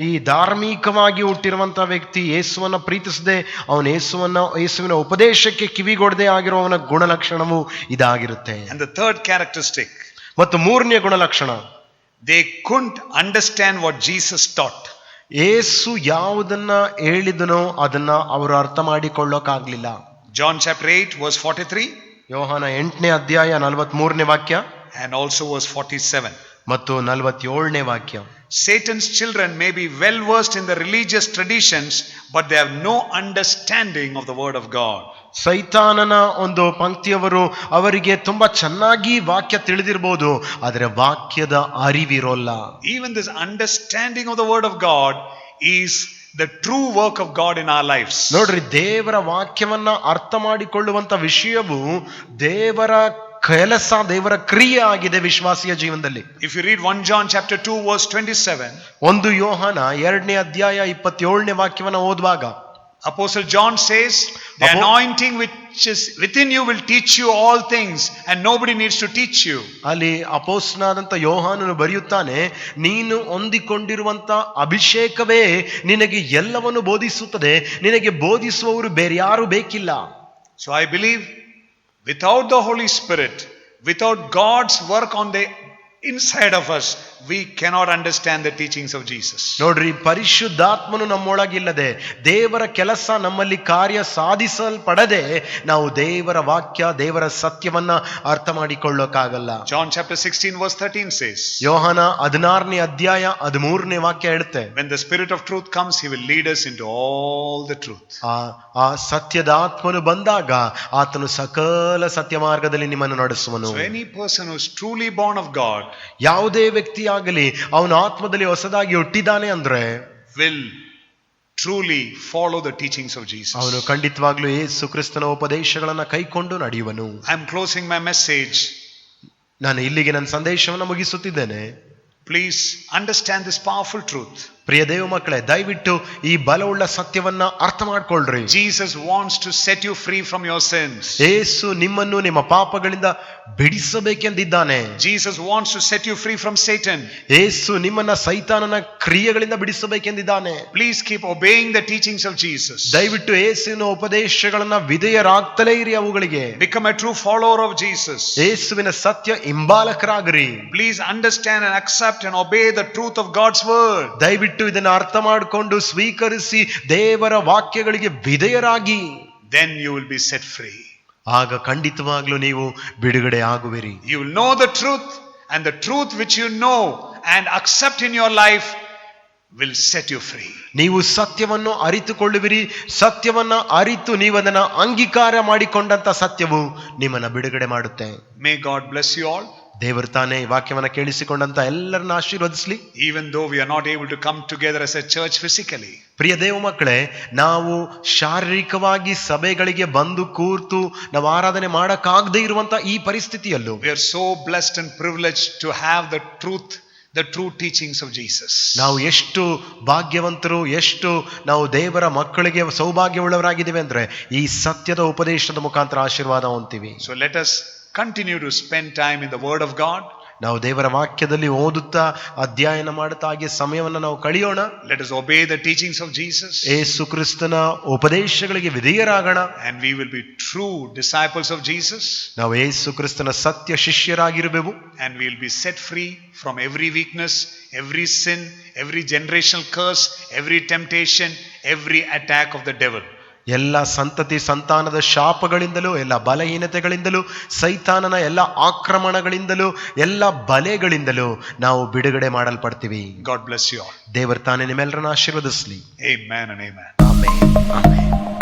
ಈ ಧಾರ್ಮಿಕವಾಗಿ ಹುಟ್ಟಿರುವಂತ ವ್ಯಕ್ತಿ ಯೇಸುವನ್ನ ಪ್ರೀತಿಸದೆ ಅವನ ಯೇಸುವಿನ ಉಪದೇಶಕ್ಕೆ ಕಿವಿಗೊಡದೆ ಆಗಿರುವವನ ಗುಣಲಕ್ಷಣವು ಇದಾಗಿರುತ್ತೆ. And the third characteristic, ಮತ್ತು ಮೂರನೆಯ ಗುಣಲಕ್ಷಣ, they couldn't understand what Jesus taught. ಯೇಸು ಯಾವುದನ್ನ ಹೇಳಿದನೋ ಅದನ್ನ ಅವರು ಅರ್ಥ ಮಾಡಿಕೊಳ್ಳೋಕಾಗ್ಲಿಲ್ಲ. John chapter 8 verse 43, ಯೋಹಾನ 8ನೇ ಅಧ್ಯಾಯ 43ನೇ ವಾಕ್ಯ and also verse 47 ಮತ್ತು 47ನೇ ವಾಕ್ಯ. Satan's children may be well versed in the religious traditions, but they have no understanding of the word of God. ಸೈತಾನನ ಒಂದು ಪಂಕ್ತಿಯವರು ಅವರಿಗೆ ತುಂಬಾ ಚೆನ್ನಾಗಿ ವಾಕ್ಯ ತಿಳಿದಿರಬಹುದು, ಆದರೆ ವಾಕ್ಯದ ಅರಿವಿರೋಲ್ಲ. Even this understanding of the word of God is the true work of God in our lives. ನೋಡ್ರಿ, ದೇವರ ವಾಕ್ಯವನ್ನ ಅರ್ಥ ಮಾಡಿಕೊಳ್ಳುವಂತ ವಿಷಯವು ದೇವರ ಕೆಲಸ, ದೇವರ ಕ್ರಿಯೆ ಆಗಿದೆ ವಿಶ್ವಾಸಿಯ ಜೀವನದಲ್ಲಿ. If you read 1 John chapter 2 verse 27, 1 ಯೋಹಾನ 2ನೇ ಅಧ್ಯಾಯ 27ನೇ ವಾಕ್ಯವನ್ನ ಓದುವಾಗ, Apostle John says, the anointing which is within you will teach you all things, and nobody needs to teach you. ಅಲ್ಲಿ ಅಪೊಸ್ತಲನಾದಂತ ಯೋಹಾನನು ಬರೆಯುತ್ತಾನೆ, ನೀನು ಹೊಂದಿಕೊಂಡಿರುವಂತ ಅಭಿಷೇಕವೇ ನಿನಗೆ ಎಲ್ಲವನ್ನು ಬೋಧಿಸುತ್ತದೆ, ನಿನಗೆ ಬೋಧಿಸುವವರು ಬೇರೆ ಯಾರು ಬೇಕಿಲ್ಲ. So I believe without the Holy Spirit, without God's work on the inside of us, we cannot understand the teachings of Jesus. ನೋಡ್ರಿ, ಪರಿಶುದ್ಧಾತ್ಮನು ನಮ್ಮೊಳಗಿಲ್ಲದೆ, ದೇವರ ಕೆಲಸ ನಮ್ಮಲ್ಲಿ ಕಾರ್ಯ ಸಾಧಿಸಲ್ಪಡದೆ ನಾವು ದೇವರ ವಾಕ್ಯ, ದೇವರ ಸತ್ಯವನ್ನ ಅರ್ಥ ಮಾಡಿಕೊಳ್ಳೋಕ್ಕಾಗಲ್ಲ. John chapter 16 verse 13 says, ಯೋಹಾನ 16ನೇ ಅಧ್ಯಾಯ 13ನೇ ವಾಕ್ಯ ಹೇಳುತ್ತೆ, when the Spirit of truth comes, he will lead us into all the truth. ಆ ಸತ್ಯದ ಆತ್ಮನು ಬಂದಾಗ ಆತನು ಸಕಲ ಸತ್ಯ ಮಾರ್ಗದಲ್ಲಿ ನಿಮ್ಮನ್ನು ನಡೆಸುವನು. So any person who is truly born of God, ಯಾವುದೇ ವ್ಯಕ್ತಿಯಾಗಲಿ ಅವನು ಆತ್ಮದಲ್ಲಿ ಹೊಸದಾಗಿ ಹುಟ್ಟಿದ್ದಾನೆ ಅಂದ್ರೆ will truly follow the teachings of Jesus. ಅವನು ಖಂಡಿತವಾಗ್ಲೂ ಯೇಸು ಕ್ರಿಸ್ತನ ಉಪದೇಶಗಳನ್ನ ಕೈಕೊಂಡು ನಡೆಯುವನು. I am closing my message. ನಾನು ಇಲ್ಲಿಗೆ ನನ್ನ ಸಂದೇಶವನ್ನು ಮುಗಿಸುತ್ತಿದ್ದೇನೆ. Please understand this powerful truth. ಪ್ರಿಯ ದೇವ ಮಕ್ಕಳೇ, ದಯವಿಟ್ಟು ಈ ಬಲವುಳ್ಳ ಸತ್ಯವನ್ನ ಅರ್ಥ ಮಾಡ್ಕೊಳ್ರಿ. Jesus wants to set you free from your sins. ಯೇಸು ನಿಮ್ಮನ್ನು ನಿಮ್ಮ ಪಾಪಗಳಿಂದ ಬಿಡಿಸಬೇಕೆಂದಿದ್ದಾನೆ. Jesus wants to set you free from Satan. ಯೇಸು ನಿಮ್ಮನ್ನ ಸೈತಾನನ ಕ್ರಿಯೆಗಳಿಂದ ಬಿಡಿಸಬೇಕೆಂದಿದ್ದಾನೆ. Please keep obeying the teachings of Jesus. ದಯವಿಟ್ಟು ಯೇಸುವಿನ ಉಪದೇಶಗಳನ್ನ ವಿಧೇಯರಾಗ್ತಲೇ ಇರಿ ಅವುಗಳಿಗೆ. Become a true follower of Jesus. ಯೇಸುವಿನ ಸತ್ಯ ಹಿಂಬಾಲಕರಾಗ್ರಿ. Please understand and accept and obey the truth of God's word. ದಯವಿಟ್ಟು ಇದನ್ನು ಅರ್ಥ ಮಾಡಿಕೊಂಡು ಸ್ವೀಕರಿಸಿ ದೇವರ ವಾಕ್ಯಗಳಿಗೆ ವಿಧೇಯರಾಗಿ. Then you will be set free. ಆಗ ಖಂಡಿತವಾಗ್ಲೂ ನೀವು ಬಿಡುಗಡೆ ಆಗುವಿರಿ. You will know the truth, and the truth which you know and accept in your life will set you free. ನೀವು ಸತ್ಯವನ್ನು ಅರಿತುಕೊಳ್ಳುವಿರಿ. ಸತ್ಯವನ್ನ ಅರಿತು ನೀವು ಅದನ್ನ ಅಂಗೀಕಾರ ಮಾಡಿಕೊಂಡಂತ ಸತ್ಯವು ನಿಮ್ಮನ್ನ ಬಿಡುಗಡೆ ಮಾಡುತ್ತೆ. May God bless you all. ದೇವರು ತಾನೇ ವಾಕ್ಯವನ್ನ ಕೇಳಿಸಿಕೊಂಡಂತ ಎಲ್ಲರನ್ನ ಆಶೀರ್ವದಿಸಲಿ. Even though we are not able to come together as a church physically, ಪ್ರಿಯ ದೇವ ಮಕ್ಕಳೇ, ನಾವು ಶಾರೀರಿಕವಾಗಿ ಸಭೆಗಳಿಗೆ ಬಂದು ಕೂರ್ತು ನಾವು ಆರಾಧನೆ ಮಾಡಕ್ಕಾಗದೇ ಇರುವಂತ ಈ ಪರಿಸ್ಥಿತಿಯಲ್ಲೂ we are so blessed and privileged to have the true teachings of Jesus. ನಾವು ಎಷ್ಟು ಭಾಗ್ಯವಂತರು, ಎಷ್ಟು ನಾವು ದೇವರ ಮಕ್ಕಳಿಗೆ ಸೌಭಾಗ್ಯವುಳ್ಳವರಾಗಿದ್ದೇವೆ ಅಂದ್ರೆ ಈ ಸತ್ಯದ ಉಪದೇಶದ ಮುಖಾಂತರ ಆಶೀರ್ವಾದ ಹೊಂತೀವಿ. So let us continue to spend time in the word of God. ನಾವು ದೇವರ ವಾಕ್ಯದಲ್ಲಿ ಓದುತ್ತಾ ಅಧ್ಯಯನ ಮಾಡುತ್ತಾ ಹಾಗೆ ಸಮಯವನ್ನು ನಾವು ಕಳೆಯೋಣ. Let us obey the teachings of Jesus. ಯೇಸು ಕ್ರಿಸ್ತನ ಉಪದೇಶಗಳಿಗೆ ವಿಧೇಯರಾಗೋಣ. And we will be true disciples of Jesus. ನಾವು ಯೇಸು ಕ್ರಿಸ್ತನ ಸತ್ಯ ಶಿಷ್ಯರಾಗಿರಬೇಕು. And we will be set free from every weakness, every sin, every generational curse, every temptation, every attack of the devil. ಎಲ್ಲ ಸಂತತಿ ಸಂತಾನದ ಶಾಪಗಳಿಂದಲೂ, ಎಲ್ಲ ಬಲಹೀನತೆಗಳಿಂದಲೂ, ಸೈತಾನನ ಎಲ್ಲ ಆಕ್ರಮಣಗಳಿಂದಲೂ, ಎಲ್ಲ ಬಲೆಗಳಿಂದಲೂ ನಾವು ಬಿಡುಗಡೆ ಮಾಡಲ್ಪಡ್ತೀವಿ. God bless you all. ದೇವರ ತಾನೇ ನಿಮ್ಮೆಲ್ಲರನ್ನ ಆಶೀರ್ವದಿಸಲಿ. Amen and amen. Amen. Amen.